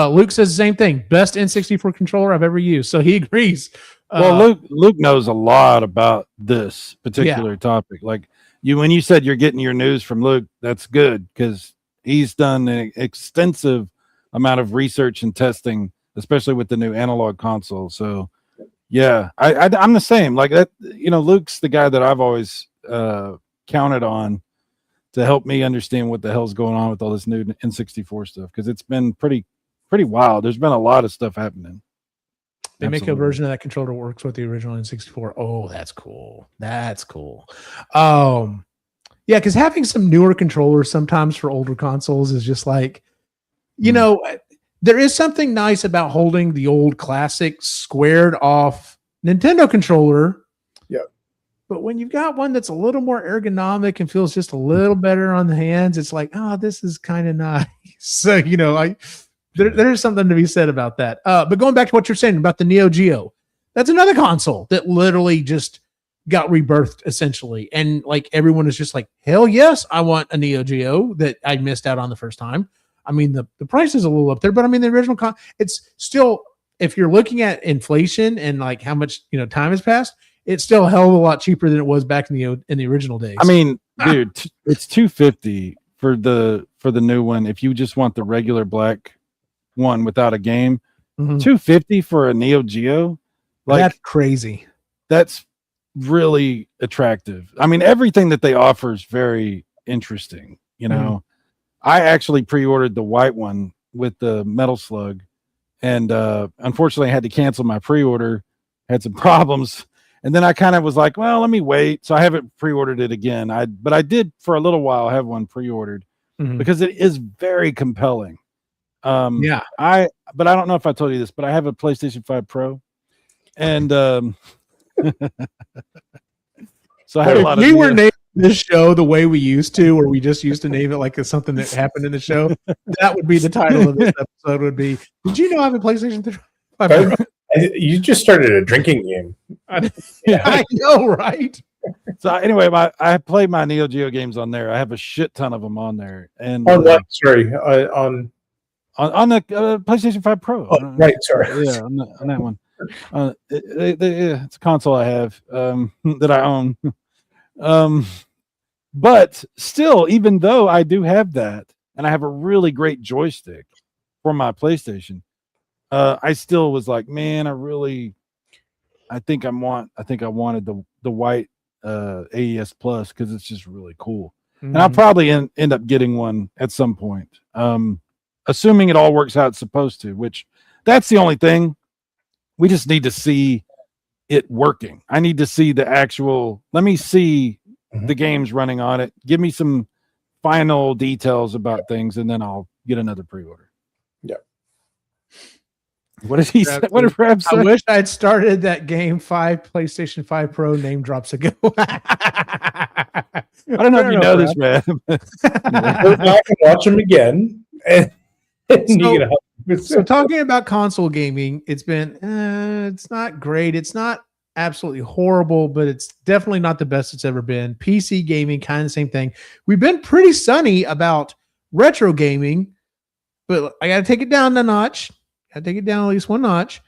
Luke says the same thing. Best N64 controller I've ever used. So he agrees. Well, Luke knows a lot about this particular topic. Like when you said you're getting your news from Luke, that's good, because he's done an extensive amount of research and testing, especially with the new analog console. So yeah, I'm the same. Like that, Luke's the guy that I've always counted on to help me understand what the hell's going on with all this new N64 stuff, because it's been pretty wild. There's been a lot of stuff happening. They make a version of that controller that works with the original N64. Oh, that's cool. That's cool. Yeah, because having some newer controllers sometimes for older consoles is just like, there is something nice about holding the old classic squared off Nintendo controller. Yeah. But when you've got one that's a little more ergonomic and feels just a little better on the hands, it's like, oh, this is kind of nice. So, there's something to be said about that. But going back to what you're saying about the Neo Geo, that's another console that literally just got rebirthed essentially. And like everyone is just like, hell yes, I want a Neo Geo that I missed out on the first time. I mean, the price is a little up there, but I mean, the original it's still, if you're looking at inflation and like how much, time has passed, it's still a hell of a lot cheaper than it was back in the original days. I mean, dude, it's $250 for the new one. If you just want the regular black one without a game, $250 for a Neo Geo, like that's crazy. That's really attractive. I mean, everything that they offer is very interesting. I actually pre-ordered the white one with the Metal Slug, and unfortunately I had to cancel my pre-order, had some problems, And then I kind of was like, well, let me wait. So I haven't pre-ordered it again. But I did for a little while have one pre-ordered because it is very compelling. But I don't know if I told you this, but I have a PlayStation 5 Pro, and so I had a lot of. We were naming this show the way we used to, or we just used to name it like it's something that happened in the show. That would be the title of this episode. Would be, did you know I have a PlayStation 5 Pro? You just started a drinking game. I know, right? So anyway, I play my Neo Geo games on there. I have a shit ton of them on there. And on what? Sorry, on the PlayStation 5 Pro. Right, sorry. Yeah, on that one. It's a console I have that I own. But still, even though I do have that, and I have a really great joystick for my PlayStation, I still was like, man, I think I wanted the white AES Plus because it's just really cool. And I'll probably end up getting one at some point. Assuming it all works out it's supposed to, which that's the only thing. We just need to see it working. I need to see let me see the games running on it. Give me some final details about things, and then I'll get another pre-order. Yeah. What did he say? What did Rab say? I wish I'd started that game 5 PlayStation 5 Pro name drops ago. I don't know if you know this, Rab. Go back and watch them again. So talking about console gaming, it's been it's not great. It's not absolutely horrible, but it's definitely not the best it's ever been. PC gaming, kind of the same thing. We've been pretty sunny about retro gaming, but I got to take it down a notch. Got to take it down at least one notch.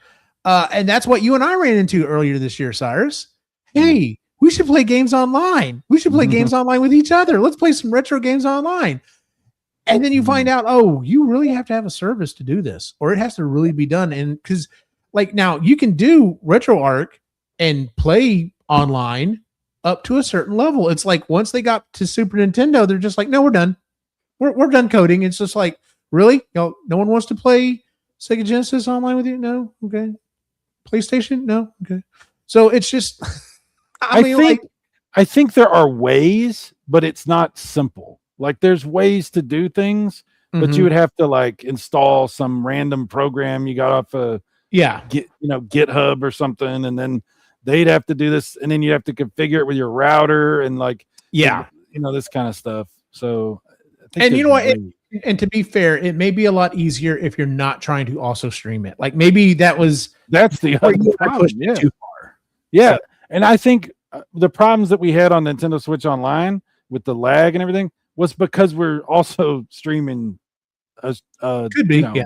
And that's what you and I ran into earlier this year, Cyrus. Hey, we should play games online. We should play games online with each other. Let's play some retro games online. And then you find out, oh, you really have to have a service to do this, or it has to really be done. And because, like, now you can do RetroArch and play online up to a certain level. It's like once they got to Super Nintendo, they're just like, no, we're done. We're done coding. It's just like, really? No one wants to play Sega Genesis online with you? No? Okay. PlayStation? No? Okay. So it's just, I think there are ways, but it's not simple. Like there's ways to do things, but you would have to like install some random program you got off a GitHub or something, and then they'd have to do this, and then you have to configure it with your router and like this kind of stuff. So I think, and you know what? And to be fair, it may be a lot easier if you're not trying to also stream it. Like maybe that's the other problem. Too far. Yeah, so, and I think the problems that we had on Nintendo Switch Online with the lag and everything was because we're also streaming. Could be, I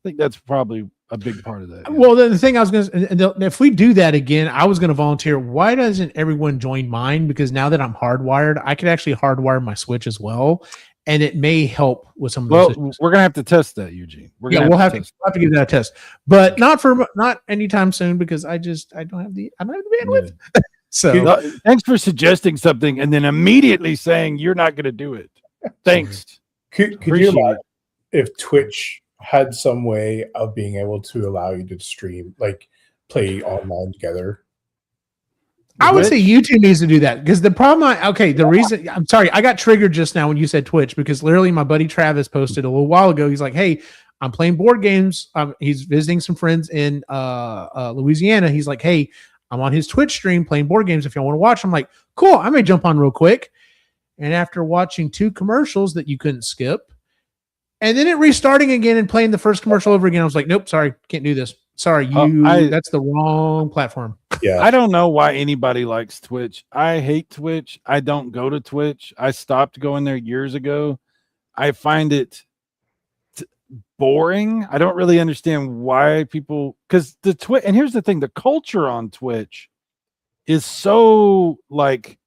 think that's probably a big part of that. Yeah. Well, the thing I was going to, if we do that again, I was going to volunteer. Why doesn't everyone join mine? Because now that I'm hardwired, I could actually hardwire my Switch as well, and it may help with some of those issues. We're going to have to test that, Eugene. We'll have to give that a test, but not anytime soon because I don't have the bandwidth. Yeah. So thanks for suggesting something and then immediately saying you're not going to do it. Thanks. Could you imagine if Twitch had some way of being able to allow you to stream, like play online together? I would say YouTube needs to do that because the problem, I'm sorry, I got triggered just now when you said Twitch because literally my buddy Travis posted a little while ago. He's like, hey, I'm playing board games. He's visiting some friends in Louisiana. He's like, hey, I'm on his Twitch stream playing board games. If y'all want to watch, I'm like, cool. I may jump on real quick. And after watching 2 commercials that you couldn't skip, and then it restarting again and playing the first commercial over again, I was like, nope, sorry, can't do this. Sorry, that's the wrong platform. Yeah, I don't know why anybody likes Twitch. I hate Twitch. I don't go to Twitch. I stopped going there years ago. I find it boring. I don't really understand why people, because the Twitch, and here's the thing, the culture on Twitch is so like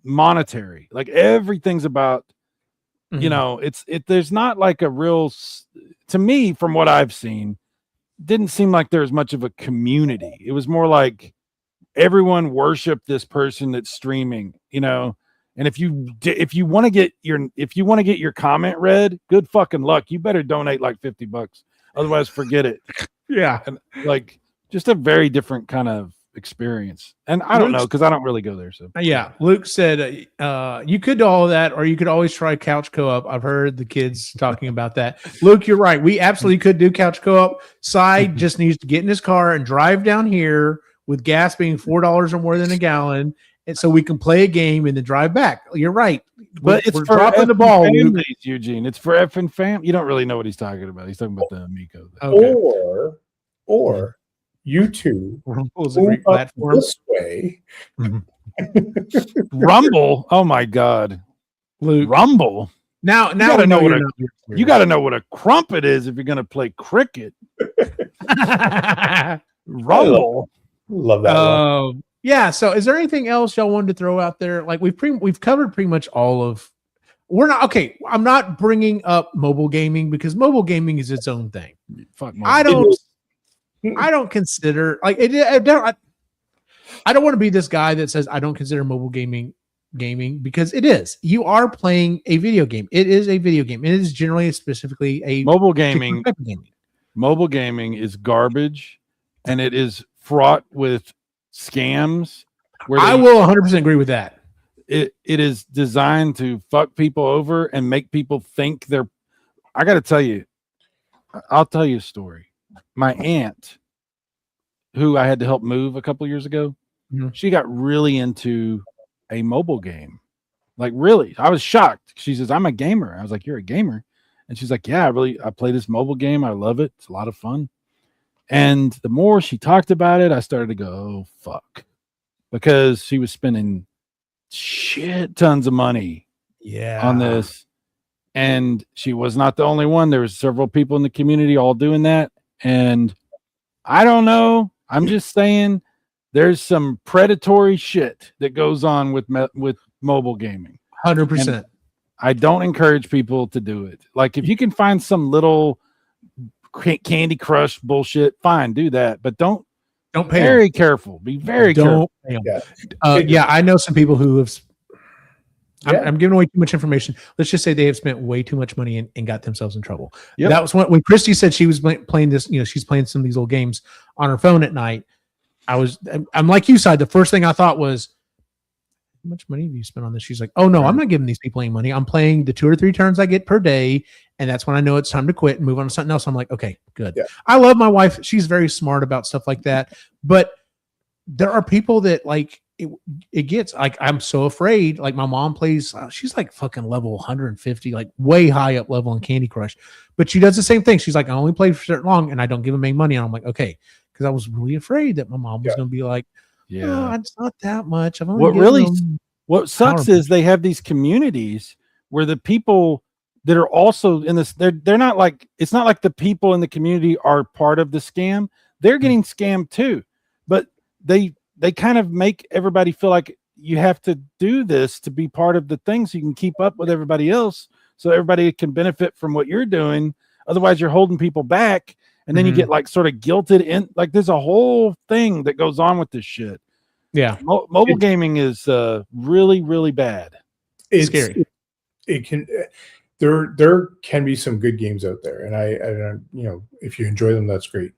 monetary. Like everything's about, there's not like a real, to me, from what I've seen, didn't seem like there's much of a community. It was more like everyone worshiped this person that's streaming, And if you want to get your comment read, good fucking luck. You better donate like $50. Otherwise, forget it. Yeah. And like just a very different kind of experience. And I don't know, because I don't really go there. So yeah, Luke said you could do all of that, or you could always try couch co-op. I've heard the kids talking about that. Luke, you're right. We absolutely could do couch co-op. Cy just needs to get in his car and drive down here with gas being $4 or more than a gallon, and so we can play a game and then drive back. You're right. But it's we're for dropping the ball, families, Eugene. It's for effing fam. You don't really know what he's talking about. He's talking about the Amico. Okay. Or you two Rumble's a great platform. This way. Rumble. Oh my God, Luke. Rumble. Now you gotta know what a crumpet is if you're gonna play cricket. Rumble. Love that. Yeah. So, is there anything else y'all wanted to throw out there? Like we've covered pretty much all of. We're not okay. I'm not bringing up mobile gaming because mobile gaming is its own thing. Fuck. I don't consider like it. I don't want to be this guy that says I don't consider mobile gaming because it is. You are playing a video game. It is a video game. It is generally specifically a mobile gaming. Mobile gaming is garbage, and it is fraught with scams. I will 100% agree with that. It is designed to fuck people over and make people think they're. I got to tell you, I'll tell you a story. My aunt, who I had to help move a couple years ago, she got really into a mobile game. Like really, I was shocked. She says, "I'm a gamer." I was like, "You're a gamer?" And she's like, "Yeah, I play this mobile game. I love it. It's a lot of fun." And the more she talked about it, I started to go, "Oh fuck," because she was spending shit tons of money on this, and she was not the only one. There was several people in the community all doing that, and I don't know. I'm just saying there's some predatory shit that goes on with mobile gaming. 100%. I don't encourage people to do it. Like if you can find some little Candy Crush bullshit, fine, do that, but don't pay. Very careful. Be very careful. Yeah, I know some people who have. I'm giving away too much information. Let's just say they have spent way too much money and got themselves in trouble. Yep. That was when Christy said she was playing this. You know, she's playing some of these old games on her phone at night. I'm like you, Side. The first thing I thought was, how much money have you spent on this? She's like, oh no, I'm not giving these people any money. I'm playing the 2 or 3 turns I get per day. And that's when I know it's time to quit and move on to something else. I'm like, okay, good. Yeah. I love my wife. She's very smart about stuff like that. But there are people that like it gets like, I'm so afraid. Like my mom plays, she's like fucking level 150, like way high up level in Candy Crush. But she does the same thing. She's like, I only play for certain long and I don't give them any money. And I'm like, okay. Because I was really afraid that my mom was going to be like, oh, it's not that much. What sucks is they have these communities where the people that are also in this, they're not like, it's not like the people in the community are part of the scam. They're getting scammed too, but they kind of make everybody feel like you have to do this to be part of the thing so you can keep up with everybody else, so everybody can benefit from what you're doing. Otherwise you're holding people back, and then you get like sort of guilted in. Like there's a whole thing that goes on with this shit. Yeah. Mobile gaming is really, really bad. It's scary. It can, there can be some good games out there. And I you know, if you enjoy them, that's great.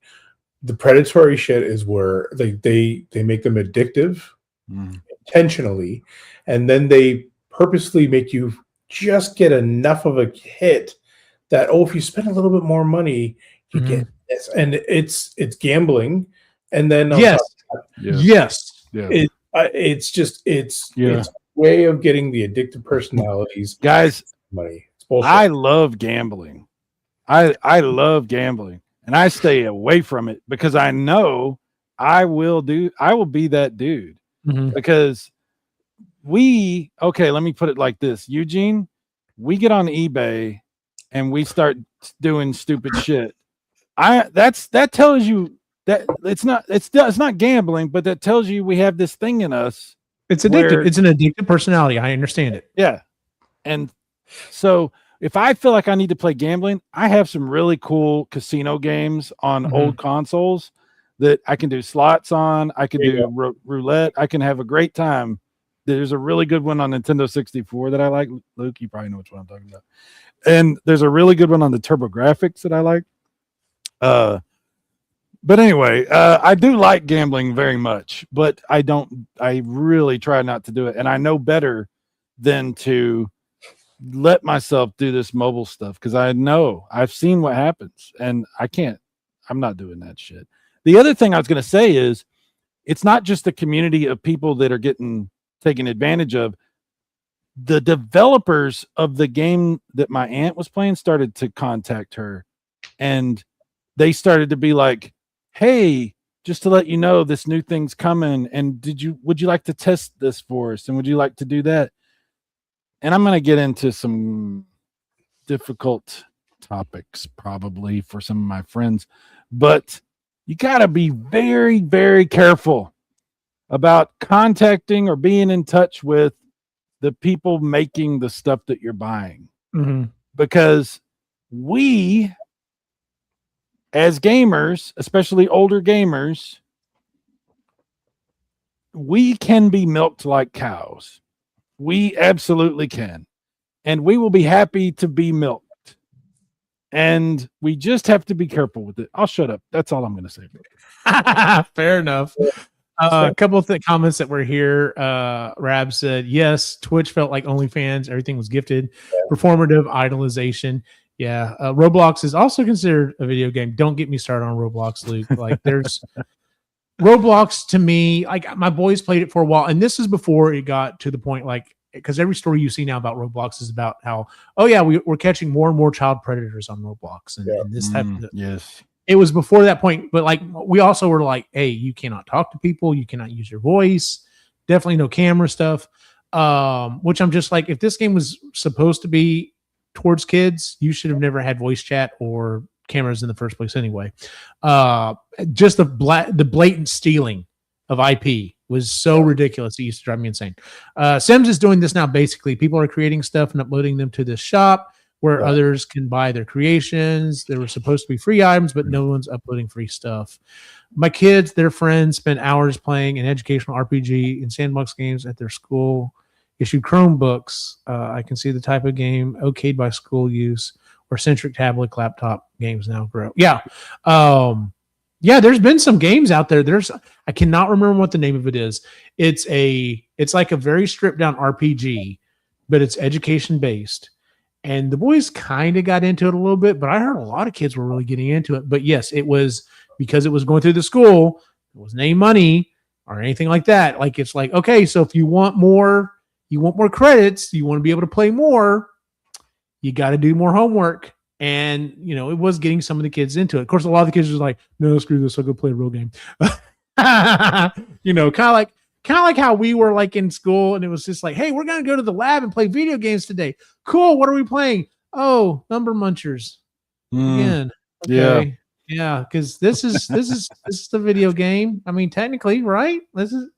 The predatory shit is where they make them addictive intentionally. And then they purposely make you just get enough of a hit that, oh, if you spend a little bit more money, you get this. And it's gambling. And then it's a way of getting the addictive personalities. Guys, money. It's bullshit. I love gambling. I love gambling, and I stay away from it because I know I will be that dude. Because let me put it like this, Eugene, we get on eBay and we start doing stupid shit. That tells you that it's not gambling, but that tells you we have this thing in us. It's addictive. It's an addictive personality. I understand it. Yeah. And so if I feel like I need to play gambling, I have some really cool casino games on old consoles that I can do slots on. I can do roulette. I can have a great time. There's a really good one on Nintendo 64 that I like. Luke, you probably know which one I'm talking about. And there's a really good one on the TurboGrafx that I like. But anyway, I do like gambling very much, but I really try not to do it. And I know better than to let myself do this mobile stuff because I've seen what happens and I'm not doing that shit. The other thing I was going to say is it's not just the community of people that are getting taken advantage of. The developers of the game that my aunt was playing started to contact her, and they started to be like, hey, just to let you know, this new thing's coming. And would you like to test this for us? And would you like to do that? And I'm going to get into some difficult topics probably for some of my friends, but you got to be very, very careful about contacting or being in touch with the people making the stuff that you're buying. Mm-hmm. Because we, as gamers, especially older gamers, we can be milked like cows. We absolutely can. And we will be happy to be milked. And we just have to be careful with it. I'll shut up. That's all I'm going to say. Fair enough. A couple of comments that were here. Rab said, yes, Twitch felt like OnlyFans. Everything was gifted. Performative idolization. Yeah. Roblox is also considered a video game. Don't get me started on Roblox, Luke. Like there's Roblox to me, like my boys played it for a while. And this is before it got to the point, like, because every story you see now about Roblox is about how, oh yeah, we're catching more and more child predators on Roblox. And this type of, yes. It was before that point, but like we also were like, hey, you cannot talk to people, you cannot use your voice, definitely no camera stuff. Which I'm just like, if this game was supposed to be towards kids, you should have never had voice chat or cameras in the first place anyway. Just the blatant stealing of IP was so ridiculous. It used to drive me insane. Sims is doing this now. Basically, people are creating stuff and uploading them to this shop where others can buy their creations. There were supposed to be free items, but no one's uploading free stuff. My kids, their friends, spend hours playing an educational RPG and sandbox games at their school. Issued Chromebooks. I can see the type of game okayed by school use or centric tablet laptop games now grow. Yeah. There's been some games out there. I cannot remember what the name of it is. It's like a very stripped down RPG, but it's education based. And the boys kind of got into it a little bit, but I heard a lot of kids were really getting into it. But yes, it was because it was going through the school. It wasn't any money or anything like that. Like, it's like, okay, so if you want more credits, you want to be able to play more, you got to do more homework. And, it was getting some of the kids into it. Of course, a lot of the kids were like, no, screw this. I'll go play a real game. Kind of like how we were like in school and it was just like, hey, we're going to go to the lab and play video games today. Cool. What are we playing? Oh, Number Munchers. Again. Okay. Yeah. Cause this is the video game. I mean, technically, right? You're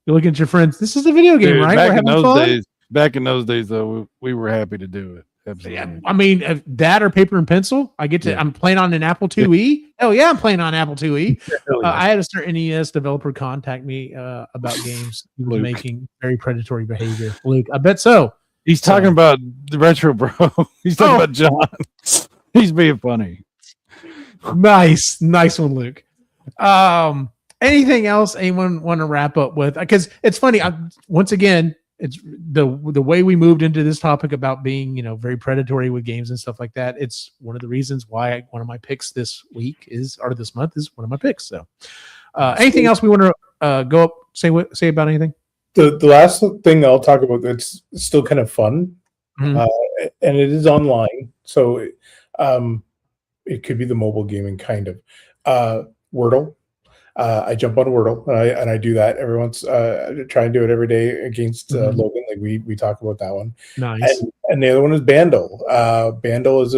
looking at your friends. This is a video game, right? Back in those days, though, we were happy to do it. Absolutely. Yeah, I mean, that or paper and pencil. I'm playing on an Apple IIe. Oh yeah, I'm playing on Apple IIe. I had a certain NES developer contact me about games he was making very predatory behavior. Luke, I bet so. He's talking about the Retro Bro. He's talking about John. He's being funny. Nice one, Luke. Anything else anyone want to wrap up with? Because it's funny. Once again, it's the way we moved into this topic about being, very predatory with games and stuff like that. It's one of the reasons why one of my picks this month is one of my picks. So, anything else we want to go up say about anything? The last thing I'll talk about that's still kind of fun, and it is online, so it could be the mobile gaming kind of Wordle. I jump on Wordle and I do that every once. Try and do it every day against Logan. Like we talk about that one. Nice. And the other one is Bandle. Bandle is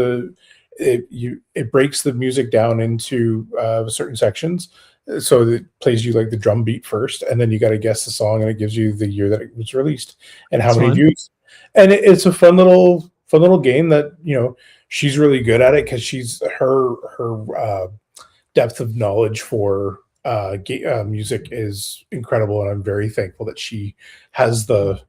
it breaks the music down into certain sections, so it plays you like the drum beat first, and then you got to guess the song, and it gives you the year that it was released and how many views. And it's a fun little game that she's really good at it because she's her depth of knowledge for music is incredible, and I'm very thankful that she has the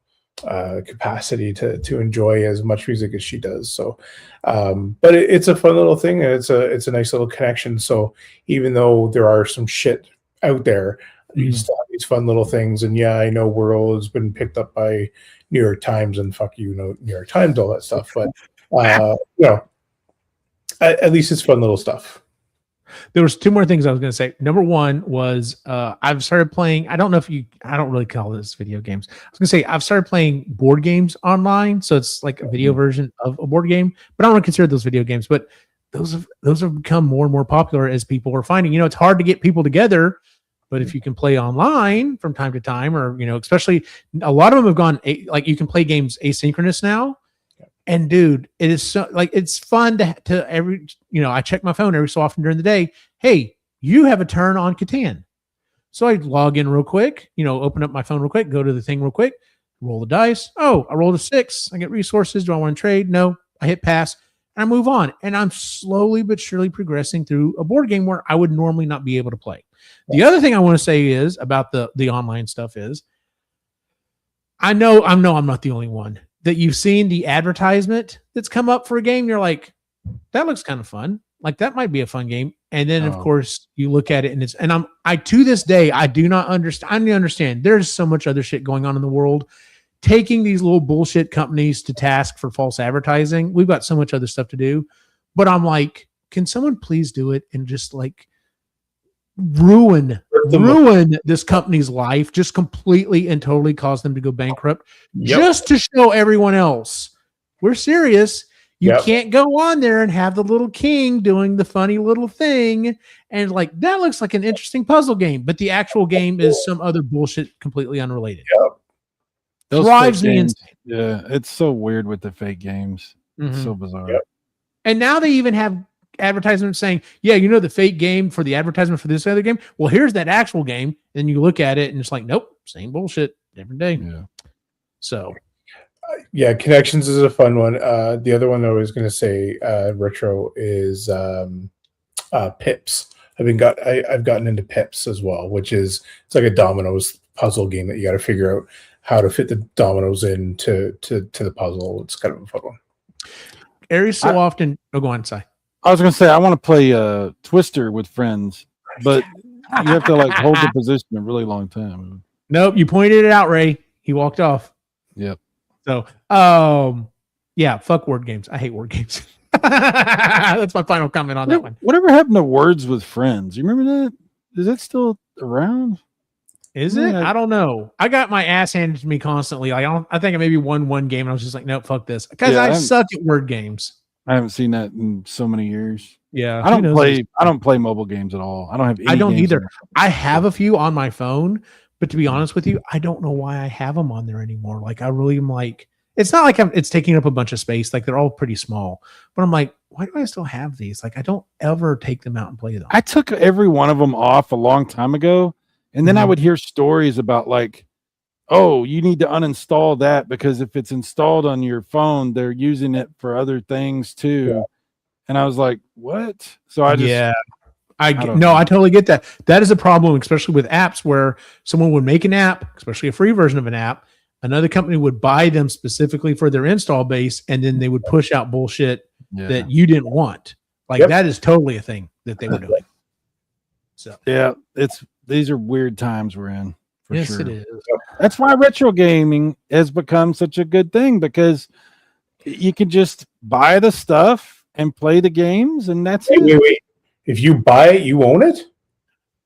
capacity to enjoy as much music as she does. So, but it's a fun little thing, and it's a nice little connection. So even though there are some shit out there, you still have these fun little things. And yeah, I know Whirl has been picked up by New York Times, and fuck you, New York Times, all that stuff. But at least it's fun little stuff. There was two more things I was going to say. Number one was I've started playing. I don't really call this video games. I was going to say I've started playing board games online, so it's like a video version of a board game. But I don't want to consider those video games. But those have become more and more popular as people are finding. It's hard to get people together, but if you can play online from time to time, or especially a lot of them have gone like you can play games asynchronous now. And dude, it is so it's fun to every, I check my phone every so often during the day. Hey, you have a turn on Catan. So I log in real quick, open up my phone real quick, go to the thing real quick, roll the dice. Oh, I rolled a 6. I get resources. Do I want to trade? No. I hit pass and I move on. And I'm slowly but surely progressing through a board game where I would normally not be able to play. The other thing I want to say is about the online stuff is I know I'm not the only one that you've seen the advertisement that's come up for a game. You're like, that looks kind of fun. Like that might be a fun game. And then of course you look at it and I to this day, I do not understand. I need to understand there's so much other shit going on in the world, taking these little bullshit companies to task for false advertising. We've got so much other stuff to do, but I'm like, can someone please do it and just like ruin this company's life, just completely and totally cause them to go bankrupt, just to show everyone else we're serious. You can't go on there and have the little king doing the funny little thing and like that looks like an interesting puzzle game, but the actual game is some other bullshit completely unrelated. Drives me insane. Yeah, it's so weird with the fake games. It's so bizarre. And now they even have advertisement saying, the fake game for the advertisement for this other game. Well, here's that actual game. And you look at it and it's like, nope, same bullshit, different day. Yeah. So, Connections is a fun one. The other one I was going to say, retro is Pips. I've gotten into Pips as well, which is it's like a dominoes puzzle game that you got to figure out how to fit the dominoes into the puzzle. It's kind of a fun one. Every so often, go on, Si. I was going to say, I want to play Twister with friends, but you have to like hold the position a really long time. Nope. You pointed it out, Ray. He walked off. Yep. So, fuck word games. I hate word games. That's my final comment on that one. Whatever happened to Words with Friends? You remember that? Is that still around? Is it? I don't know. I got my ass handed to me constantly. I think I maybe won one game and I was just like, nope, fuck this. Because I suck at word games. I haven't seen that in so many years. Yeah. I don't play mobile games at all. I don't have any I don't either. I have a few on my phone, but to be honest with you, I don't know why I have them on there anymore. Like I really am like, it's not like it's taking up a bunch of space. Like they're all pretty small, but I'm like, why do I still have these? Like I don't ever take them out and play them. I took every one of them off a long time ago. And then I would hear stories about like, oh, you need to uninstall that because if it's installed on your phone, they're using it for other things too. Yeah. And I was like, what? So I just, I totally get that. That is a problem, especially with apps where someone would make an app, especially a free version of an app. Another company would buy them specifically for their install base. And then they would push out bullshit that you didn't want. Like that is totally a thing that they were doing. So these are weird times we're in. Yes, sure. It is. That's why retro gaming has become such a good thing because you can just buy the stuff and play the games, and that's it. Wait. If you buy it, you own it?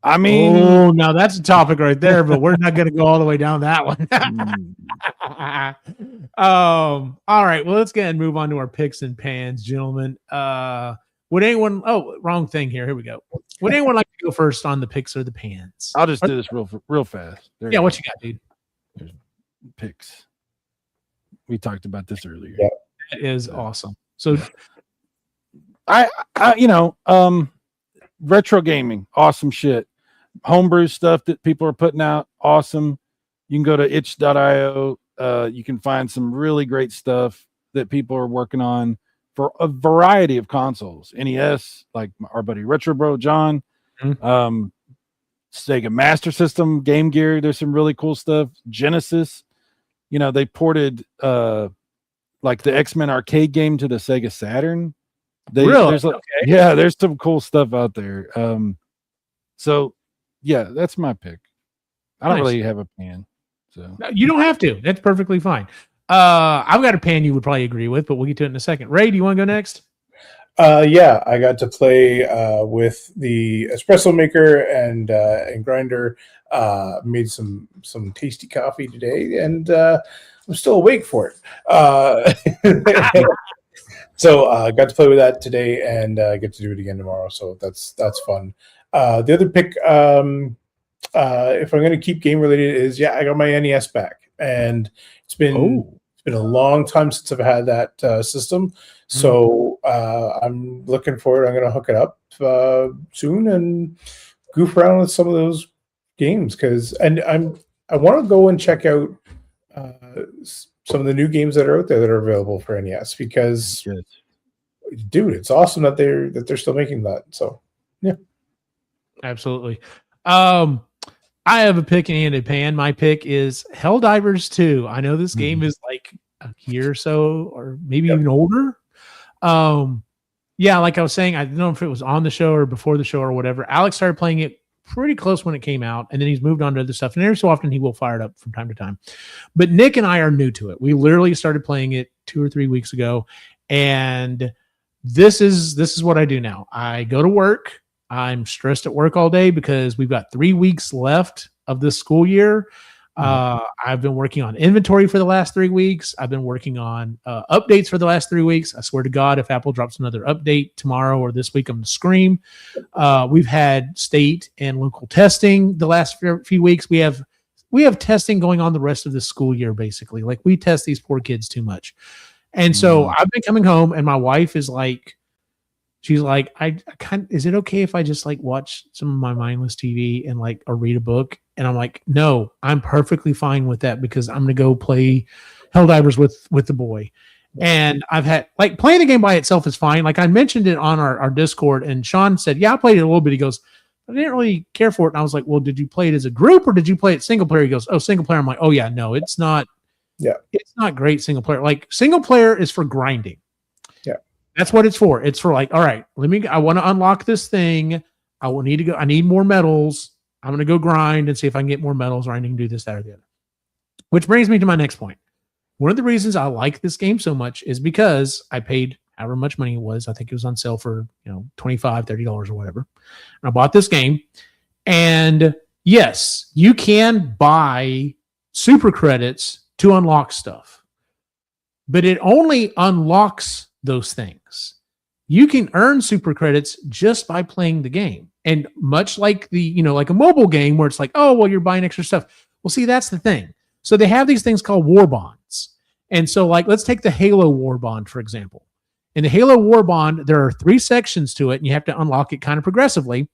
I mean, oh, now that's a topic right there, but we're not going to go all the way down that one. All right. Well, let's go ahead and move on to our picks and pans, gentlemen. Would anyone? Oh, wrong thing here. Here we go. Would anyone like to go first on the picks or the pans? I'll just do this real fast. What you got, dude? There's picks. We talked about this earlier. Yeah. That is awesome. So, retro gaming, awesome shit. Homebrew stuff that people are putting out, awesome. You can go to itch.io. You can find some really great stuff that people are working on for a variety of consoles. NES, like our buddy Retro Bro John, Sega Master System, Game Gear. There's some really cool stuff. Genesis, they ported like the X-Men arcade game to the Sega Saturn. Really? Yeah, there's some cool stuff out there. So yeah, that's my pick. I don't really have a pan. So no, you don't have to. That's perfectly fine. I've got a pan you would probably agree with, but we'll get to it in a second. Ray, do you want to go next? Yeah, I got to play with the espresso maker and grinder. Made some tasty coffee today, and I'm still awake for it. So I got to play with that today, and get to do it again tomorrow. So that's fun. The other pick, if I'm going to keep game related, is I got my NES back, and it's been a long time since I've had that system. So I'm looking forward. I'm going to hook it up soon and goof around with some of those games I want to go and check out some of the new games that are out there that are available for NES because, dude, it's awesome that they're still making that. So yeah, absolutely. I have a pick and a pan. My pick is Helldivers 2. I know this game is like a year or so, or maybe even older. Yeah, like I was saying, I don't know if it was on the show or before the show or whatever. Alex started playing it pretty close when it came out, and then he's moved on to other stuff. And every so often he will fire it up from time to time. But Nick and I are new to it. We literally started playing it 2 or 3 weeks ago, and this is what I do now. I go to work. I'm stressed at work all day because we've got 3 weeks left of this school year. I've been working on inventory for the last 3 weeks. I've been working on updates for the last 3 weeks. I swear to God, if Apple drops another update tomorrow or this week, I'm going to scream. We've had state and local testing the last few weeks. We have testing going on the rest of the school year, basically. Like, we test these poor kids too much. And so I've been coming home, and my wife is like, she's like, is it okay if I just like watch some of my mindless TV and like, or read a book? And I'm like, no, I'm perfectly fine with that because I'm going to go play Helldivers with the boy. And I've had like playing the game by itself is fine. Like, I mentioned it on our Discord, and Sean said, yeah, I played it a little bit. He goes, I didn't really care for it. And I was like, well, did you play it as a group or did you play it single player? He goes, oh, single player. I'm like, oh yeah, no, it's not. Yeah. It's not great single player. Like, single player is for grinding. That's what it's for. It's for like, all right, I want to unlock this thing. I need more medals. I'm going to go grind and see if I can get more medals, or I can do this, that, or the other. Which brings me to my next point. One of the reasons I like this game so much is because I paid however much money it was. I think it was on sale for, $25, $30 or whatever. And I bought this game. And yes, you can buy super credits to unlock stuff, but it only unlocks those things. You can earn super credits just by playing the game. And much like like a mobile game where it's like, oh, well, you're buying extra stuff. Well, see, that's the thing. So they have these things called war bonds. And so, like, let's take the Halo war bond, for example. In the Halo war bond, there are 3 sections to it, and you have to unlock it kind of progressively,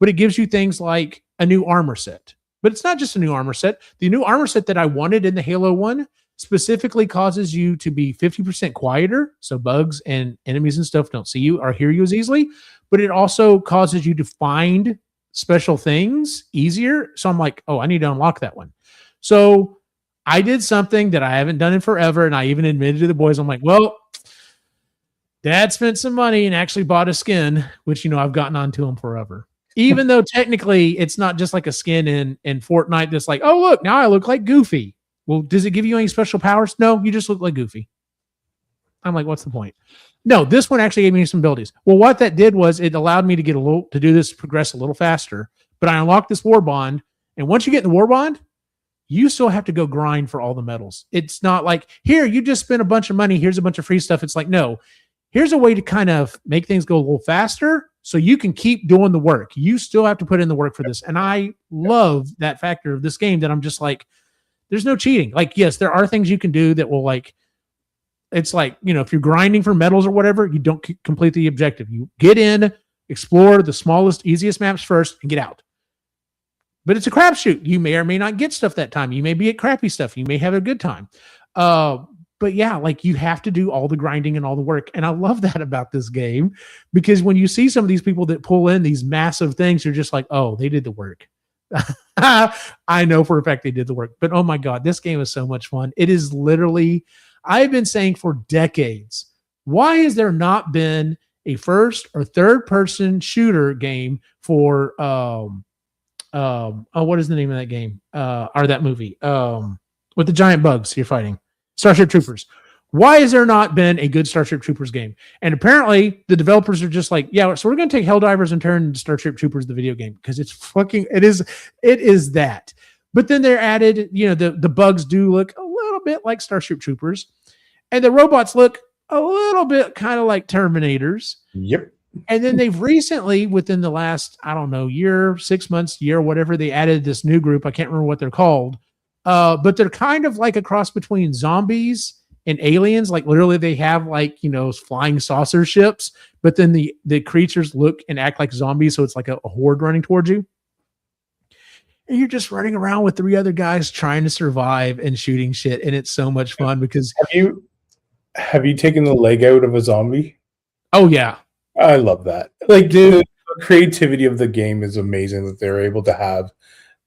but it gives you things like a new armor set. But it's not just a new armor set. The new armor set that I wanted in the Halo one specifically causes you to be 50% quieter, so bugs and enemies and stuff don't see you or hear you as easily, but it also causes you to find special things easier. So I'm like, oh, I need to unlock that one. So I did something that I haven't done in forever, and I even admitted to the boys, I'm like, well, Dad spent some money and actually bought a skin, which, I've gotten onto him forever. Even though technically it's not just like a skin in Fortnite that's like, oh, look, now I look like Goofy. Well, does it give you any special powers? No, you just look like Goofy. I'm like, what's the point? No, this one actually gave me some abilities. Well, what that did was it allowed me to progress a little faster, but I unlocked this war bond. And once you get in the war bond, you still have to go grind for all the medals. It's not like, here, you just spent a bunch of money. Here's a bunch of free stuff. It's like, no, here's a way to kind of make things go a little faster so you can keep doing the work. You still have to put in the work for this. And I love that factor of this game that I'm just like, there's no cheating. Like, yes, there are things you can do that will like, it's like, if you're grinding for medals or whatever, you don't complete the objective. You get in, explore the smallest, easiest maps first and get out. But it's a crapshoot. You may or may not get stuff that time. You may be at crappy stuff. You may have a good time. But yeah, like, you have to do all the grinding and all the work. And I love that about this game, because when you see some of these people that pull in these massive things, you're just like, oh, they did the work. I know for a fact they did the work, but oh my God, this game is so much fun. It is literally, I've been saying for decades, why has there not been a first or third person shooter game for, what is the name of that game? Or that movie, with the giant bugs you're fighting, Starship Troopers. Why has there not been a good Starship Troopers game? And apparently the developers are just like, yeah, so we're going to take Helldivers and turn into Starship Troopers, the video game, because it is that. But then they're added, the bugs do look a little bit like Starship Troopers, and the robots look a little bit kind of like Terminators. Yep. And then they've recently, within the last, I don't know, year, 6 months, year, whatever, they added this new group. I can't remember what they're called. But they're kind of like a cross between zombies and aliens. Like literally they have flying saucer ships, but then the creatures look and act like zombies. So it's like a horde running towards you. And you're just running around with 3 other guys trying to survive and shooting shit. And it's so much fun because have you taken the leg out of a zombie? Oh yeah. I love that. Like the creativity of the game is amazing that they're able to have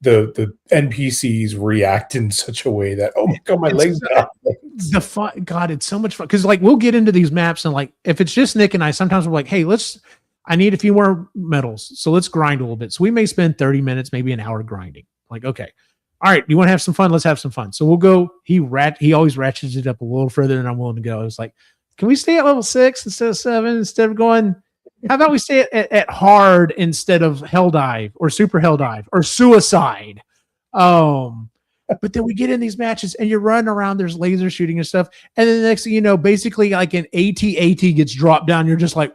the NPCs react in such a way that, oh my God, my legs are the fun. God, it's so much fun. Cause we'll get into these maps and if it's just Nick and I, sometimes we're like, hey, I need a few more medals. So let's grind a little bit. So we may spend 30 minutes, maybe an hour grinding. Like, okay. All right. You want to have some fun? Let's have some fun. So we'll go, he always ratchets it up a little further than I'm willing to go. I was like, can we stay at level 6 instead of 7, instead of going, how about we stay at hard instead of hell dive or super hell dive or suicide? But then we get in these matches and you're running around, there's laser shooting and stuff. And then the next thing you know, basically like an AT gets dropped down. You're just like,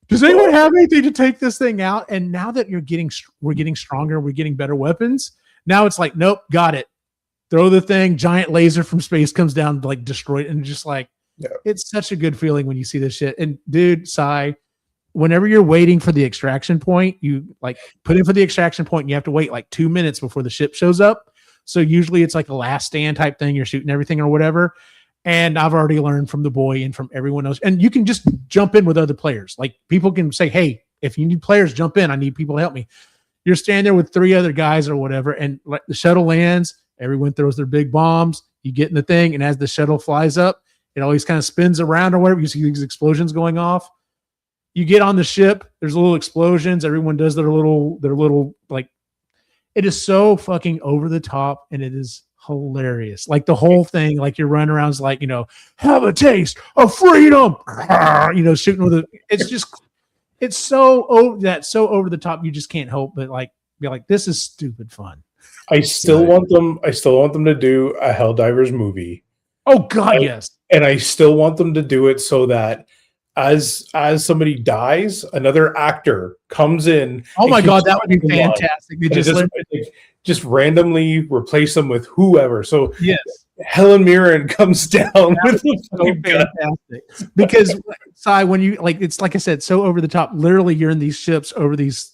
does anyone have anything to take this thing out? And now that we're getting stronger, we're getting better weapons. Now it's like, nope, got it. Throw the thing, giant laser from space comes down, like destroy it. And just like, yeah. It's such a good feeling when you see this shit. And dude, Sai, whenever you're waiting for the extraction point, you put in for the extraction point and you have to wait 2 minutes before the ship shows up. So usually it's like a last stand type thing. You're shooting everything or whatever. And I've already learned from the boy and from everyone else. And you can just jump in with other players. Like people can say, hey, if you need players, jump in. I need people to help me. You're standing there with 3 other guys or whatever. And the shuttle lands, everyone throws their big bombs. You get in the thing. And as the shuttle flies up, it always kind of spins around or whatever. You see these explosions going off. You get on the ship. There's little explosions. Everyone does their little it is so fucking over the top and it is hilarious. Like the whole thing, you're running around is have a taste of freedom, shooting with it's so over the top. You just can't help but be like, this is stupid fun. I still want them to do a Helldivers movie. Oh God, yes. And I still want them to do it so that as somebody dies, another actor comes in. Oh my God, that would be fantastic. They just randomly replace them with whoever. So yes, Helen Mirren comes down with so fantastic. Because Sai, when you it's like I said, so over the top. Literally, you're in these ships over these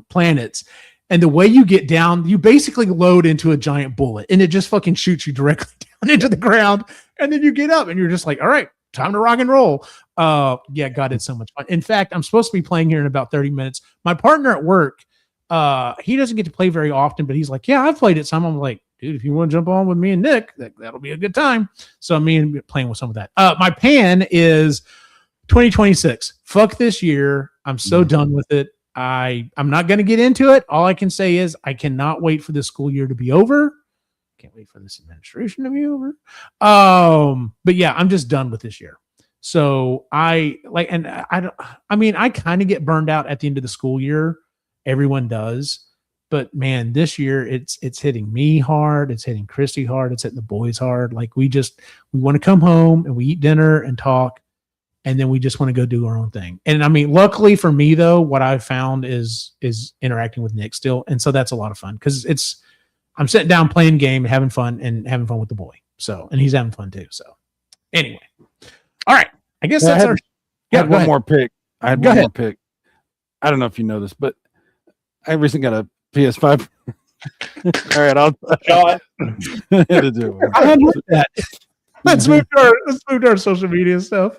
planets. And the way you get down, you basically load into a giant bullet and it just fucking shoots you directly down into the ground. And then you get up and you're just like, all right, time to rock and roll. Yeah, God, it's so much fun. In fact, I'm supposed to be playing here in about 30 minutes. My partner at work, he doesn't get to play very often, but he's like, yeah, I've played it some. I'm like, dude, if you want to jump on with me and Nick, that'll be a good time. So me and playing with some of that. My pan is 2026. Fuck this year. I'm so done with it. I'm not going to get into it. All I can say is I cannot wait for this school year to be over. Can't wait for this administration to be over. But yeah, I'm just done with this year. So I kind of get burned out at the end of the school year. Everyone does. But man, this year it's hitting me hard. It's hitting Christy hard. It's hitting the boys hard. We want to come home and we eat dinner and talk. And then we just want to go do our own thing. And I mean, luckily for me though, what I've found is interacting with Nick still. And so that's a lot of fun because I'm sitting down playing game, having fun with the boy. So, and he's having fun too. So anyway, all right. I guess that's I had one more pick. I don't know if you know this, but I recently got a PS5. All right. I had to do it. I had looked at that. Let's move to our social media stuff.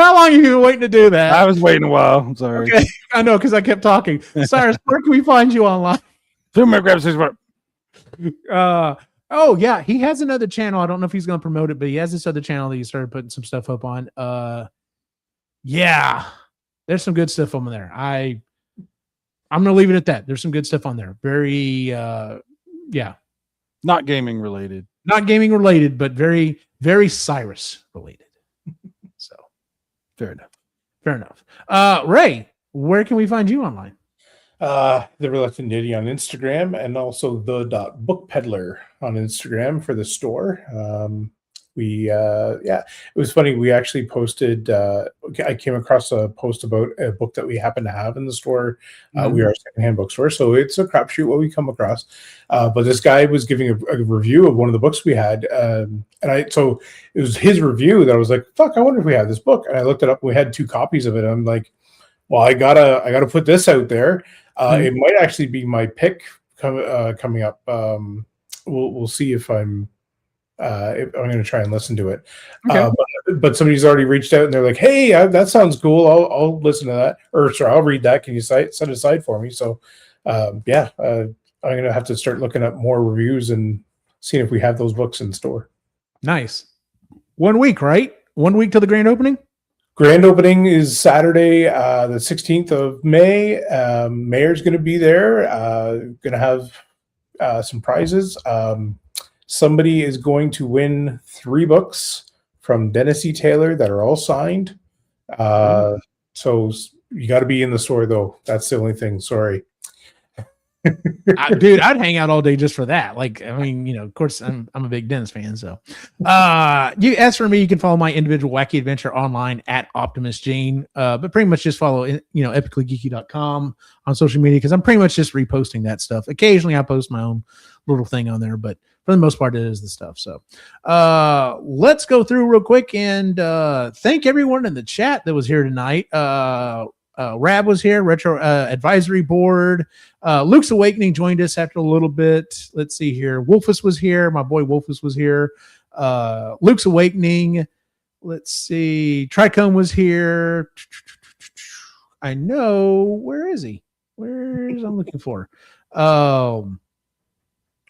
How long have you been waiting to do that? I was waiting a while. I'm sorry. Okay, I know because I kept talking. Cyrus, where can we find you online? Oh yeah, he has another channel. I don't know if he's going to promote it, but he has this other channel that he started putting some stuff up on. Yeah, there's some good stuff on there. I'm going to leave it at that. There's some good stuff on there. Very, not gaming related, but very, very Cyrus related. So fair enough. Ray, where can we find you online? The Reluctant Nitty on Instagram, and also the Book Peddler on Instagram for the store. It was funny. We actually posted. I came across a post about a book that we happen to have in the store. We are a secondhand bookstore, so it's a crapshoot what we come across. But this guy was giving a review of one of the books we had, so it was his review that I was like, "Fuck, I wonder if we have this book." And I looked it up. And we had 2 copies of it. I'm like, "Well, I gotta put this out there." It might actually be my pick coming up. We'll see if I'm going to try and listen to it. Okay. But somebody's already reached out and they're like, "Hey, that sounds cool. I'll listen to that." Or sorry, I'll read that. Can you set it aside for me? So, I'm going to have to start looking up more reviews and seeing if we have those books in store. Nice. 1 week, right? 1 week till the grand opening? Grand opening is Saturday, the 16th of May. Mayor's going to be there. Going to have some prizes. Somebody is going to win 3 books from Dennis E. Taylor that are all signed. So you got to be in the store, though. That's the only thing. Sorry. Dude, I'd hang out all day just for that. Like, I mean, of course, I'm a big Dennis fan. So, as for me, you can follow my individual wacky adventure online at Optimus Gene. But pretty much just follow, epicallygeeky.com on social media because I'm pretty much just reposting that stuff. Occasionally, I post my own little thing on there, but for the most part, it is the stuff. So, let's go through real quick and thank everyone in the chat that was here tonight. Rab was here, Retro Advisory Board. Luke's Awakening joined us after a little bit. Let's see here. Wolfus was here. My boy Wolfus was here. Luke's Awakening. Let's see. Tricone was here. I know. Where is he? Where's I'm looking for?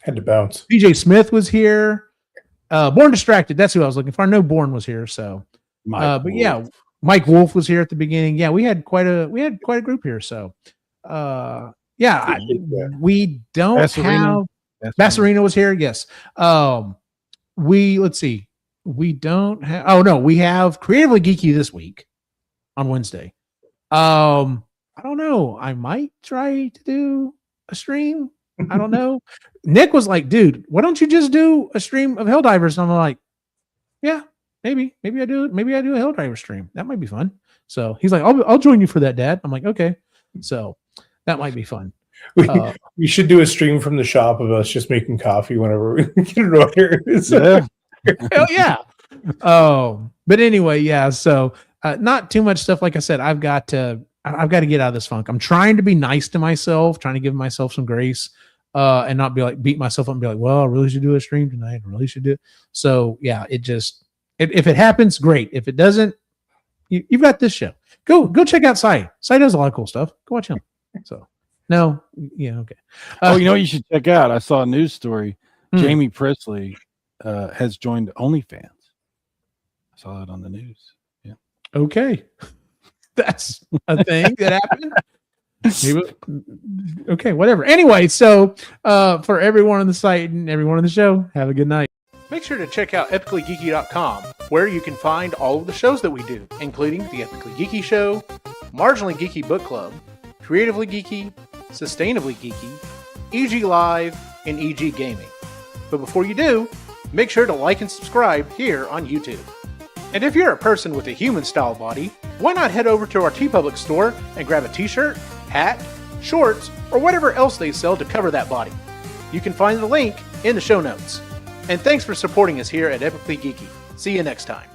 Had to bounce. PJ Smith was here. Born Distracted. That's who I was looking for. I know Born was here. So, but yeah. Mike Wolf was here at the beginning. Yeah, we had quite a group here. So, we don't have Bassarino was here. Yes. Let's see. We don't have. Oh no, we have Creatively Geeky this week on Wednesday. I don't know. I might try to do a stream. I don't know. Nick was like, "Dude, why don't you just do a stream of Helldivers?" And I'm like, "Yeah." Maybe I do a Helldiver stream. That might be fun. So he's like, I'll join you for that, Dad. I'm like, okay. So that might be fun. We should do a stream from the shop of us just making coffee whenever we get it ordered. Yeah. Hell yeah. But anyway, yeah. So not too much stuff. Like I said, I've got to get out of this funk. I'm trying to be nice to myself, trying to give myself some grace, and not be like beat myself up and be like, well, I really should do a stream tonight. I really should do it. So yeah, it just. If it happens, great. If it doesn't, you've got this show. Go check out Sai. Sai does a lot of cool stuff. Go watch him. So, no, yeah, okay. You should check out. I saw a news story. Jamie Presley has joined OnlyFans. I saw it on the news. Yeah. Okay, that's a thing that happened. Okay, whatever. Anyway, so for everyone on the site and everyone on the show, have a good night. Make sure to check out epicallygeeky.com, where you can find all of the shows that we do, including the Epically Geeky Show, Marginally Geeky Book Club, Creatively Geeky, Sustainably Geeky, EG Live, and EG Gaming. But before you do, make sure to like and subscribe here on YouTube. And if you're a person with a human-style body, why not head over to our TeePublic store and grab a t-shirt, hat, shorts, or whatever else they sell to cover that body. You can find the link in the show notes. And thanks for supporting us here at Epically Geeky. See you next time.